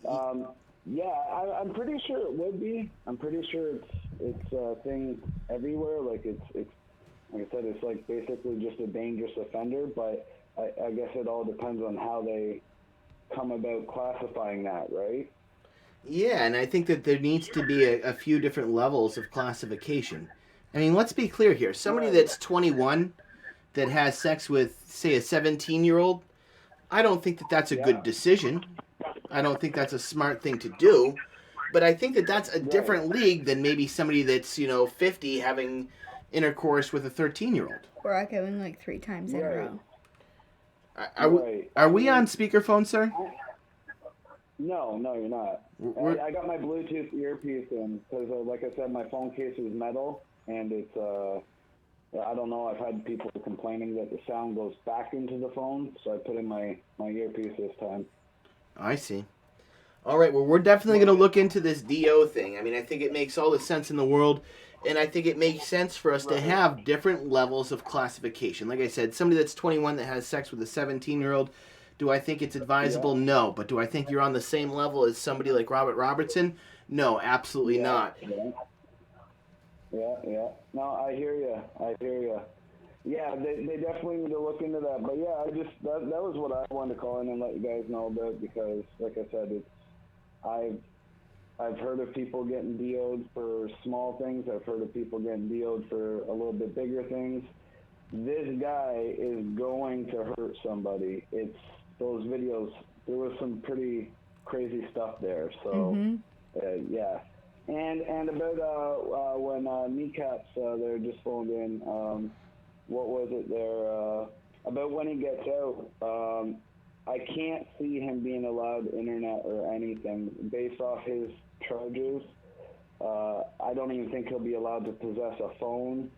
I'm pretty sure it would be. I'm pretty sure it's a thing everywhere. Like it's like I said, it's like basically just a dangerous offender. But I guess it all depends on how they come about classifying that, right? Yeah, and I think that there needs to be a few different levels of classification. I mean, let's be clear here. Somebody that's 21 that has sex with, say, a 17-year-old, I don't think that that's a good decision. I don't think that's a smart thing to do. But I think that that's a different league than maybe somebody that's, 50 having intercourse with a 13-year-old. Or echoing like 3 times in a row. Are we on speakerphone, sir? No, you're not. I got my Bluetooth earpiece in because, like I said, my phone case is metal, and it's, I don't know, I've had people complaining that the sound goes back into the phone, so I put in my earpiece this time. I see. All right, well, we're definitely going to look into this DO thing. I mean, I think it makes all the sense in the world, and I think it makes sense for us to have different levels of classification. Like I said, somebody that's 21 that has sex with a 17-year-old, do I think it's advisable? Yeah. No. But do I think you're on the same level as somebody like Robert Robertson? No, absolutely not. Yeah. No, I hear you. Yeah, they definitely need to look into that. But yeah, that was what I wanted to call in and let you guys know about, because, like I said, I've heard of people getting DO'd for small things. I've heard of people getting DO'd for a little bit bigger things. This guy is going to hurt somebody. It's those videos. There was some pretty crazy stuff there. So, yeah. And about when Kneecaps there just phoned in. What was it there? About when he gets out. I can't see him being allowed internet or anything based off his charges. I don't even think he'll be allowed to possess a phone,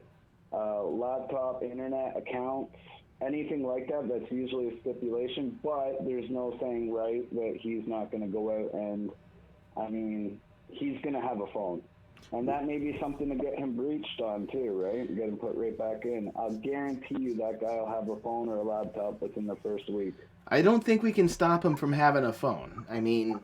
laptop, internet accounts, anything like that. That's usually a stipulation, but there's no saying right that he's not going to go out and, I mean, he's going to have a phone. And that may be something to get him breached on too, right? Get him put right back in. I'll guarantee you that guy will have a phone or a laptop within the first week. I don't think we can stop him from having a phone. I mean,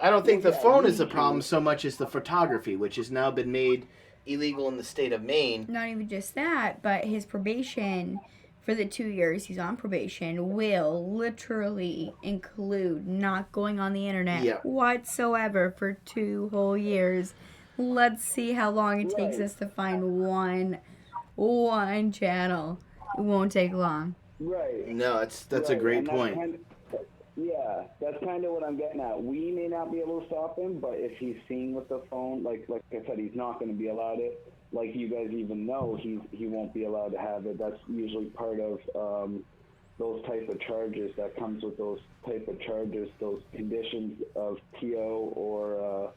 I don't think the phone is the problem so much as the photography, which has now been made illegal in the state of Maine. Not even just that, but his probation for the 2 years he's on probation will literally include not going on the internet whatsoever for 2 whole years. Let's see how long it takes us to find one channel. It won't take long. Right. No, that's a great point. That's kind of what I'm getting at. We may not be able to stop him, but if he's seen with the phone, like I said, he's not going to be allowed it. Like you guys even know, he won't be allowed to have it. That's usually part of those type of charges. That comes with those type of charges, those conditions of TO or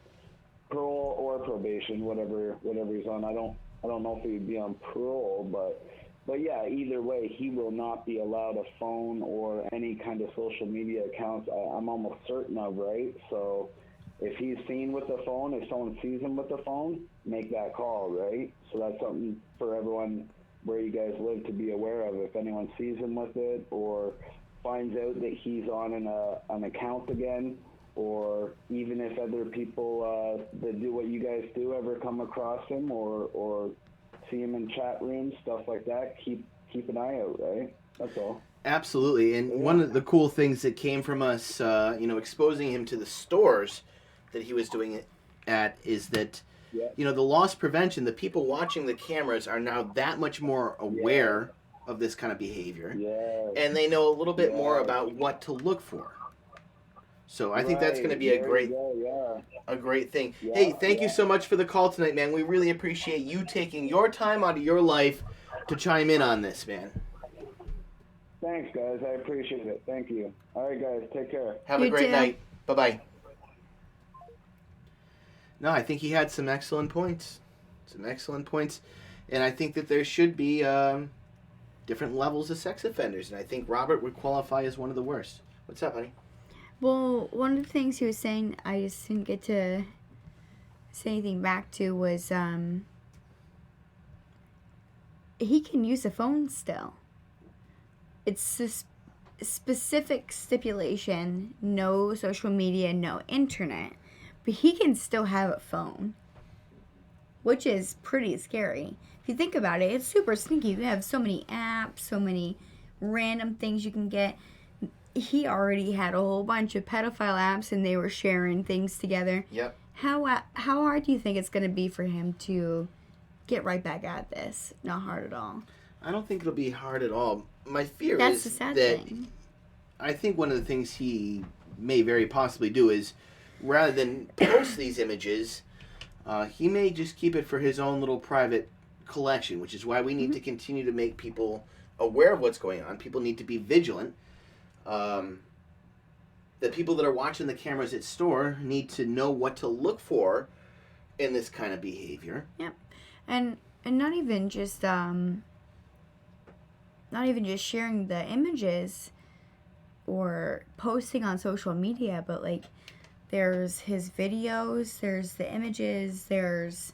parole or probation, whatever he's on. I don't know if he'd be on parole, but But yeah, either way, he will not be allowed a phone or any kind of social media accounts. I'm almost certain of, right? So if he's seen with the phone, if someone sees him with the phone, make that call, right? So that's something for everyone where you guys live to be aware of. If anyone sees him with it or finds out that he's on an account again, or even if other people that do what you guys do ever come across him or see him in chat rooms, stuff like that, keep an eye out, right? That's all. Absolutely. And one of the cool things that came from us, exposing him to the stores that he was doing it at is that, the loss prevention, the people watching the cameras are now that much more aware of this kind of behavior. And they know a little bit more about what to look for. So I think that's going to be a great thing. Hey, thank you so much for the call tonight, man. We really appreciate you taking your time out of your life to chime in on this, man. Thanks, guys. I appreciate it. Thank you. All right, guys. Take care. Have a great night. Bye-bye. No, I think he had some excellent points. And I think that there should be different levels of sex offenders. And I think Robert would qualify as one of the worst. What's up, honey? Well, one of the things he was saying, I just didn't get to say anything back to, was he can use a phone still. It's a specific stipulation, no social media, no internet. But he can still have a phone, which is pretty scary. If you think about it, it's super sneaky. You have so many apps, so many random things you can get. He already had a whole bunch of pedophile apps, and they were sharing things together. Yep. How hard do you think it's going to be for him to get right back at this? Not hard at all. I don't think it'll be hard at all. My fear That's is the sad that thing. I think one of the things he may very possibly do is, rather than post these images, he may just keep it for his own little private collection, which is why we need to continue to make people aware of what's going on. People need to be vigilant. The people that are watching the cameras at store need to know what to look for in this kind of behavior. Yep. And not even just sharing the images or posting on social media, but like there's his videos, there's the images, there's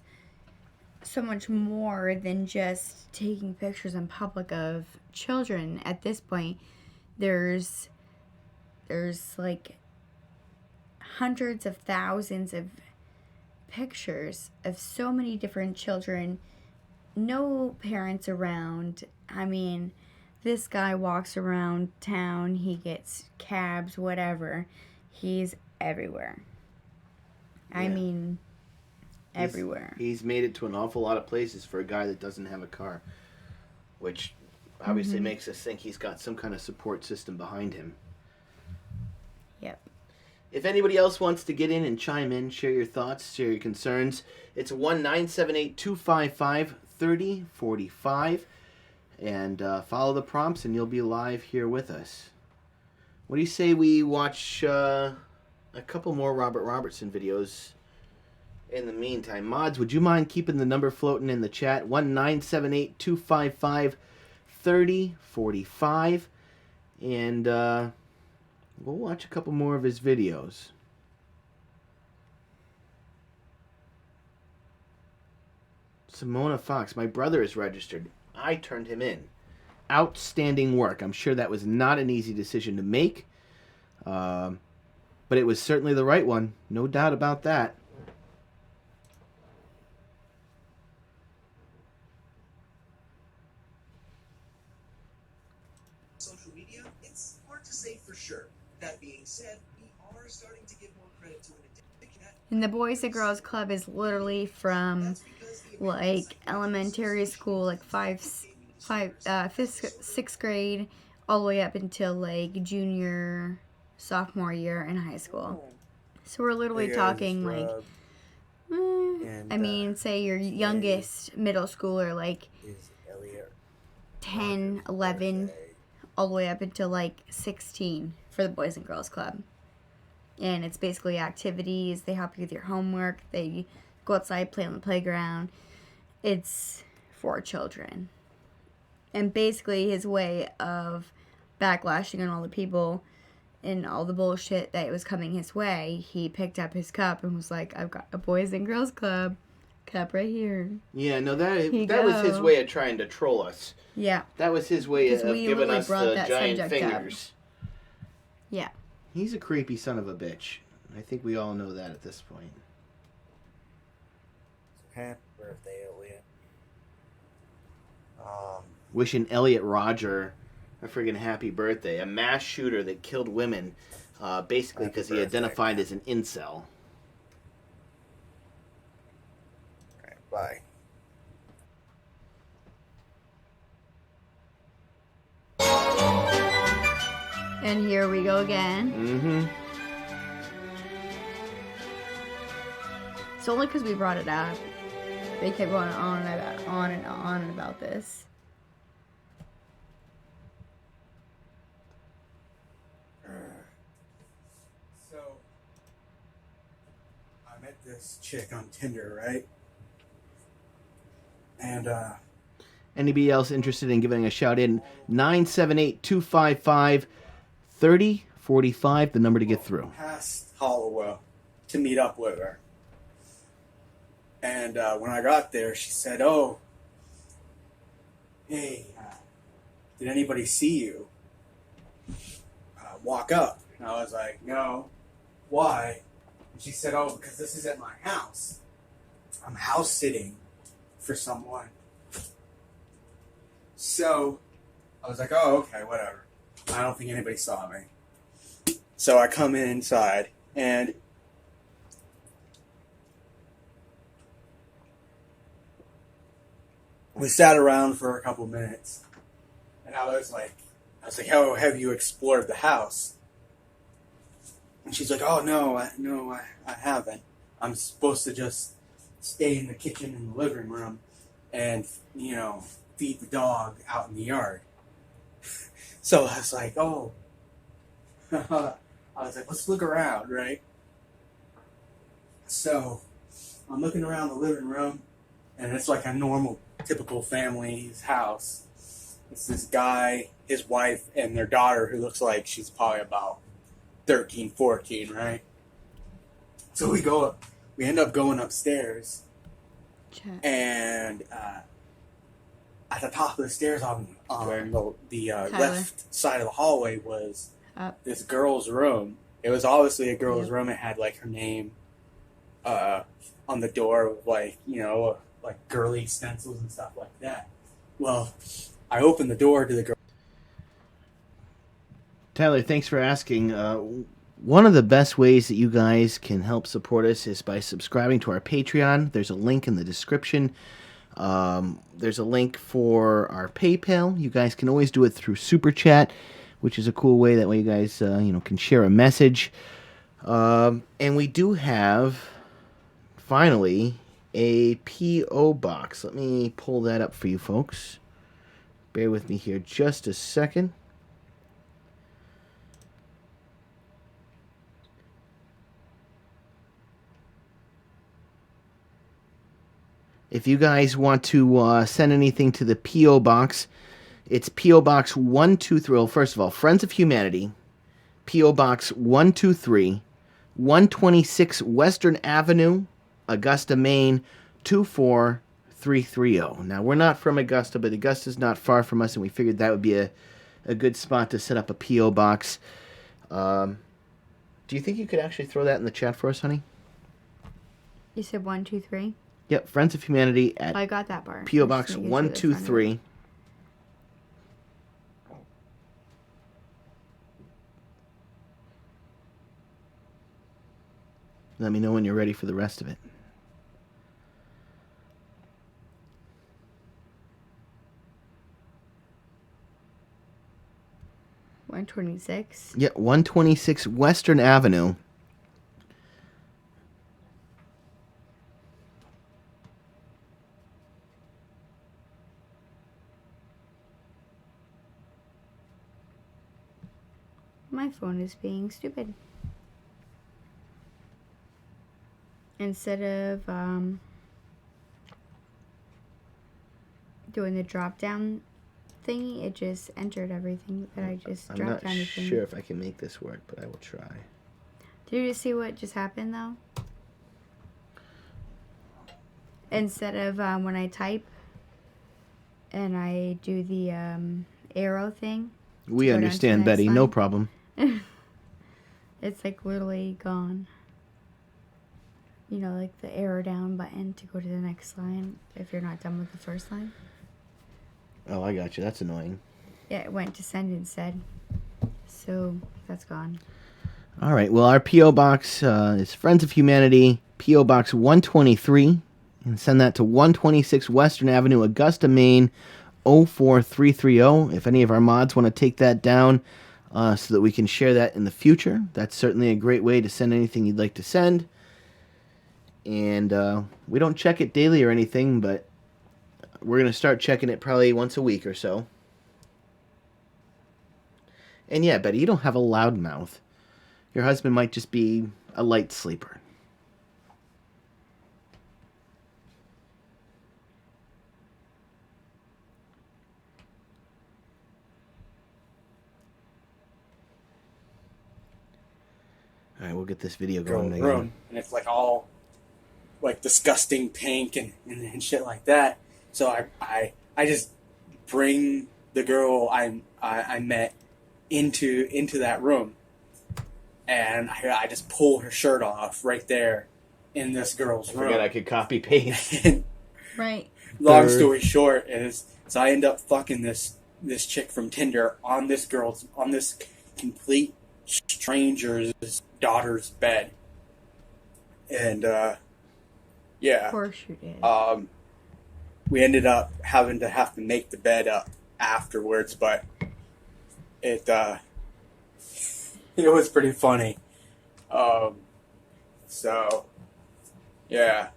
so much more than just taking pictures in public of children. At this point, there's like hundreds of thousands of pictures of so many different children, no parents around. I mean, this guy walks around town, he gets cabs, whatever. He's everywhere. I mean, everywhere. He's made it to an awful lot of places for a guy that doesn't have a car, which obviously makes us think he's got some kind of support system behind him. Yep. If anybody else wants to get in and chime in, share your thoughts, share your concerns, it's 1-978-255-3045. And follow the prompts and you'll be live here with us. What do you say we watch a couple more Robert Robertson videos in the meantime? Mods, would you mind keeping the number floating in the chat? 1-978-255-3045. And we'll watch a couple more of his videos. Simona Fox, my brother is registered. I turned him in. Outstanding work. I'm sure that was not an easy decision to make. But it was certainly the right one. No doubt about that. Social media, it's hard to say for sure. That being said, we are starting to give more credit to an addiction. And the Boys and Girls Club is literally from like elementary school, like fifth, sixth grade, all the way up until like junior, sophomore year in high school. So we're literally talking like, I mean, say your youngest middle schooler, like 10, 11, all the way up until like 16 for the Boys and Girls Club. And it's basically activities. They help you with your homework. They go outside, play on the playground. It's for children. And basically his way of backlashing on all the people and all the bullshit that was coming his way, he picked up his cup and was like, I've got a Boys and Girls Club cup right here. Yeah, no, that was his way of trying to troll us. Yeah. That was his way of giving us the giant fingers. Yeah. He's a creepy son of a bitch. I think we all know that at this point. Happy birthday, Elliot. Wishing Elliot Rodger a friggin' happy birthday. A mass shooter that killed women, basically because he identified as an incel. Alright, bye. And here we go again. Mm-hmm. It's only because we brought it up. They kept going on and on about this. So, I met this chick on Tinder, right? And, Anybody else interested in giving a shout in? 978-255-3045, the number to get through. Past Hollowell to meet up with her. And when I got there, she said, "Oh, hey, did anybody see you walk up?" And I was like, "No. Why?" And she said, "Oh, because this is at my house. I'm house sitting for someone." So I was like, "Oh, okay, whatever. I don't think anybody saw me." So I come inside, and we sat around for a couple minutes, and I was like, "How have you explored the house?" And she's like, "Oh, no, I haven't. I'm supposed to just stay in the kitchen and the living room and, feed the dog out in the yard." So I was like, "Oh." I was like, "Let's look around," right? So I'm looking around the living room, and it's like a normal, typical family's house. It's this guy, his wife, and their daughter, who looks like she's probably about 13, 14, right? So we end up going upstairs, and at the top of the stairs on the left side of the hallway was this girl's room. It was obviously a girl's room. It had like her name on the door with like girly stencils and stuff like that. Well, I opened the door to the girl. Tyler, thanks for asking. One of the best ways that you guys can help support us is by subscribing to our Patreon. There's a link in the description. There's a link for our PayPal. You guys can always do it through Super Chat, which is a cool way. That way you guys can share a message. And we do have, finally, a P.O. box. Let me pull that up for you folks. Bear with me here just a second. If you guys want to send anything to the P.O. Box, it's P.O. Box 123. Well, first of all, Friends of Humanity, P.O. Box 123, 126 Western Avenue, Augusta, Maine, 24330. Now, we're not from Augusta, but Augusta's not far from us, and we figured that would be a good spot to set up a P.O. Box. Do you think you could actually throw that in the chat for us, honey? You said 123? Yep, Friends of Humanity at I got that part. P.O. Box 123. Let me know when you're ready for the rest of it. $126? Yeah, 126 Western Avenue. My phone is being stupid. Instead of doing the drop down thingy, it just entered everything that I just I'm dropped not down the thing. sure if I can make this work, but I will try. Did you just see what just happened though? Instead of when I type and I do the arrow thing. We understand, Betty. No problem. It's like literally gone. You know, like the arrow down button to go to the next line if you're not done with the first line. Oh, I got you. That's annoying. Yeah, it went to send instead. So that's gone. All right. Well, our P.O. Box is Friends of Humanity, P.O. Box 123. And send that to 126 Western Avenue, Augusta, Maine, 04330. If any of our mods want to take that down so that we can share that in the future, that's certainly a great way to send anything you'd like to send. And we don't check it daily or anything, but we're going to start checking it probably once a week or so. And yeah, Betty, you don't have a loud mouth. Your husband might just be a light sleeper. All right, we'll get this video going. Room, and it's like all like disgusting pink and shit like that. So I just bring the girl I met into that room, and I just pull her shirt off right there in this girl's room. I forget I could copy paste. Right. Long story short is, so I end up fucking this chick from Tinder on this complete stranger's daughter's bed. And yeah. Of course you did. We ended up having to make the bed up afterwards, but it was pretty funny. So yeah.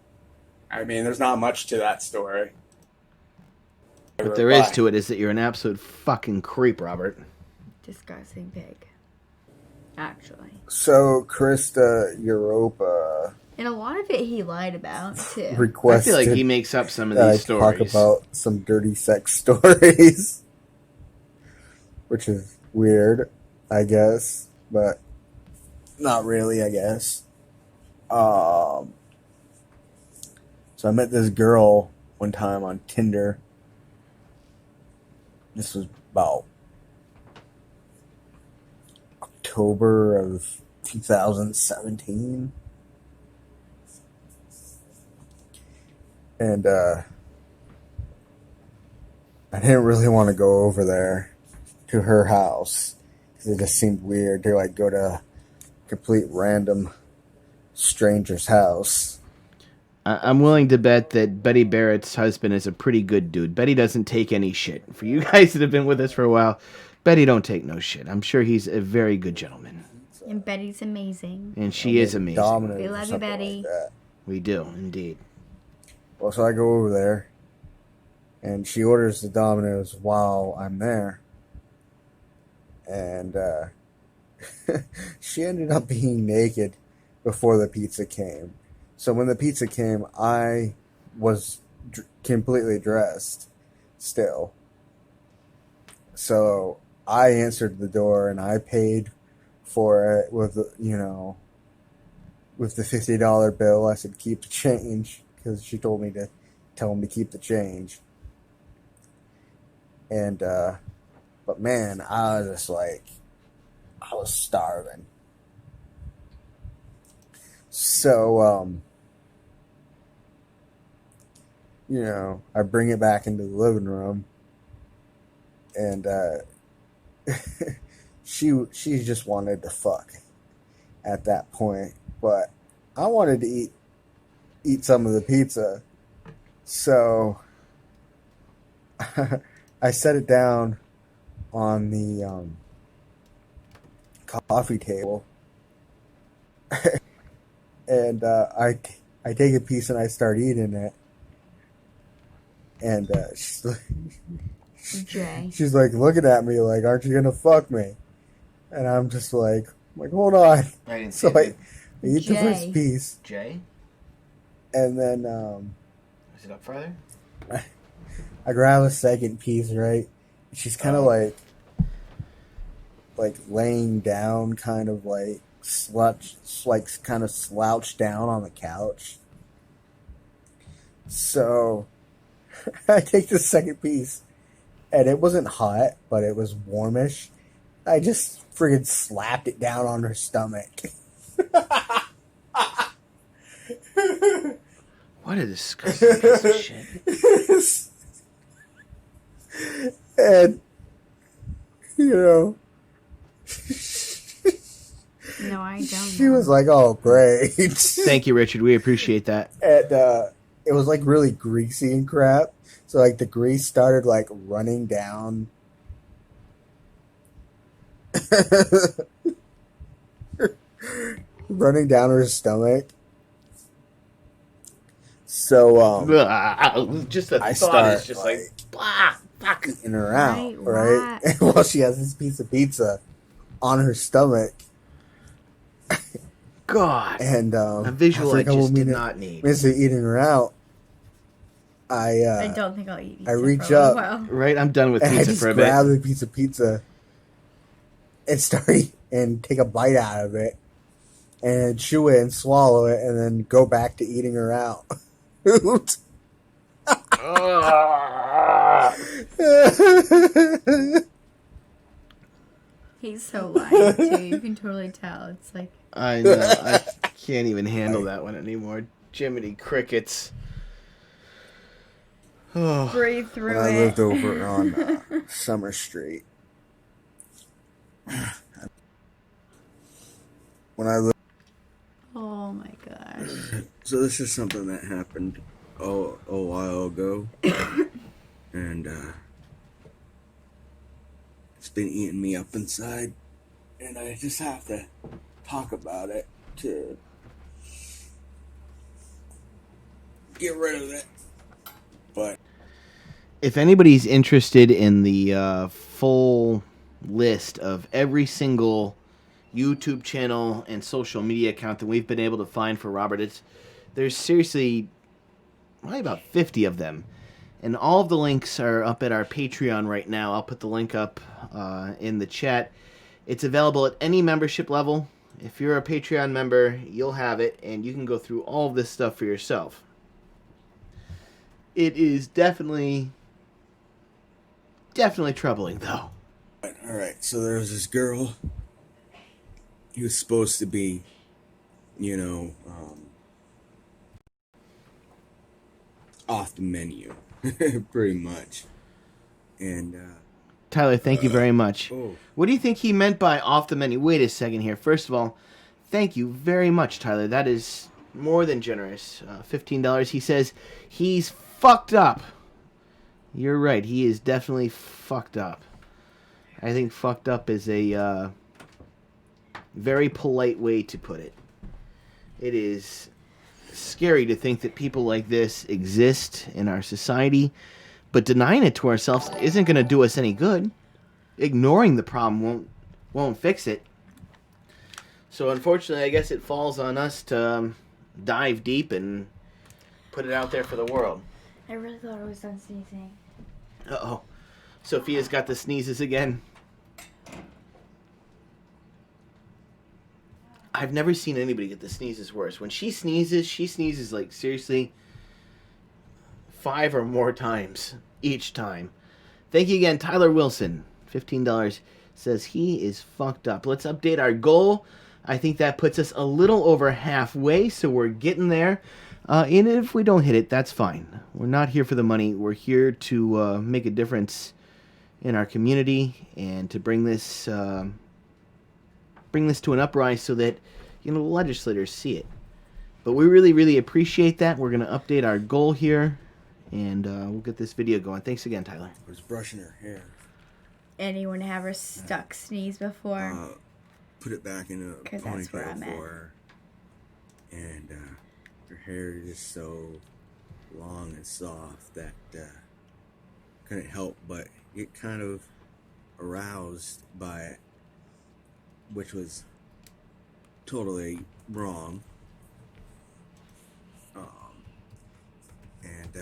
I mean, there's not much to that story. What there is to it is that you're an absolute fucking creep, Robert. Disgusting pig. Actually. So, Krista Europa. And a lot of it he lied about, too. Requested I feel like he makes up some of these stories. Talk about some dirty sex stories. Which is weird, I guess. But not really, I guess. So I met this girl one time on Tinder. This was about October of 2017. And I didn't really want to go over there to her house because it just seemed weird to like go to a complete random stranger's house. I'm willing to bet that Betty Barrett's husband is a pretty good dude. Betty doesn't take any shit. For you guys that have been with us for a while, Betty don't take no shit. I'm sure he's a very good gentleman. And Betty's amazing. And she is amazing. We love you, Betty. Like we do, indeed. Well, so I go over there, and she orders the Domino's while I'm there. And she ended up being naked before the pizza came. So when the pizza came, I was completely dressed still. So I answered the door and I paid for it with, with the $50 bill. I said, keep the change, because she told me to tell him to keep the change. And, but man, I was just like, I was starving. So, I bring it back into the living room, and she just wanted to fuck at that point, but I wanted to eat some of the pizza, so I set it down on the coffee table. And I take a piece and I start eating it. And she's like looking at me like, aren't you going to fuck me? And I'm just like hold on. I didn't so see I eat the first piece. Jay? And then... Is it up further? I grab a second piece, right? she's kind of like laying down, kind of like kind of slouched down on the couch. So I take the second piece, and it wasn't hot, but it was warmish. I just friggin' slapped it down on her stomach. What a disgusting piece of shit. And, you know, no, I don't. She was like, "Oh, great." Thank you, Richard. We appreciate that. And it was like really greasy and crap. So like the grease started like running down. Running down her stomach. So just the I thought start is just like blah, fuck. eating her out, right? And while she has this piece of pizza on her stomach. God. And a visual I just did not need. Minutes of eating her out, I don't think I'll eat pizza. I reach for a up, while. Right, I'm done with and pizza I just for a bit. grab the piece of pizza and start and take a bite out of it, and chew it and swallow it, and then go back to eating her out. He's so lying too. You can totally tell. It's like I know. I can't even handle that one anymore. Jiminy crickets. Oh. Breathe through when it. I lived over on Summer Street. When I lived. Oh my gosh. So this is something that happened a while ago, and it's been eating me up inside, and I just have to talk about it to get rid of it. But if anybody's interested in the full list of every single YouTube channel and social media account that we've been able to find for Robert, there's seriously probably about 50 of them. And all of the links are up at our Patreon right now. I'll put the link up in the chat. It's available at any membership level. If you're a Patreon member, you'll have it, and you can go through all of this stuff for yourself. It is definitely troubling, though. Alright, so there was this girl. He was supposed to be, you know, off the menu, pretty much. And Tyler, thank you very much. Oh. What do you think he meant by off the menu? Wait a second here. First of all, thank you very much, Tyler. That is more than generous. $15. He says he's fucked up. You're right. He is definitely fucked up. I think fucked up is a very polite way to put it. It is scary to think that people like this exist in our society, but denying it to ourselves isn't going to do us any good. Ignoring the problem won't fix it. So unfortunately, I guess it falls on us to dive deep and put it out there for the world. I really thought I was done sneezing. Uh-oh. Sophia's got the sneezes again. I've never seen anybody get the sneezes worse. When she sneezes like seriously 5 or more times each time. Thank you again, Tyler Wilson. $15 says he is fucked up. Let's update our goal. I think that puts us a little over halfway, so we're getting there. And if we don't hit it, that's fine. We're not here for the money. We're here to make a difference in our community and to bring this to an uprise so that the legislators see it. But we really, really appreciate that. We're going to update our goal here, and we'll get this video going. Thanks again, Tyler. I was brushing her hair. Anyone ever stuck sneeze before? Put it back in a ponytail for her, and her hair is just so long and soft that couldn't help but get kind of aroused by it, which was totally wrong. And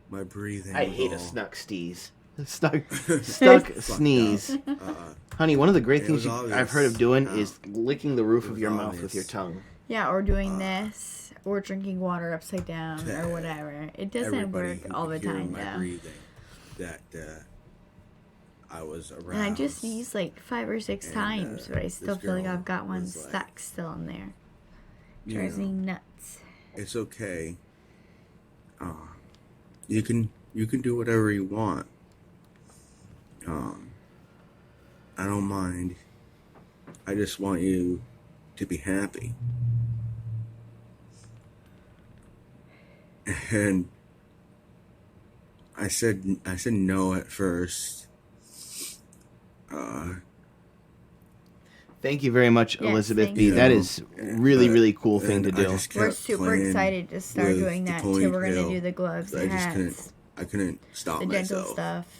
my breathing. I hate a snuck sneeze. Stuck Fucked sneeze. up. Honey, one of the great It things was I've heard of doing obvious. is licking the roof It of was your mouth obvious. with your tongue. Yeah, or doing this, or drinking water upside down, or whatever. It doesn't Everybody work who all the could hear time, my though. breathing that I was around. And I just sneezed like 5 or 6 times, but I still this feel like girl I've got one was like, stuck still in there. you Drives know, me nuts. It's okay. You can do whatever you want. I don't mind. I just want you to be happy. And I said no at first. Thank you very much, Yes, Elizabeth thank B. you. That is really, but really cool thing to then I do. just We're kept super playing excited to start with doing the that too. We're gonna ponytail. do the gloves, the I just hats, couldn't stop the dental myself. stuff.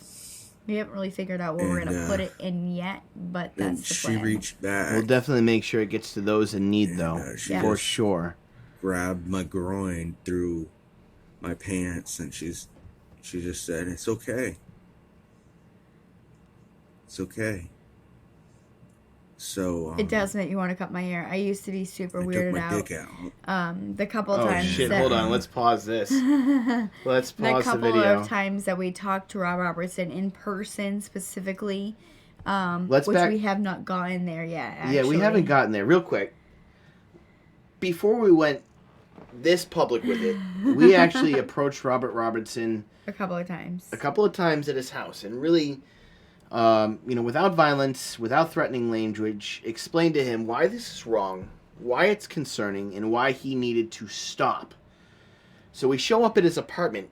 We haven't really figured out what we're And, gonna put it in yet, but And that's the she plan. reached back. We'll definitely make sure it gets to those in need, though, she for just sure. grabbed my groin through my pants, and she just said, "It's okay. It's okay." So It does make you want to cut my hair. I used to be super I took weirded my out. dick out. The couple Oh, times shit. that, Hold on. Let's pause this. Let's the pause the couple video. of times that we talked to Rob Robertson in person Let's specifically, which back- we have not gotten there yet. Actually. Yeah, we haven't gotten there. Real quick. Before we went this public with it, we actually approached Robert Robertson a couple of times at his house, and really, without violence, without threatening language, explained to him why this is wrong, why it's concerning, and why he needed to stop. So we show up at his apartment,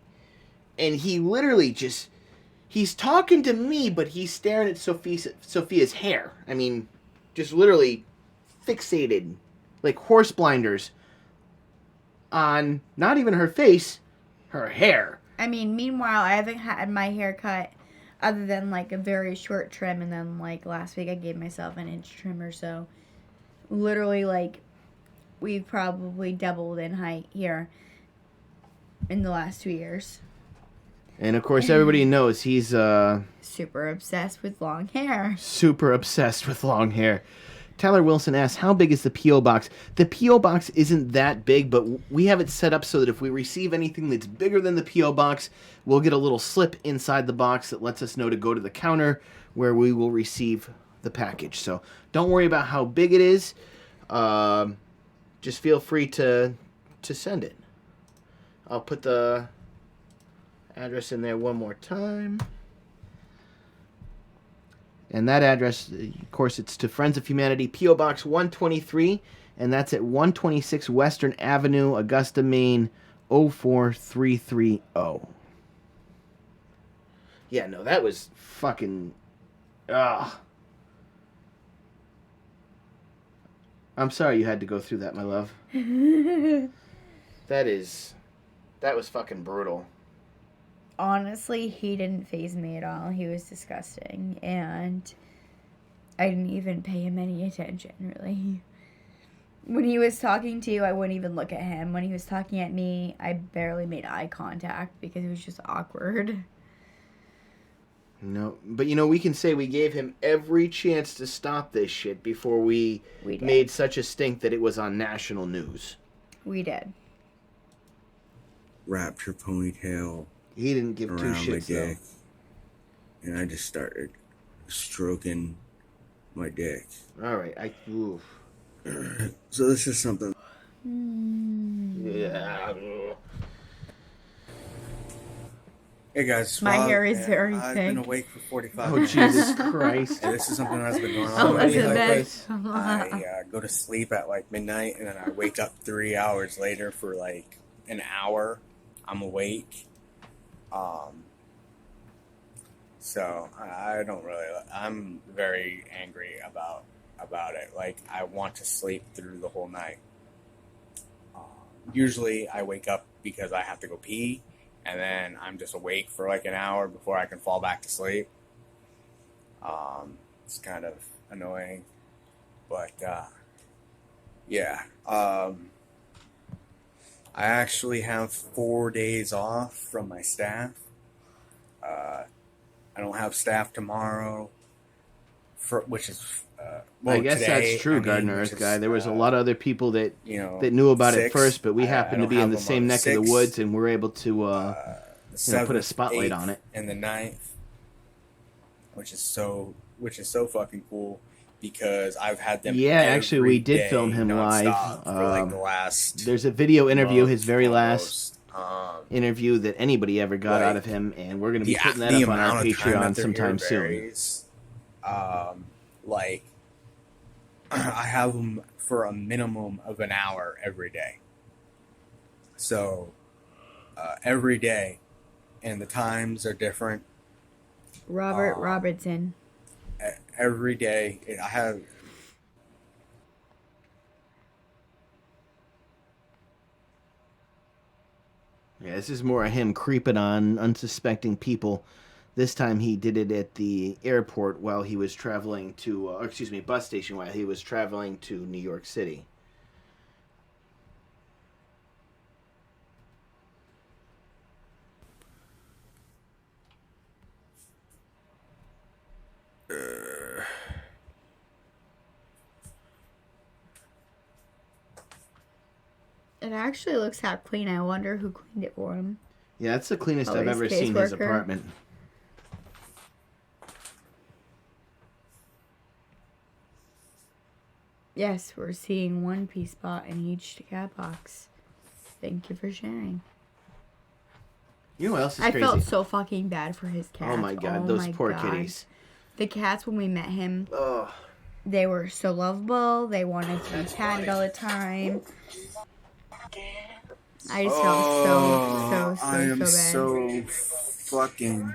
and he literally he's talking to me, but he's staring at Sophia's hair. I mean, just literally fixated, like horse blinders, on not even her face, her hair. I mean, meanwhile, I haven't had my hair cut other than like a very short trim, and then like last week I gave myself an inch trim or so. Literally, like, we've probably doubled in height here in the last 2 years. And of course, everybody knows he's super obsessed with long hair. Super obsessed with long hair. Tyler Wilson asks, how big is the P.O. box? The P.O. box isn't that big, but we have it set up so that if we receive anything that's bigger than the P.O. box, we'll get a little slip inside the box that lets us know to go to the counter where we will receive the package. So don't worry about how big it is. Just feel free to send it. I'll put the address in there one more time. And that address, of course, it's to Friends of Humanity, P.O. Box 123, and that's at 126 Western Avenue, Augusta, Maine, 04330. Yeah, no, that was fucking... I'm sorry you had to go through that, my love. That was fucking brutal. Honestly, he didn't faze me at all. He was disgusting, and I didn't even pay him any attention, really. When he was talking to you, I wouldn't even look at him. When he was talking at me, I barely made eye contact because it was just awkward. No, but we can say we gave him every chance to stop this shit before we made such a stink that it was on national news. We did. Wrapped her ponytail. He didn't give two around shits, my dick, and I just started stroking my dick. All right, oof. So this is something. Yeah. Hey guys, My hair is very I've thick. been awake for 45 Oh, minutes. Jesus Christ. And this is something that's been going on. Elizabeth. I go to sleep at like midnight, and then I wake up 3 hours later for like an hour. I'm awake. So I don't really. I'm very angry about it. Like, I want to sleep through the whole night. Usually I wake up because I have to go pee, and then I'm just awake for like an hour before I can fall back to sleep. It's kind of annoying, but yeah. I actually have 4 days off from my staff. I don't have staff tomorrow, which is I guess today, that's true, Gardener Earth Guy. There was a lot of other people that that knew about it 6. first, but we happened to be in the same neck of the woods, and we're able to put a 7th, spotlight 8th, on it. and the 9th, which is so fucking cool because I've had them. Yeah, actually, we did film him live. For like the last. There's a video interview, month his very almost. last interview that anybody ever got out of him, and we're going to be putting that up on our Patreon sometime soon. Like, I have them for a minimum of an hour every day. So, every day, and the times are different. Robert Robertson. Every day, I have. Yeah, this is more of him creeping on unsuspecting people. This time he did it at the airport while he was traveling to, bus station while he was traveling to New York City. It actually looks half clean. I wonder who cleaned it for him. Yeah, that's the cleanest I've ever seen his apartment. Yes, we're seeing one pea spot in each cat box. Thank you for sharing. You know what else is crazy? I felt so fucking bad for his cats. Oh my god, those poor kitties. The cats, when we met him, they were so lovable. They wanted to be patted all the time. I just felt so I am bad. so fucking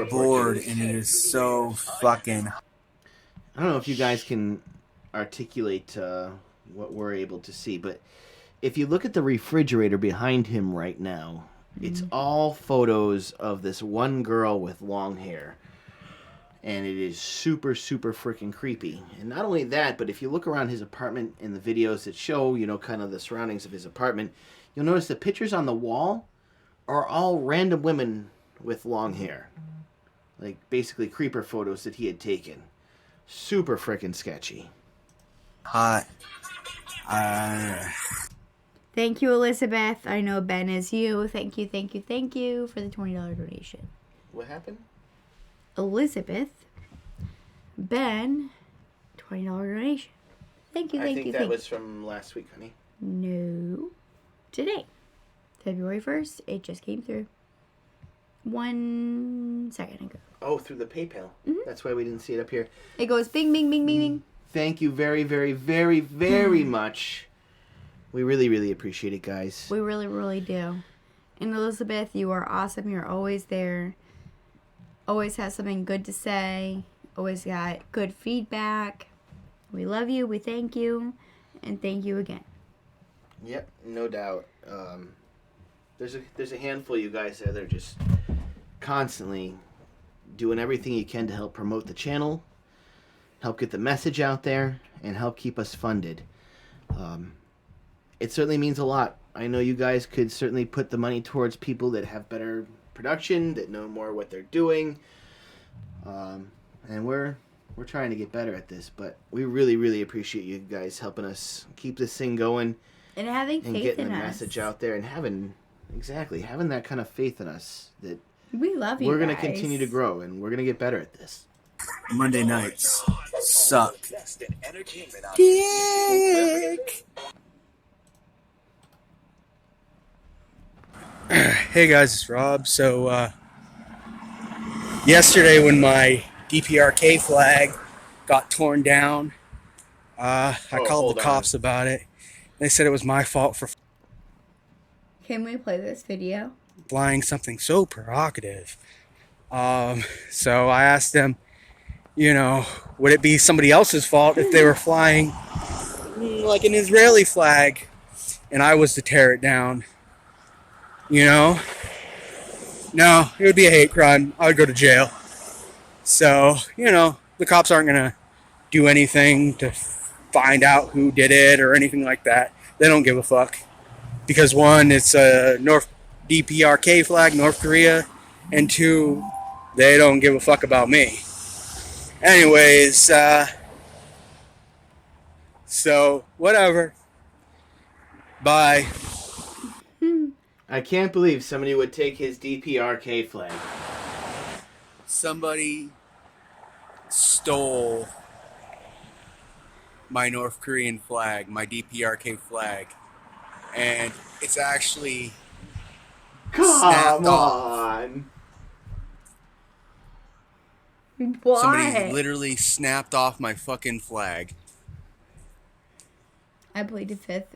bored, and it is so fucking. I don't know if you guys can articulate what we're able to see, but if you look at the refrigerator behind him right now, it's all photos of this one girl with long hair. And it is super, super freaking creepy. And not only that, but if you look around his apartment in the videos that show, kind of the surroundings of his apartment, you'll notice the pictures on the wall are all random women with long hair. Like, basically creeper photos that he had taken. Super freaking sketchy. Hot. Thank you, Elizabeth. I know Ben is you. Thank you for the $20 donation. What happened? Elizabeth, Ben, $20 donation. Thank you. I think that was from last week, honey. No, today, February 1st. It just came through 1 second ago. Oh, through the PayPal. That's why we didn't see it up here. It goes bing, bing, bing, bing, bing. Thank you very, very, very, very much. We really, really appreciate it, guys. We really, really do. And Elizabeth, you are awesome. You're always there. Always has something good to say. Always got good feedback. We love you. We thank you. And thank you again. Yep, no doubt. There's a handful of you guys there that are just constantly doing everything you can to help promote the channel, help get the message out there, and help keep us funded. It certainly means a lot. I know you guys could certainly put the money towards people that have better production, that know more what they're doing, and we're trying to get better at this, but we really, really appreciate you guys helping us keep this thing going and having faith in us, getting the message out there, and having that kind of faith in us that we love you. We're going to continue to grow, and we're going to get better at this. Monday nights suck. Dick. Hey guys, it's Rob. So yesterday when my DPRK flag got torn down, I called the cops about it. They said it was my fault for Can we play this video? flying something so provocative. So I asked them, would it be somebody else's fault if they were flying like an Israeli flag and I was to tear it down? No, it would be a hate crime. I would go to jail. So, the cops aren't going to do anything to find out who did it or anything like that. They don't give a fuck. Because one, it's a DPRK flag, North Korea, and two, they don't give a fuck about me. Anyways, so whatever. Bye. I can't believe somebody would take his DPRK flag. Somebody stole my North Korean flag, my DPRK flag, and it's actually snapped off. Why? Somebody literally snapped off my fucking flag. I plead the fifth.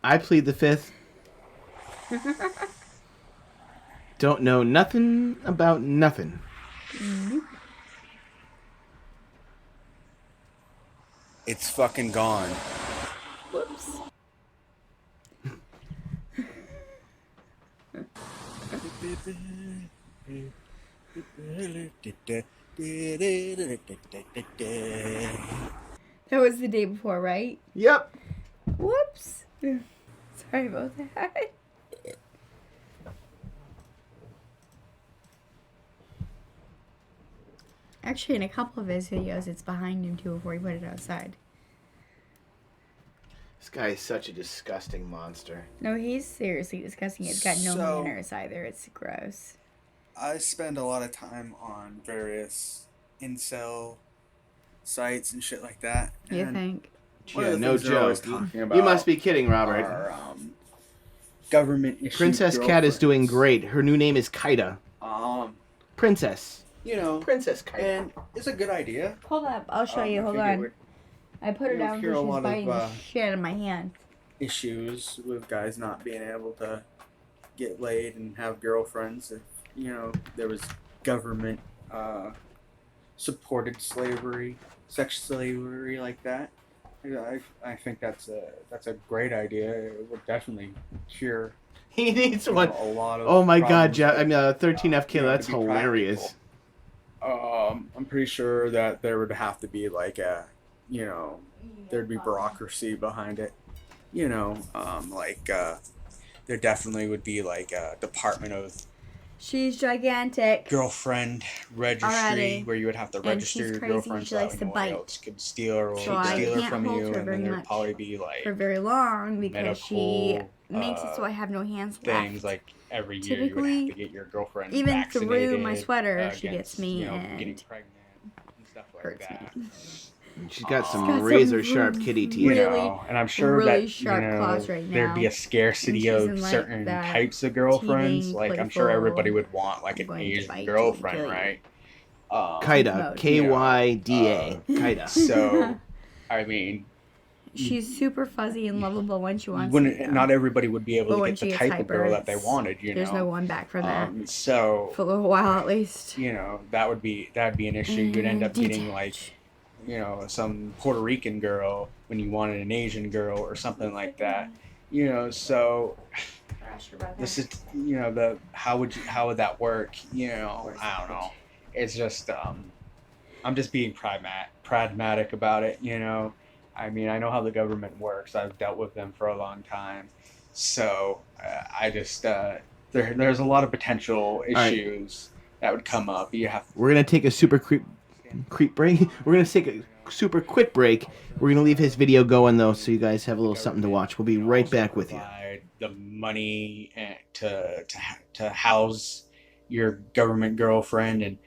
I plead the fifth. Don't know nothing about nothing. It's fucking gone. Whoops. That was the day before, right? Yep. Whoops. Sorry about that. Actually, in a couple of his videos, it's behind him too before he put it outside. This guy is such a disgusting monster. No, he's seriously disgusting. It's got no manners either. It's gross. I spend a lot of time on various incel sites and shit like that. You think? Yeah, no joke. You must be kidding, Robert. Are, government issued Princess Cat is doing great. Her new name is Kaida. Princess. You know, Princess Kaida. And it's a good idea. Hold up. I'll show you. Hold on. I put her down because she's biting the shit out of my hand. Issues with guys not being able to get laid and have girlfriends. If, you know, there was government supported slavery, sex slavery like that. I think that's a great idea. It would definitely cure. He needs one. A lot of. Oh my God, problems. Jeff! I mean, 13FK. That's be hilarious. practical. I'm pretty sure that there would have to be like a, you know, there'd be bureaucracy behind it. You know, there definitely would be like a Department of She's gigantic. Girlfriend registry Already. where you would have to register your girlfriend She likes so to nobody bite. else could steal her, So I steal her can't from hold you, her and very then there'd much probably be like for very long because she medical, makes it so I have no hands things left. like every year you would have to get your girlfriend Even vaccinated through my sweater, she against, gets me you know, and getting pregnant and stuff like hurts that. me. She's got some razor sharp kitty teeth. You know, and I'm sure really that sharp claws right there'd be now. a scarcity And she's of in, like, certain that types of girlfriends. teething, Like I'm sure playful, everybody would want like an going to Asian bite you and girlfriend, kill you. right? Kaida, Kyda, Kaida. So, I mean, She's super fuzzy and lovable when she wants wouldn't, to. not everybody would be able But to when get she the gets type of hyper, girl that they it's- wanted. You there's know, no one back for that. So For a little while at least. you know, that'd be an issue. You'd end up getting like, you know, some Puerto Rican girl when you wanted an Asian girl or something like that. You know, so this is, you know, how would that work? You know, I don't know. It's just I'm just being pragmatic about it. You know, I mean, I know how the government works. I've dealt with them for a long time, so I just there's a lot of potential issues that would come up. You have. We're gonna take a super creep break. We're gonna take a super quick break. We're gonna leave his video going though, so you guys have a little something to watch. We'll be right back with you. The money to house your government girlfriend and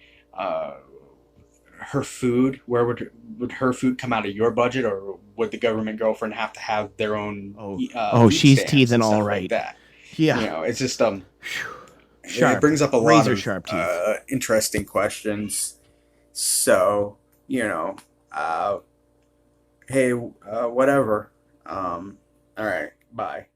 her food. Where would her food come out of your budget, or would the government girlfriend have to have their own? Food she's stamps teething and all stuff right. Like that. Yeah. You know, it's just Sharp. It brings up a lot Razor of sharp teeth. interesting questions. So you know, hey, whatever. All right, bye.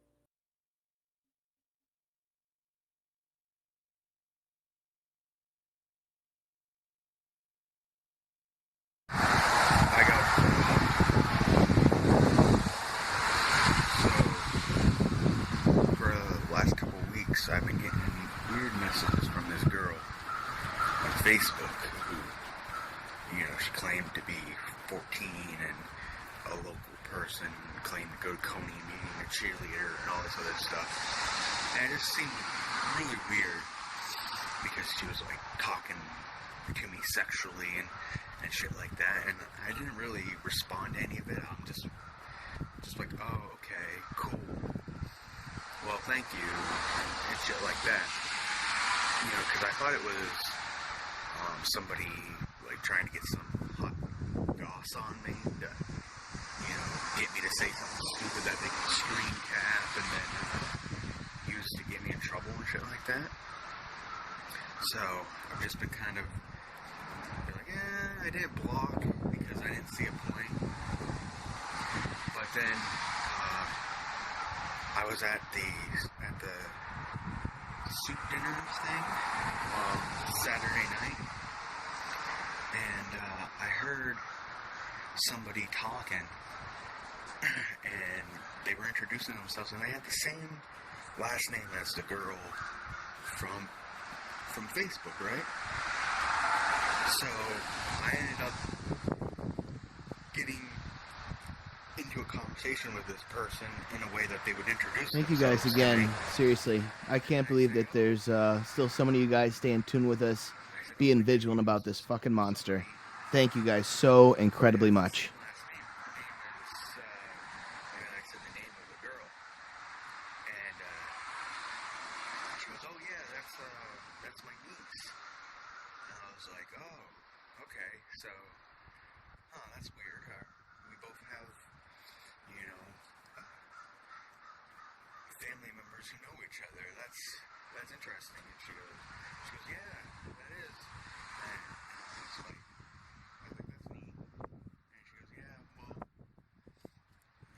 For the last couple of weeks, I've been getting weird messages from this girl on Facebook who, you know, she claimed to be 14 and a local person, claimed to go to Coney meeting, a cheerleader, and all this other stuff. And it just seemed really weird. because she was like talking to me sexually and shit like that, and I didn't really respond to any of it. I'm just like, oh, okay, cool. Well, thank you, and shit like that. You know, because I thought it was somebody like trying to get some hot goss on me to, you know, get me to say something stupid that they could screen cap and then use to get me in trouble and shit like that. So I've just been kind of like, I didn't block because I didn't see a point. But then I was at the soup dinner thing Saturday night, and I heard somebody talking, and they were introducing themselves, and they had the same last name as the girl from Facebook, right? So I ended up getting into a conversation with this person in a way that they would introduce Thank you guys themselves to me. again. Seriously, I can't believe that there's still so many of you guys staying tuned with us, being vigilant about this fucking monster. Thank you guys so incredibly much. That's my niece. And I was like, oh, okay, so, that's weird. We both have, you know, family members who know each other. That's interesting. And she goes, yeah, that is. And I was like, I think that's neat. And she goes, yeah, well,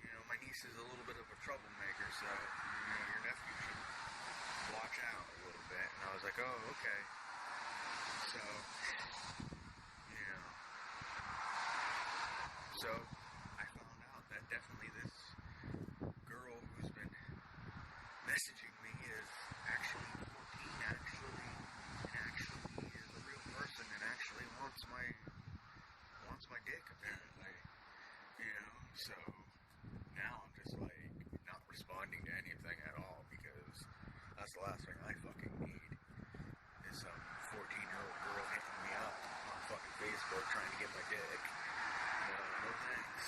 you know, my niece is a little bit of a troublemaker, so, you know, your nephew should watch out a little bit. And I was like, oh, okay. So, you know, so I found out that definitely this girl who's been messaging me is actually 14, actually is a real person, and actually wants my dick, apparently. You know, so now I'm just like not responding to anything at all, because that's the last thing I fucking need is some 14-year-old girl hitting me up on fucking Facebook trying to get my dick. No thanks.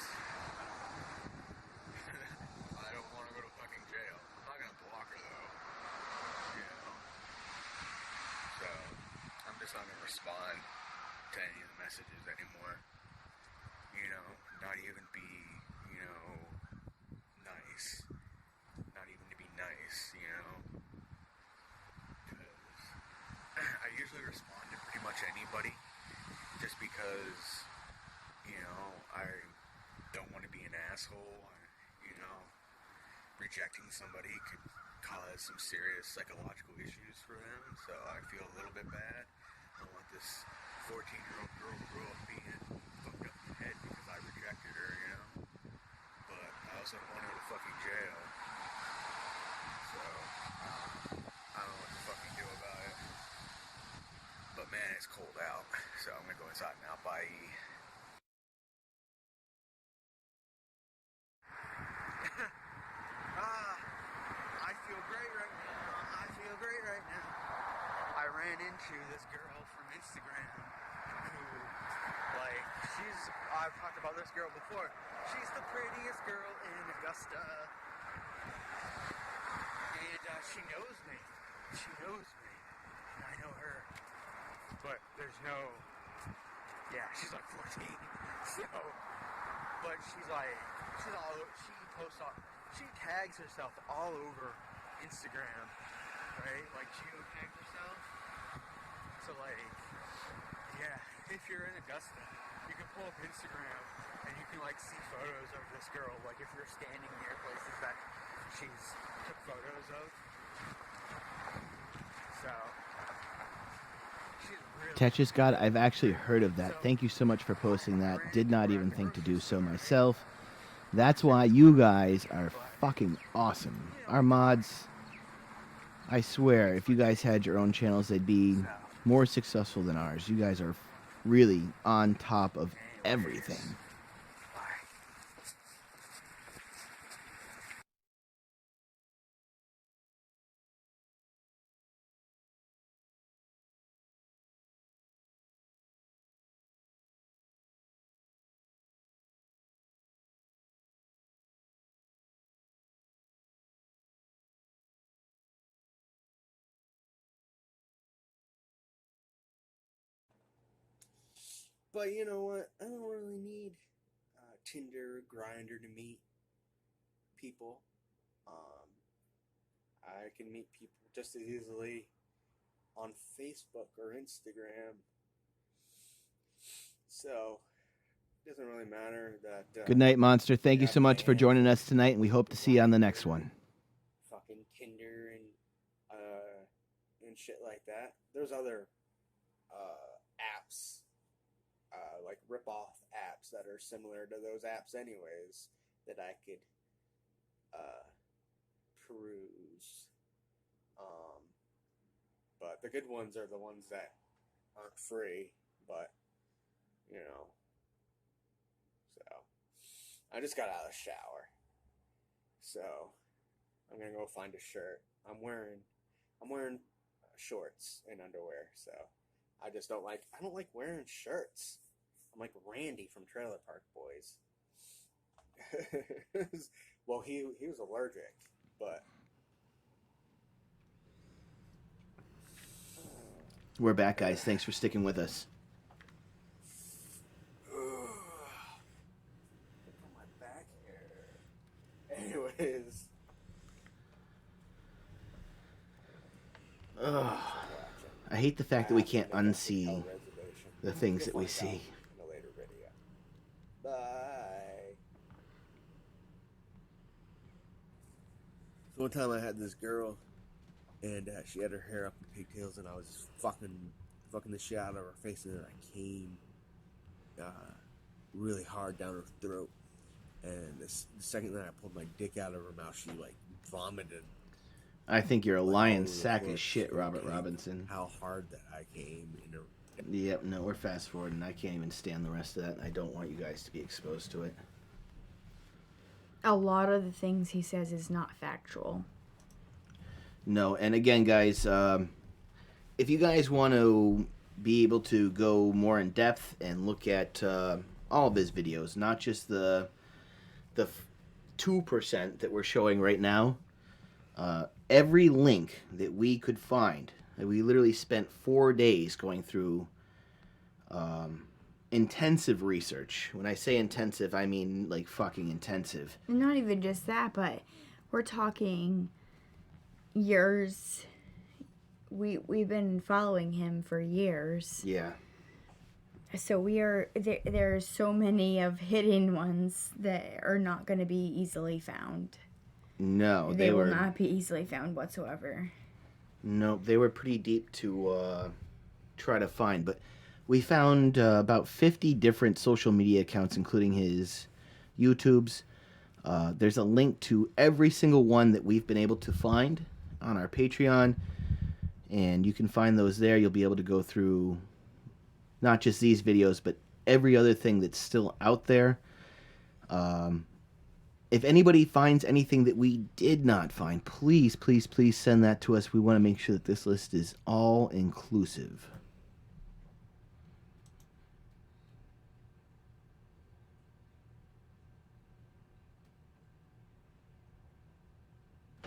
I don't want to go to fucking jail. I'm not gonna block her though. You know. So I'm just not gonna respond to any of the messages anymore. You know, not even be, you know, nice. Not even to be nice, you know. Because I usually respond to pretty much anybody just because, you know, I don't want to be an asshole. You know, rejecting somebody could cause some serious psychological issues for them, so I feel a little bit bad. I don't want this 14-year-old girl to grow up being fucked up in the head because I rejected her, you know? But I also don't want her to go to fucking jail. So, I don't know what to fucking do about it. But man, it's cold out, so I'm gonna go inside now. Bye. I feel great right now. I feel great right now. I ran into this girl from Instagram who, like, I've talked about this girl before. She's the prettiest girl in Augusta. And she knows me. She knows me. And I know her. But there's no, yeah, she's like 14. So, but she's like, she posts all, she tags herself all over Instagram, right? Like, geotags herself. So, like, yeah, if you're in Augusta, you can pull up Instagram and you can, like, see photos of this girl. Like, if you're standing near places that she's took photos of. So, she's really... Tetris God, I've actually heard of that. Thank you so much for posting that. Did not even think to do so myself. That's why you guys are fucking awesome. Our mods, I swear, if you guys had your own channels, they'd be more successful than ours. You guys are really on top of everything. But you know what? I don't really need Tinder, Grindr to meet people. I can meet people just as easily on Facebook or Instagram. So it doesn't really matter that. Good night, Monster. Thank you so much for joining us tonight, and we hope to see you on the next one. Fucking Tinder and shit like that. There's other apps, like rip-off apps that are similar to those apps anyways, that I could peruse. But the good ones are the ones that aren't free, but, you know. So, I just got out of the shower. So, I'm gonna go find a shirt. I'm wearing shorts and underwear, so I don't like wearing shirts. I'm like Randy from Trailer Park Boys. Well, he was allergic, but We're back, guys. Thanks for sticking with us. my back hair. Anyways. I hate the fact that we can't unsee the things that we see. In a later video. Bye. So one time I had this girl, and she had her hair up in pigtails, and I was just fucking the shit out of her face, and then I came really hard down her throat. And the second that I pulled my dick out of her mouth, she like vomited. I think you're a lying sack of shit, Robert Robinson. How hard that I came in her. Yep, no, we're fast forwarding. I can't even stand the rest of that, and I don't want you guys to be exposed to it. A lot of the things he says is not factual. No, and again, guys, if you guys want to be able to go more in depth and look at all of his videos, not just the 2% that we're showing right now, every link that we could find, that we literally spent 4 days going through intensive research. When I say intensive, I mean like fucking intensive. Not even just that, but we're talking years. We've been following him for years. Yeah. So there's so many of hidden ones that are not going to be easily found. No, they will not be easily found whatsoever. No, they were pretty deep to try to find, but we found about 50 different social media accounts, including his YouTubes. There's a link to every single one that we've been able to find on our Patreon, and you can find those there. You'll be able to go through not just these videos, but every other thing that's still out there. If anybody finds anything that we did not find, please, please, please send that to us. We want to make sure that this list is all inclusive.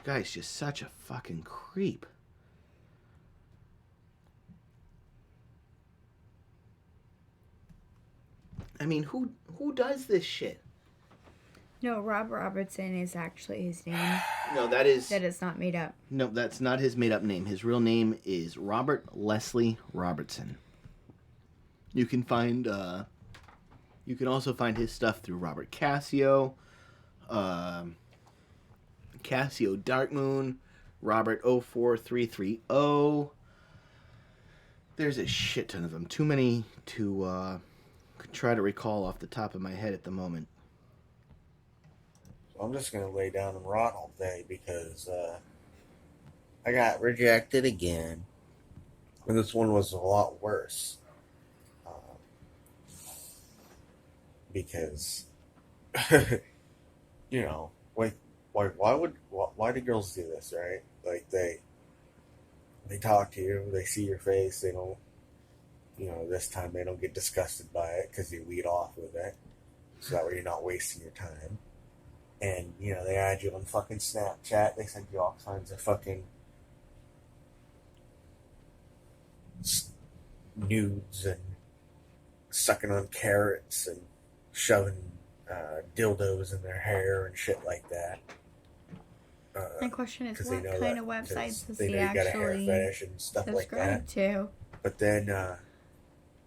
Guy's just such a fucking creep. I mean, who does this shit? No, Rob Robertson is actually his name. No, that is not made up. No, that's not his made up name. His real name is Robert Leslie Robertson. You can find you can also find his stuff through Robert Casio, Casio Darkmoon, Robert 04330. There's a shit ton of them. Too many to try to recall off the top of my head at the moment. I'm just going to lay down and rot all day because I got rejected again. And this one was a lot worse. Because, you know, why do girls do this, right? Like, they talk to you, they see your face, they don't, you know, this time they don't get disgusted by it because you lead off with it. So that way you're not wasting your time. And, you know, they add you on fucking Snapchat. They send you all kinds of fucking nudes and sucking on carrots and shoving dildos in their hair and shit like that. My question is, what know kind that, of websites does they he know you got a hair actually fetish and stuff like subscribe that. to? But then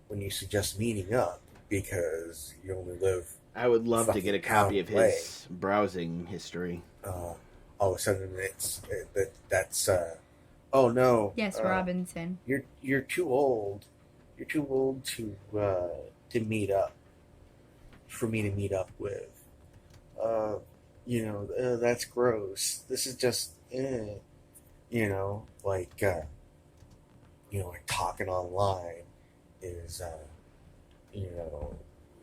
when you suggest meeting up because you only live, I would love to get a copy of away, his browsing history. all of a sudden that's oh no. Yes, Robinson. You're too old. You're too old to meet up. For me to meet up with. That's gross. This is just, like talking online is,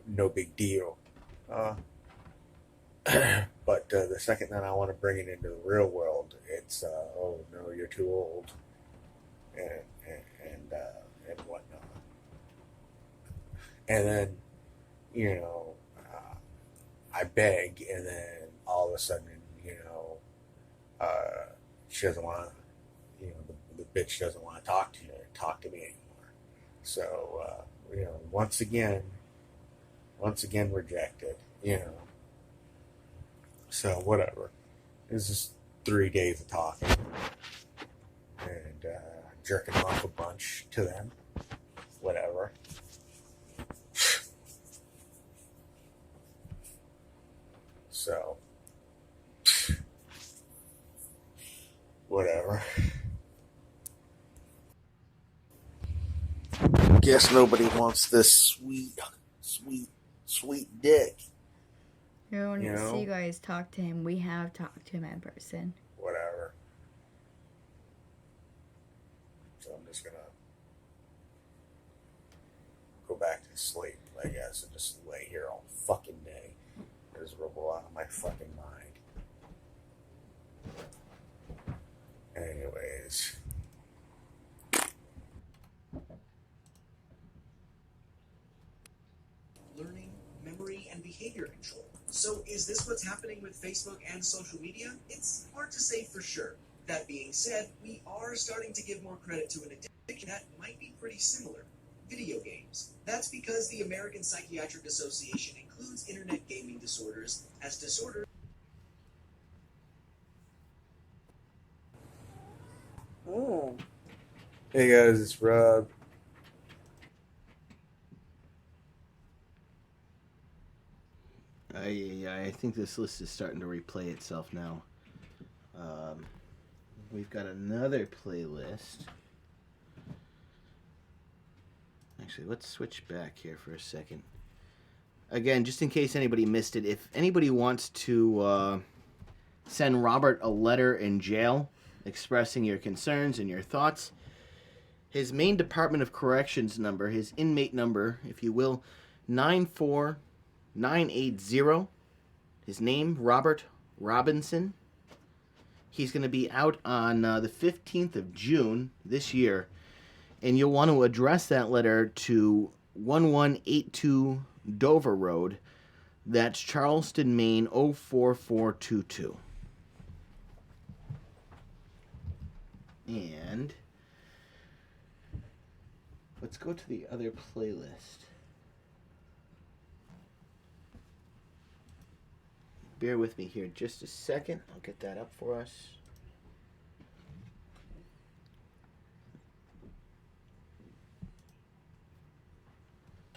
no big deal. But the second that I want to bring it into the real world, it's, oh no, you're too old, and whatnot. And then, I beg, and then all of a sudden, she doesn't want to, the bitch doesn't want to talk to me anymore. So, once again rejected, So, whatever. It's just 3 days of talking and jerking off a bunch to them. Whatever. So, whatever. Guess nobody wants this sweet dick. When you guys talk to him, we have talked to him in person. Whatever. So I'm just gonna go back to sleep, I guess, and just lay here all fucking day. Miserable out of my fucking mind. Anyways. Learning, memory, and behavior control. So is this what's happening with Facebook and social media? It's hard to say for sure. That being said, we are starting to give more credit to an addiction that might be pretty similar. Video games. That's because the American Psychiatric Association includes internet gaming disorders as disorders. Oh. Hey guys, it's Rob. I think this list is starting to replay itself now. We've got another playlist. Actually, let's switch back here for a second. Again, just in case anybody missed it, if anybody wants to send Robert a letter in jail expressing your concerns and your thoughts, his Maine Department of Corrections number, his inmate number, if you will, 94980. His name, Robert Robinson. He's going to be out on the 15th of June this year. And you'll want to address that letter to 1182 Dover Road. That's Charleston, Maine, 04422. And let's go to the other playlist. Bear with me here just a second. I'll get that up for us.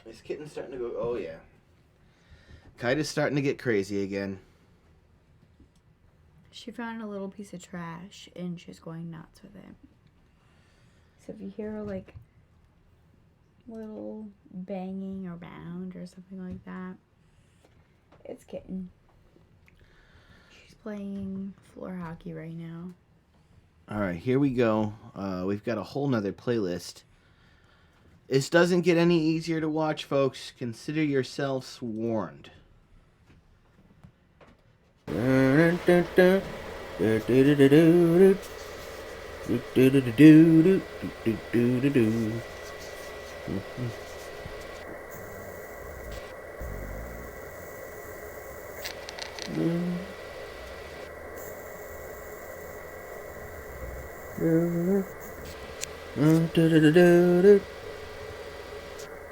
This kitten's starting to go, oh yeah. Kite is starting to get crazy again. She found a little piece of trash and she's going nuts with it. So if you hear like little banging around or something like that, it's kitten. She's playing floor hockey right now. All right, here we go. We've got a whole nother playlist. This doesn't get any easier to watch, folks. Consider yourselves warned.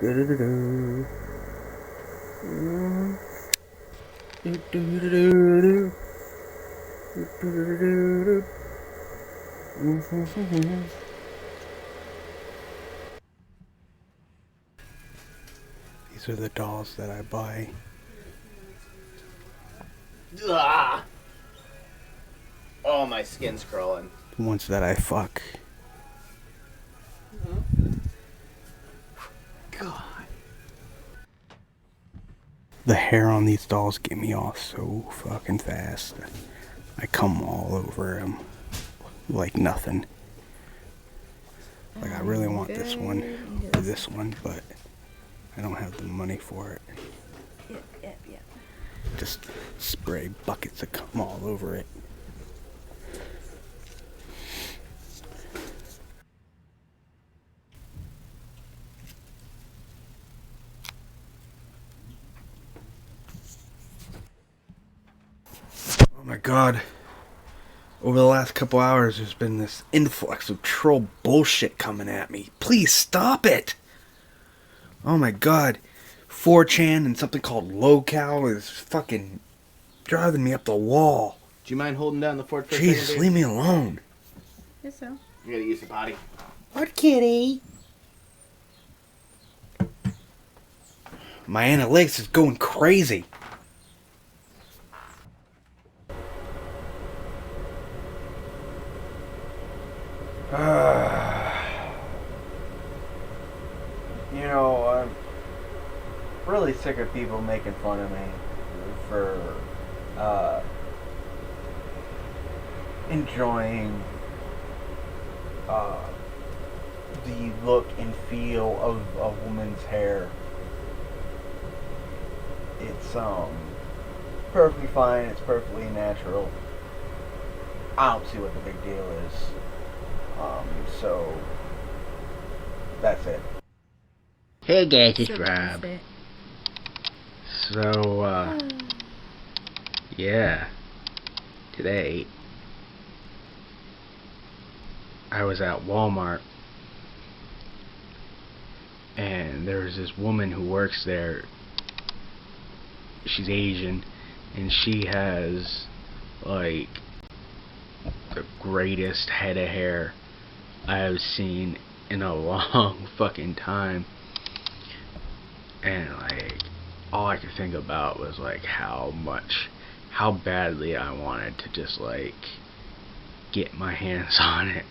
These are the dolls that I buy. Ah! Oh, my skin's crawling. The ones that I fuck. God. The hair on these dolls get me off so fucking fast. I come all over them like nothing. Like, I really want this one or this one, but I don't have the money for it. Yep. Just spray buckets of cum all over it. Oh my god. Over the last couple hours, there's been this influx of troll bullshit coming at me. Please stop it! Oh my god. 4chan and something called Locale is fucking driving me up the wall. Do you mind holding down the fort for a Jesus, second, leave me alone. Yes, so. You gotta use the potty. What, kitty? My analytics is going crazy. You know, I'm really sick of people making fun of me for enjoying the look and feel of a woman's hair. It's perfectly fine, it's perfectly natural. I don't see what the big deal is. So that's it. Hey guys, it's Rob. So, yeah. Today, I was at Walmart, and there was this woman who works there. She's Asian, and she has, like, the greatest head of hair I have seen in a long fucking time. And like, all I could think about was like how badly I wanted to just like get my hands on it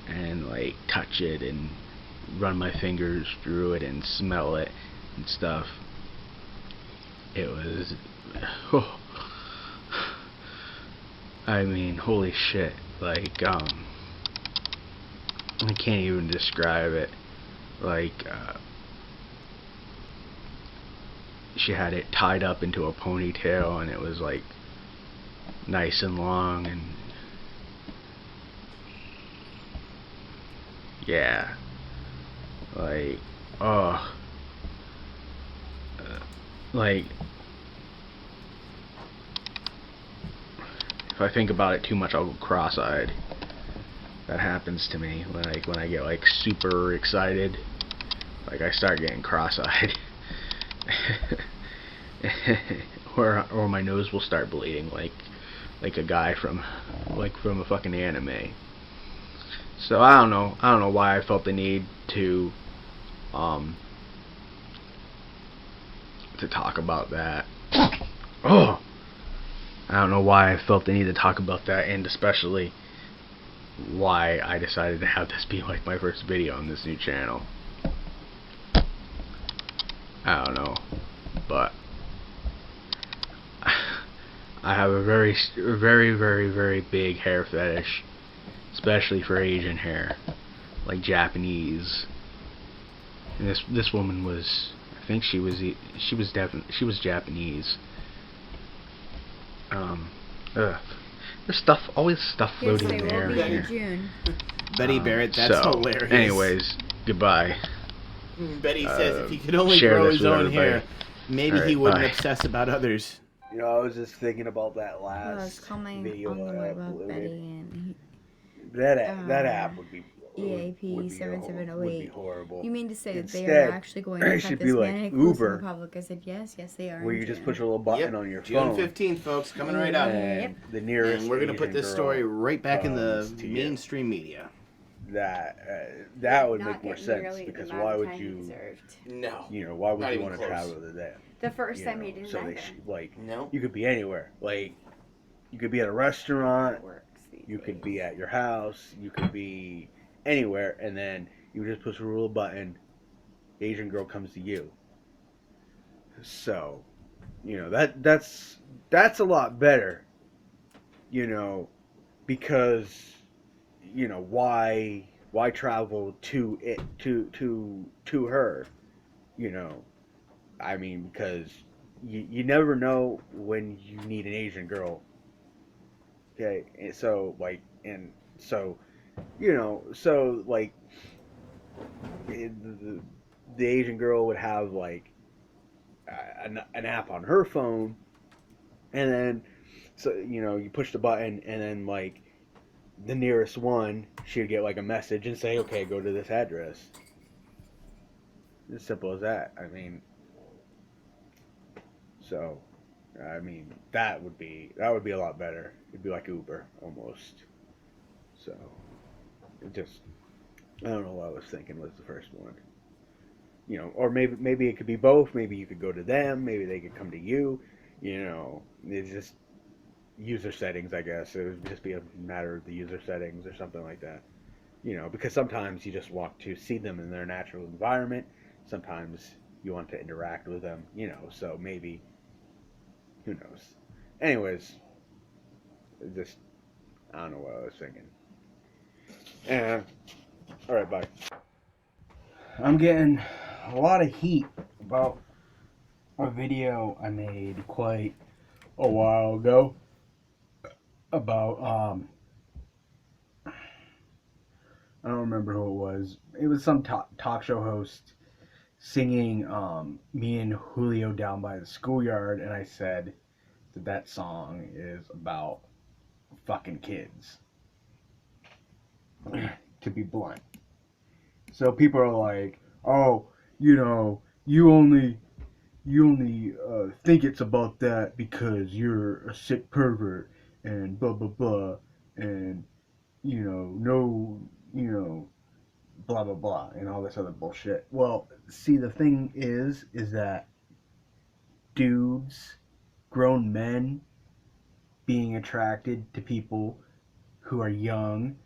and like touch it and run my fingers through it and smell it and stuff. It was, I mean, holy shit, like, I can't even describe it. Like, she had it tied up into a ponytail, and it was like nice and long, and yeah, like, oh, like, if I think about it too much, I'll go cross-eyed. That happens to me when I get like super excited. Like, I start getting cross-eyed. or my nose will start bleeding like a guy from a fucking anime. So I don't know why I felt the need to talk about that. Oh, I don't know why I felt the need to talk about that, and especially why I decided to have this be like my first video on this new channel. I don't know, but I have a very, very, very, very big hair fetish, especially for Asian hair, like Japanese. And this woman was, I think she was Japanese. There's always stuff floating in the air here. June. Betty Barrett, that's hilarious. Anyways, goodbye. Betty says if he could only grow his own hair, maybe he wouldn't obsess about others. You know, I was just thinking about that last video that I about uploaded. Betty, and that app would be EAP 7708. would be horrible. You mean to say that they Instead, are actually going to it cut should this be like manic loose in the Uber, public? I said yes, they are. where in you just June. push a little button on your June phone. 15th, folks, coming right up. And the nearest And we're going to put Asian this story girl right back in the comes to you. mainstream media. That would Not make more get sense, nearly the because amount why of would time he you? deserved. No. Why would Not you even want to close. travel to them? The first time he didn't So either. No. You could be anywhere. Like, you could be at a restaurant. You could be at your house. You could be anywhere, and then you just push a little button. The Asian girl comes to you. So, that's a lot better. Because why travel to it to her? I mean, because you never know when you need an Asian girl. Okay, and so the Asian girl would have like an app on her phone, and then you push the button, and then like the nearest one, she would get like a message and say, okay, go to this address. As simple as that. I mean, that would be a lot better. It'd be like Uber almost. So I don't know what I was thinking was the first one. Or maybe it could be both. Maybe you could go to them. Maybe they could come to you. It's just user settings, I guess. It would just be a matter of the user settings or something like that. Because sometimes you just want to see them in their natural environment. Sometimes you want to interact with them. So maybe, who knows? Anyways, I don't know what I was thinking. And all right, bye. I'm getting a lot of heat about a video I made quite a while ago about I don't remember who it was. It was some talk show host singing Me and Julio Down by the Schoolyard, and I said that song is about fucking kids. To be blunt. So people are like, oh, you only think it's about that because you're a sick pervert and blah blah blah, and no, blah blah blah, and all this other bullshit. Well, see, the thing is that dudes, grown men, being attracted to people who are young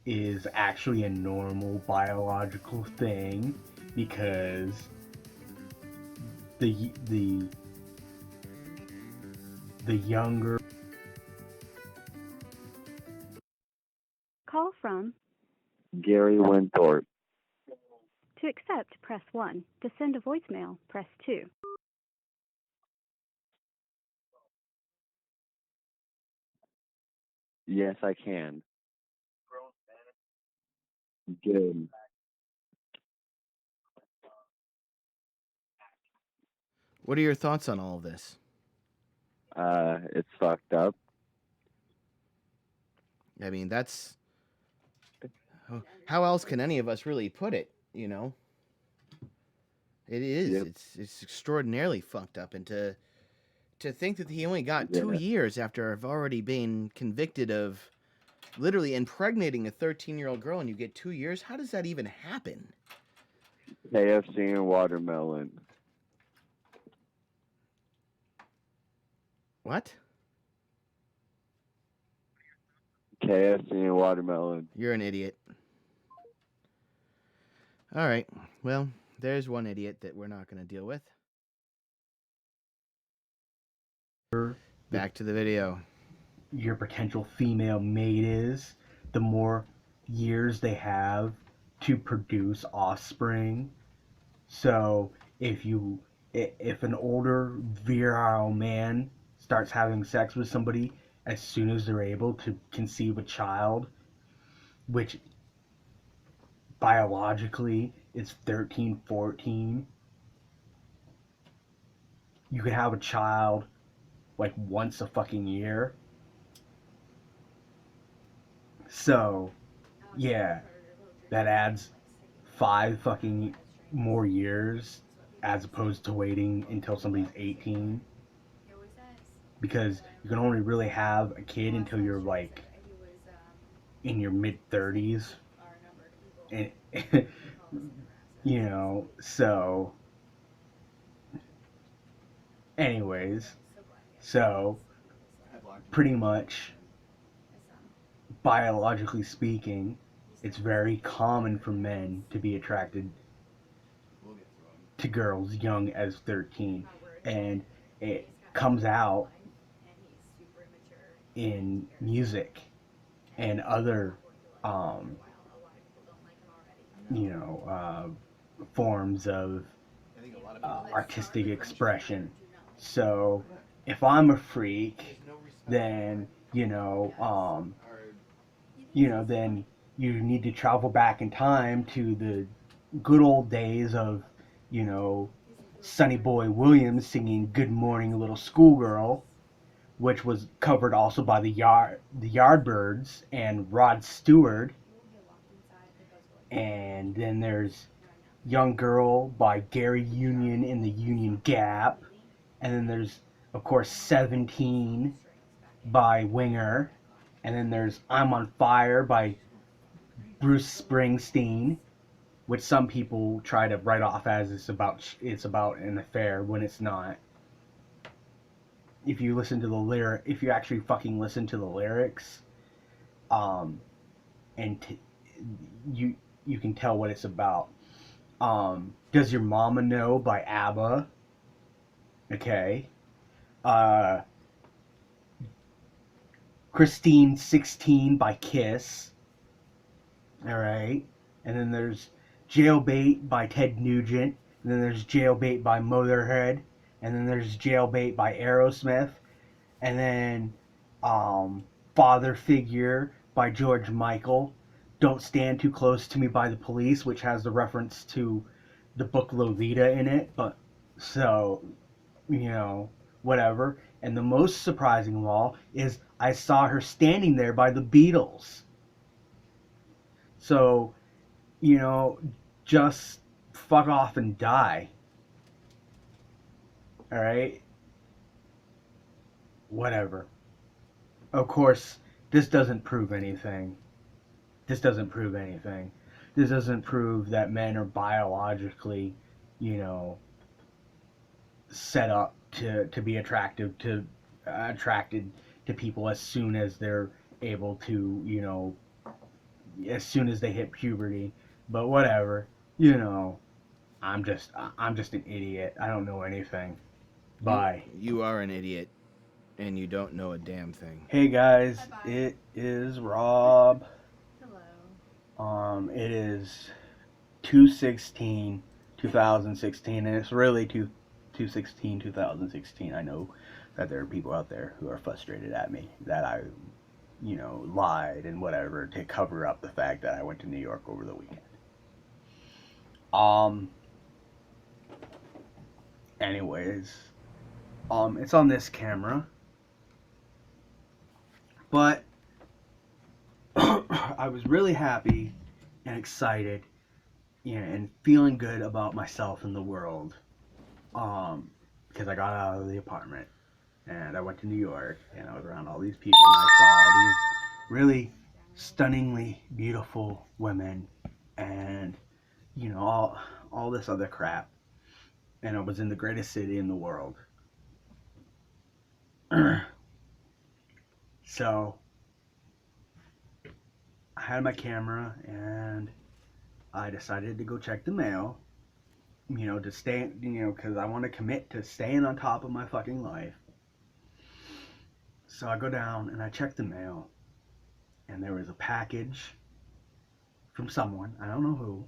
is actually a normal biological thing, because the younger Call from Gary Winthorpe. to accept, press 1. To send a voicemail, press 2. Yes, I can. Good. What are your thoughts on all of this? It's fucked up. I mean, that's... How else can any of us really put it, It is. Yep. It's extraordinarily fucked up. And to think that he only got 2 years after I've already been convicted of literally impregnating a 13-year-old girl, and you get 2 years? How does that even happen? KFC and watermelon. What? KFC and watermelon. You're an idiot. All right. Well, there's one idiot that we're not going to deal with. Back to the video. Your potential female mate is, the more years they have to produce offspring. So if an older virile man starts having sex with somebody as soon as they're able to conceive a child, which biologically is 13, 14, you could have a child like once a fucking year. So Yeah, that adds 5 fucking more years as opposed to waiting until somebody's 18. Because you can only really have a kid until you're like in your mid 30s. And, you know, so anyways, so pretty much biologically speaking, it's very common for men to be attracted to girls young as 13, and it comes out in music and other forms of artistic expression. So if I'm a freak, then then you need to travel back in time to the good old days of, Sonny Boy Williams singing "Good Morning Little Schoolgirl," which was covered also by the Yardbirds and Rod Stewart. And then there's "Young Girl" by Gary Union in the Union Gap. And then there's, of course, "17" by Winger. And then there's "I'm on Fire" by Bruce Springsteen, which some people try to write off as it's about an affair when it's not. If you actually fucking listen to the lyrics, you can tell what it's about. "Does Your Mama Know" by ABBA. Okay. "Christine 16" by Kiss. Alright. And then there's "Jailbait" by Ted Nugent. And then there's "Jailbait" by Motorhead. And then there's "Jailbait" by Aerosmith. And then "Father Figure" by George Michael. "Don't Stand Too Close to Me" by The Police, which has the reference to the book Lolita in it. But so, whatever. And the most surprising of all is "I Saw Her Standing There" by the Beatles. So, just fuck off and die. Alright? Whatever. Of course, this doesn't prove anything. This doesn't prove that men are biologically, set up to be attracted to people as soon as they're able to, as soon as they hit puberty. But whatever, I'm just an idiot. I don't know anything. Bye. You are an idiot, and you don't know a damn thing. Hey guys, it is Rob. Hello. It is 2/16/2016, and it's really 2/16/2016. I know that there are people out there who are frustrated at me that I, lied and whatever to cover up the fact that I went to New York over the weekend. Anyways, it's on this camera, but I was really happy and excited, and feeling good about myself in the world, because I got out of the apartment and I went to New York and I was around all these people and I saw these really stunningly beautiful women and all this other crap, and I was in the greatest city in the world. So I had my camera and I decided to go check the mail, to stay, because I want to commit to staying on top of my fucking life. So I go down and I check the mail, and there was a package from someone, I don't know who.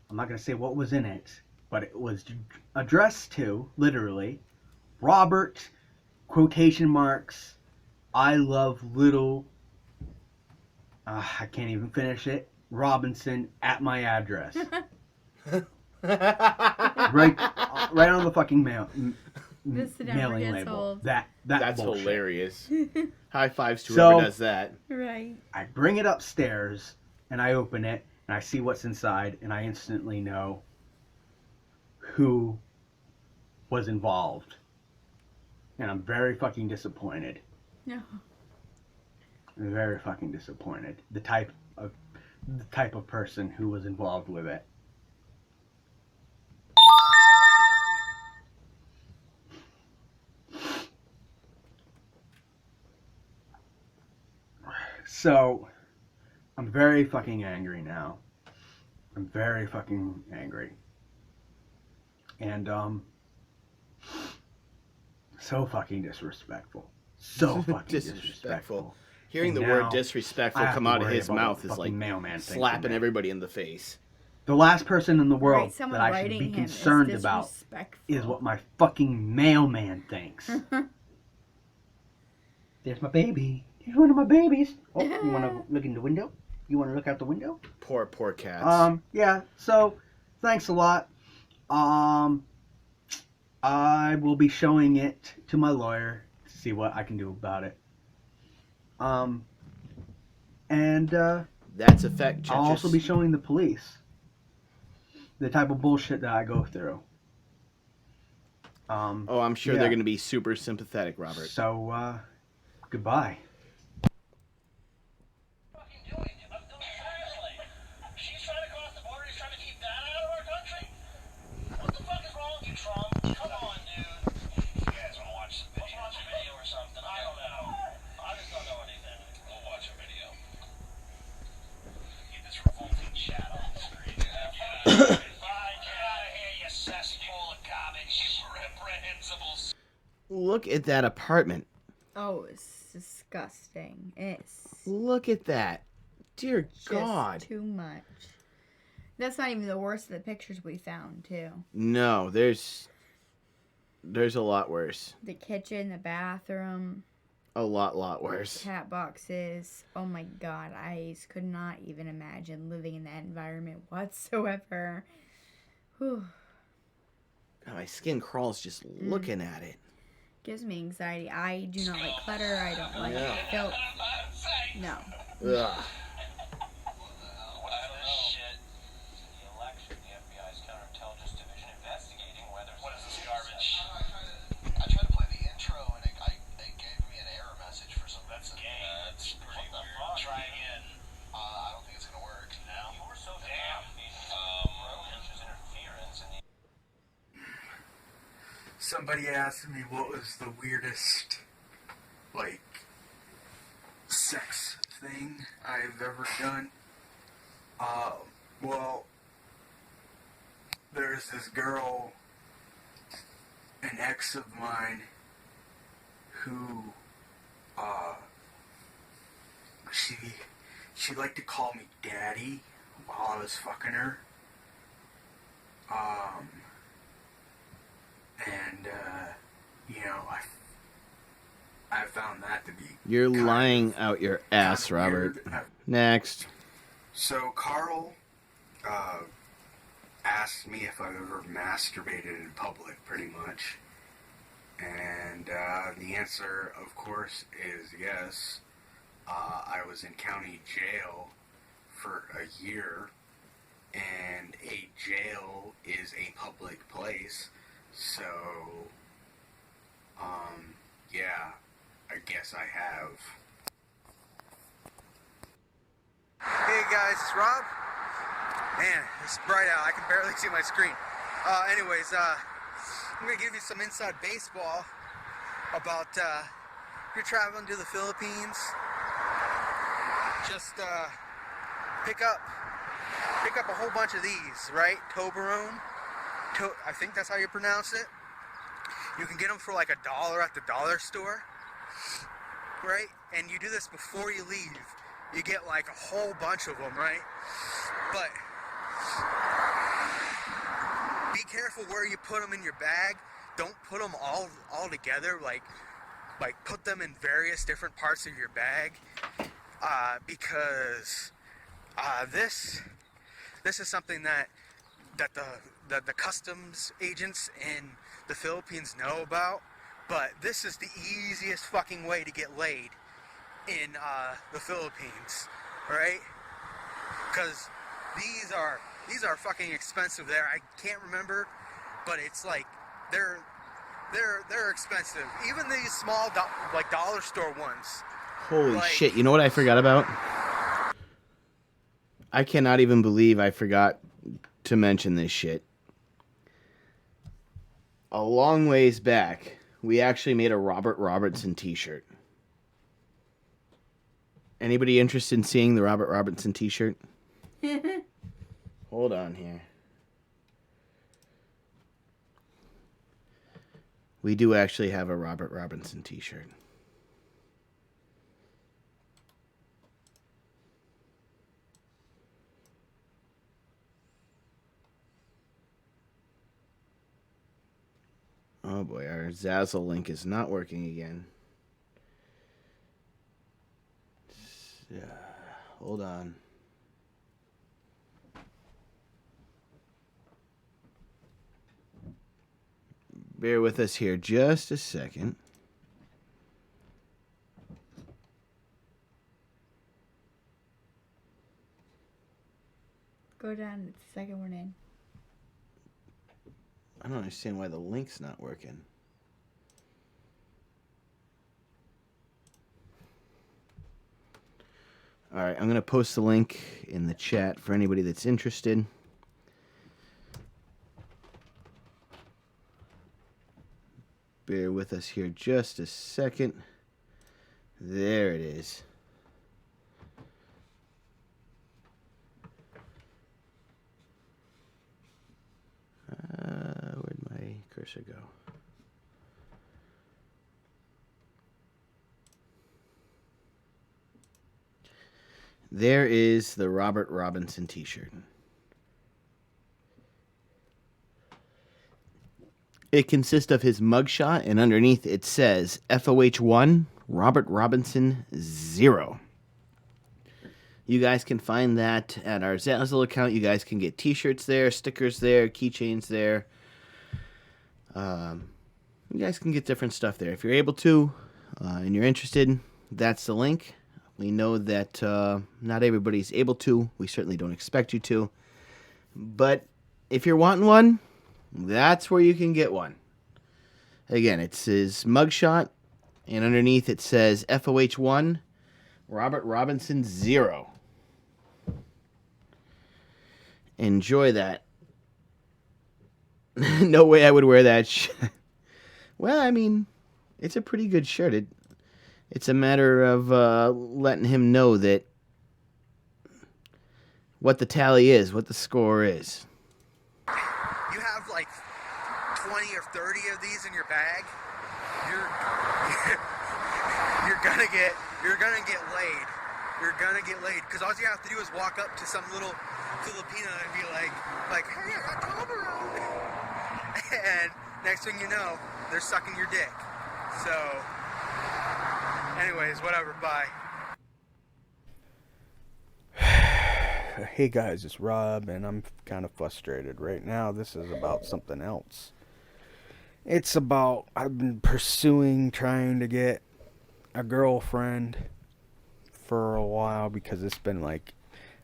I'm not going to say what was in it, but it was addressed to, literally, Robert, quotation marks, I love little, I can't even finish it, Robinson at my address. right on the fucking mailing label. Old. That's bullshit. Hilarious. High fives to whoever does that. Right. I bring it upstairs and I open it and I see what's inside, and I instantly know who was involved. And I'm very fucking disappointed. No. I'm very fucking disappointed. The type of person who was involved with it. So, I'm very fucking angry now. I'm very fucking angry. And, so fucking disrespectful. So fucking disrespectful. Hearing And the word now disrespectful I have come to out of worry his about mouth what the is like fucking mailman thinks of slapping me. everybody in the face. The last person in the world Right, someone that I should writing be him is concerned about disrespectful. is what my fucking mailman thinks. There's my baby. There's one of my babies. Oh, you want to look in the window? You want to look out the window? Poor cats. Yeah, so thanks a lot. I will be showing it to my lawyer to see what I can do about it. That's a fact, I'll also be showing the police the type of bullshit that I go through. I'm sure they're going to be super sympathetic, Robert. So, goodbye. She's trying to cross the border. He's trying to keep that out of our country. What the fuck is wrong with you, Trump? Come on, dude. You guys want to watch some video? Let's watch a video or something. I don't know. I just don't know anything. We'll watch a video. Get this revolting chat on the screen. Bye. Get out of here, you cesspool of garbage. Reprehensible. Look at that apartment. Oh, it's disgusting. Look at that. Dear God. Too much. That's not even the worst of the pictures we found, too. No, there's a lot worse. The kitchen, the bathroom. A lot worse. Cat boxes. Oh my God, I could not even imagine living in that environment whatsoever. Whew. God, my skin crawls just looking at it. Gives me anxiety. I do not like clutter. I don't like filth. No. Ugh. I tried to play the intro and it gave me an error message for some reason. That's pretty weird. Try again. I don't think it's gonna work. No. You were so damn. Somebody asked me what was the weirdest, like, sex thing I've ever done. Well, there's this girl, an ex of mine, who, she liked to call me daddy while I was fucking her. I found that to be... You're lying out your ass, Robert. Next. So Carl asked me if I've ever masturbated in public, pretty much. And the answer, of course, is yes. I was in county jail for a year, and a jail is a public place, so, yeah, I guess I have. Hey guys, it's Rob. Man, it's bright out. I can barely see my screen. Anyways, I'm gonna give you some inside baseball about if you're traveling to the Philippines. Just pick up a whole bunch of these, right? Toblerone. I think that's how you pronounce it. You can get them for like $1 at the dollar store, right? And you do this before you leave. You get like a whole bunch of them, right? But be careful where you put them in your bag. Don't put them all together. Like put them in various different parts of your bag, because this is something that the customs agents in the Philippines know about. But this is the easiest fucking way to get laid in the Philippines, right? because these are fucking expensive there. I can't remember, but it's like they're expensive. Even these small like dollar store ones. Holy like, shit, you know what I forgot about? I cannot even believe I forgot to mention this shit. A long ways back, we actually made a Robert Robertson t-shirt. Anybody interested in seeing the Robert Robertson t-shirt? Hold on here. We do actually have a Robert Robertson t-shirt. Oh boy, our Zazzle link is not working again. Hold on. Bear with us here just a second. Go down. It's the second one in. I don't understand why the link's not working. All right, I'm going to post the link in the chat for anybody that's interested. Bear with us here just a second. There it is. Where'd my cursor go? There is the Robert Robinson t-shirt. It consists of his mugshot, and underneath it says F.Oh. 1, Robert Robinson 0. You guys can find that at our Zazzle account. You guys can get t-shirts there, stickers there, keychains there. You guys can get different stuff there. If you're able to and you're interested, that's the link. We know that not everybody's able to. We certainly don't expect you to. But if you're wanting one, that's where you can get one. Again, it's his mugshot, and underneath it says F.Oh. 1, Robert Robinson 0. Enjoy that. No way I would wear that. Well, I mean, it's a pretty good shirt. It's a matter of letting him know that what the tally is, what the score is. You have like 20 or 30 of these in your bag, you're gonna get laid. You're gonna get laid because all you have to do is walk up to some little Filipina and be like, hey, I got Toblerone. And next thing you know, they're sucking your dick. So, anyways, whatever, bye. Hey guys, it's Rob, and I'm kind of frustrated right now. This is about something else. It's about I've been trying to get a girlfriend for a while because it's been like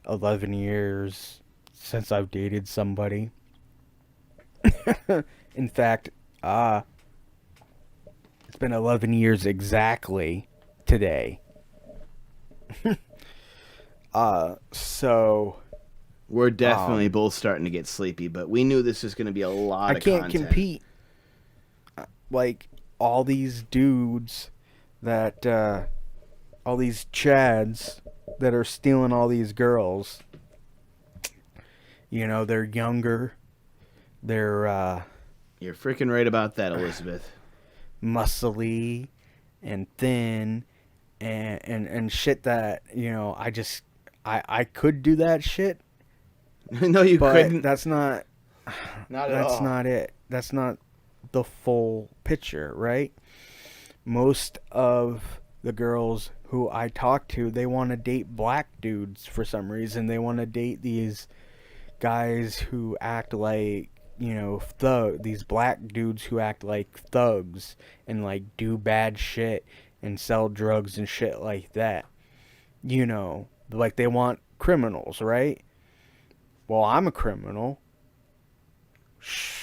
11 years since I've dated somebody. In fact, it's been 11 years exactly today. So we're definitely both starting to get sleepy, but we knew this was going to be a lot of content. I can't compete. Like, all these dudes that, all these chads that are stealing all these girls, you know, they're younger, they're, You're freaking right about that, Elizabeth. Muscly and thin and shit that, you know, I could do that shit. No, you couldn't. That's not at all. That's not it. That's not the full picture, right? Most of the girls who I talk to, they want to date black dudes for some reason. They want to date these guys who act like, you know, these black dudes who act like thugs and like do bad shit and sell drugs and shit like that. You know, like they want criminals, right? Well, I'm a criminal.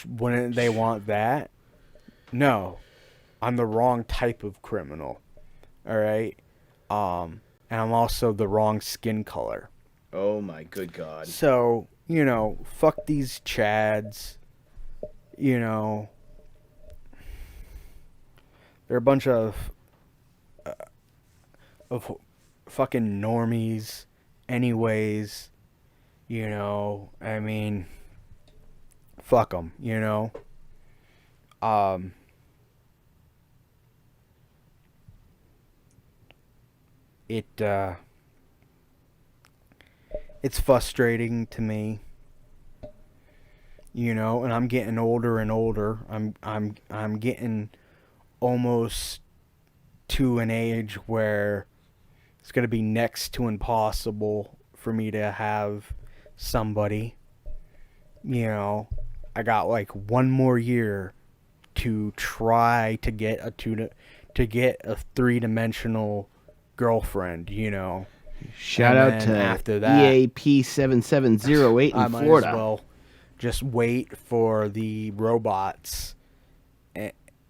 Wouldn't they want that? No. I'm the wrong type of criminal. All right? And I'm also the wrong skin color. Oh my good God. So, you know, fuck these chads. You know, they're a bunch of fucking normies anyways. You know, I mean, fuck them, you know. It's frustrating to me, you know, and I'm getting older and older. I'm getting almost to an age where it's going to be next to impossible for me to have somebody. You know, I got like one more year to try to get a three-dimensional girlfriend, you know. Shout out to after that, EAP7708 in I might Florida. as well just wait for the robots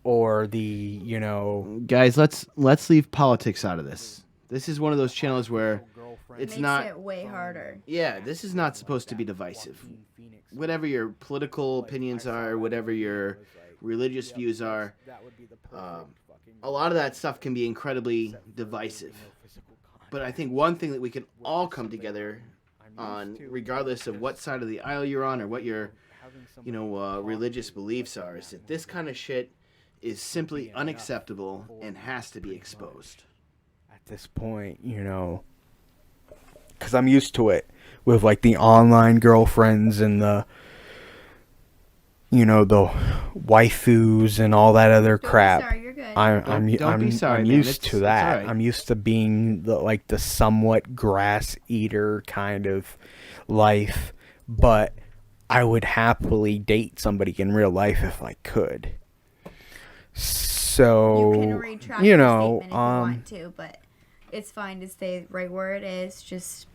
or the, you know. Guys, let's leave politics out of this. This is one of those channels where it's Makes not it way harder. Yeah, this is not supposed to be divisive. Whatever your political opinions are, whatever your religious views are, a lot of that stuff can be incredibly divisive. But I think one thing that we can all come together on, regardless of what side of the aisle you're on or what your, religious beliefs are, is that this kind of shit is simply unacceptable and has to be exposed. At this point, you know, because I'm used to it with like the online girlfriends and the, you know, the waifus and all that other crap. Don't be sorry, you're good. I'm used to that. all right. I'm used to being the somewhat grass eater kind of life, but I would happily date somebody in real life if I could. So You can retract you your know, statement if you want to, but it's fine to stay right where it is.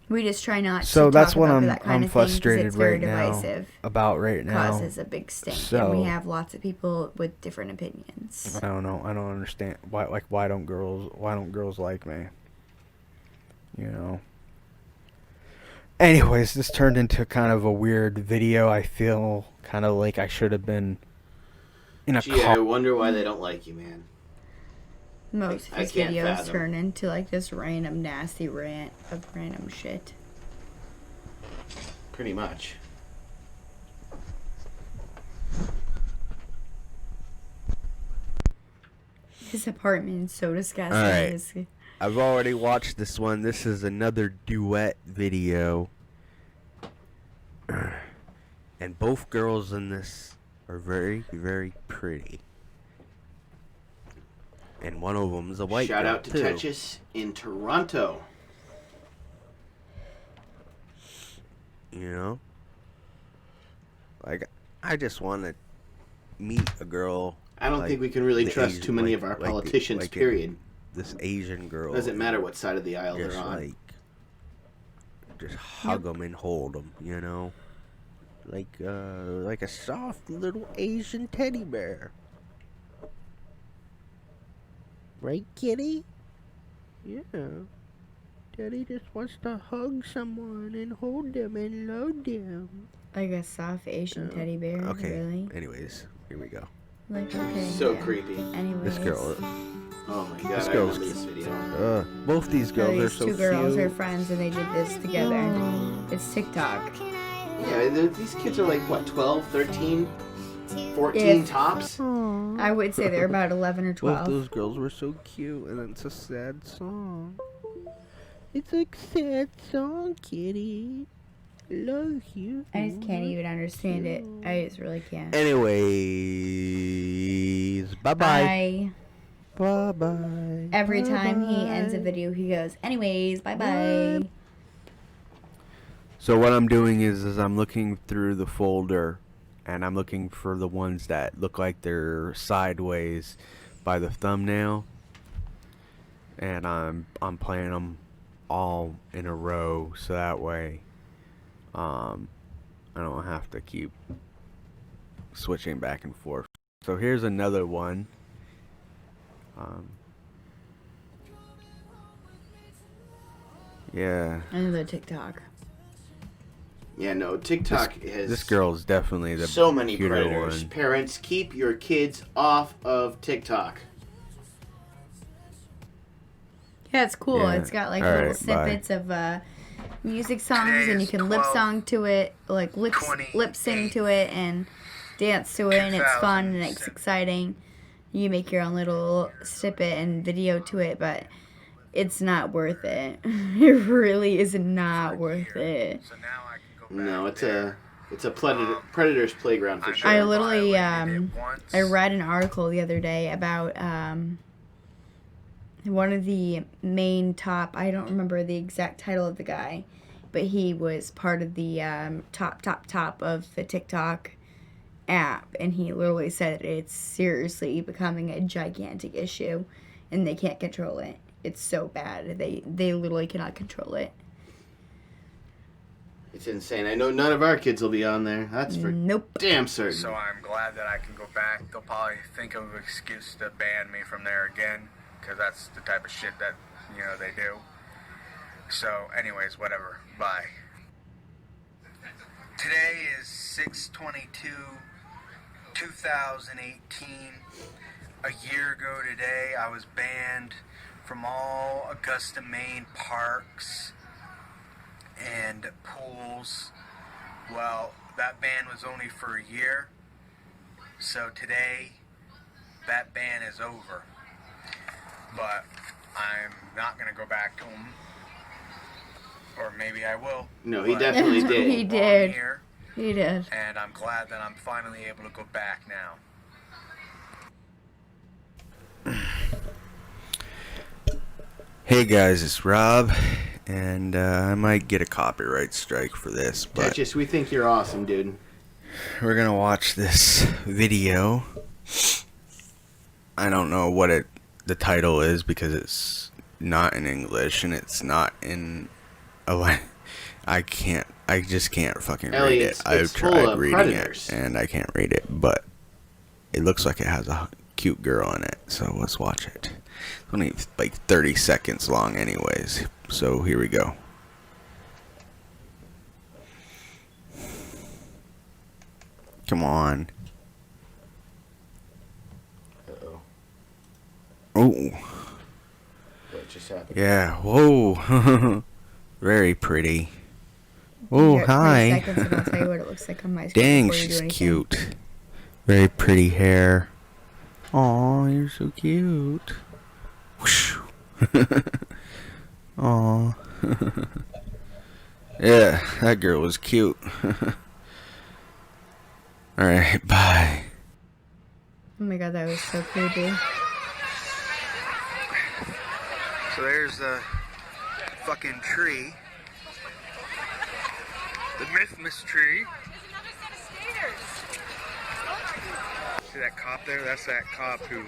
We just try not so to that's talk what about I'm that kind of frustrated thing, 'cause it's very right now divisive. about right now. Causes a big stink, So, and we have lots of people with different opinions. I don't know. I don't understand why don't girls like me? You know. Anyways, this turned into kind of a weird video. I feel kind of like I should have been in a Gee, I wonder why they don't like you, man. Most of I his can't videos fathom. turn into like this random nasty rant of random shit. Pretty much. His apartment is so disgusting. All right. His- I've already watched this one. This is another duet video. And both girls in this are very, very pretty. And one of them is a white Shout girl, out to too. Tetris in Toronto. You know? Like, I just want to meet a girl. I don't think we can really trust too many of our politicians, period. This Asian girl. Doesn't matter what side of the aisle just they're on. like, just hug them and hold them, you know? Like a soft little Asian teddy bear. Right, kitty? Yeah. Daddy just wants to hug someone and hold them and love them. Like a soft Asian teddy bear. Okay. Really? Anyways, here we go. Like, okay. So yeah. creepy. Anyways. This girl. Oh my god, This I girl's remember this video. both these girls are These so two girls cute. are friends and they did this together. It's TikTok. Yeah, these kids are like, what, 12, 13, 14 If- tops? I would say they're about 11 or 12. Both those girls were so cute, and it's a sad song. It's a sad song, kitty. Love you. I just can't even understand it. I just really can't. Anyways, bye-bye. Bye. Bye-bye. Every time he ends a video, he goes, anyways, bye-bye. So what I'm doing is I'm looking through the folder, and I'm looking for the ones that look like they're sideways by the thumbnail, and I'm playing them all in a row, so that way I don't have to keep switching back and forth. So here's another one. Yeah. Another TikTok. Yeah, no, TikTok has this girl's definitely the so many cuter predators. one. Parents, keep your kids off of TikTok. Yeah, it's cool. Yeah. It's got like All little right, snippets of music songs, and you can lip song to it, like lip sing to it, and dance to it, and it's fun and it's exciting. You make your own little snippet and video to it, but it's not worth it. It really is not worth it. No, it's a predator's playground for sure. I literally I read an article the other day about one of the main top, I don't remember the exact title of the guy, but he was part of the top of the TikTok app, and he literally said it's seriously becoming a gigantic issue, and they can't control it. It's so bad. They literally cannot control it. It's insane. I know none of our kids will be on there. That's for damn certain. So I'm glad that I can go back. They'll probably think of an excuse to ban me from there again, because that's the type of shit that, you know, they do. So anyways, whatever. Bye. Today is 6/22/2018. A year ago today, I was banned from all Augusta, Maine parks and pools. Well, that ban was only for a year. So today, that ban is over. But I'm not going to go back to them. Or maybe I will. No, he definitely did. He did. He did. And I'm glad that I'm finally able to go back now. Hey guys, it's Rob, and I might get a copyright strike for this, but Duchess, we think you're awesome, dude. we're gonna watch this video. I don't know what the title is because it's not in English and it's not in a I just can't fucking Ellie, read it. it's I've full tried of reading predators. it and I can't read it, but it looks like it has a cute girl in it, so let's watch it. It's only like 30 seconds long anyways, so here we go. Come on. Uh-oh. Oh. What just happened? Yeah, whoa. Very pretty. Oh, hi. 30 seconds and I'll tell you what it looks like on my screen. Dang, before you do she's anything. cute. Very pretty hair. Aw, you're so cute. Whoosh. Aw. Yeah, that girl was cute. Alright, bye. Oh my god, that was so creepy. So there's the fucking tree. The Mythmas tree. See that cop there? That's that cop who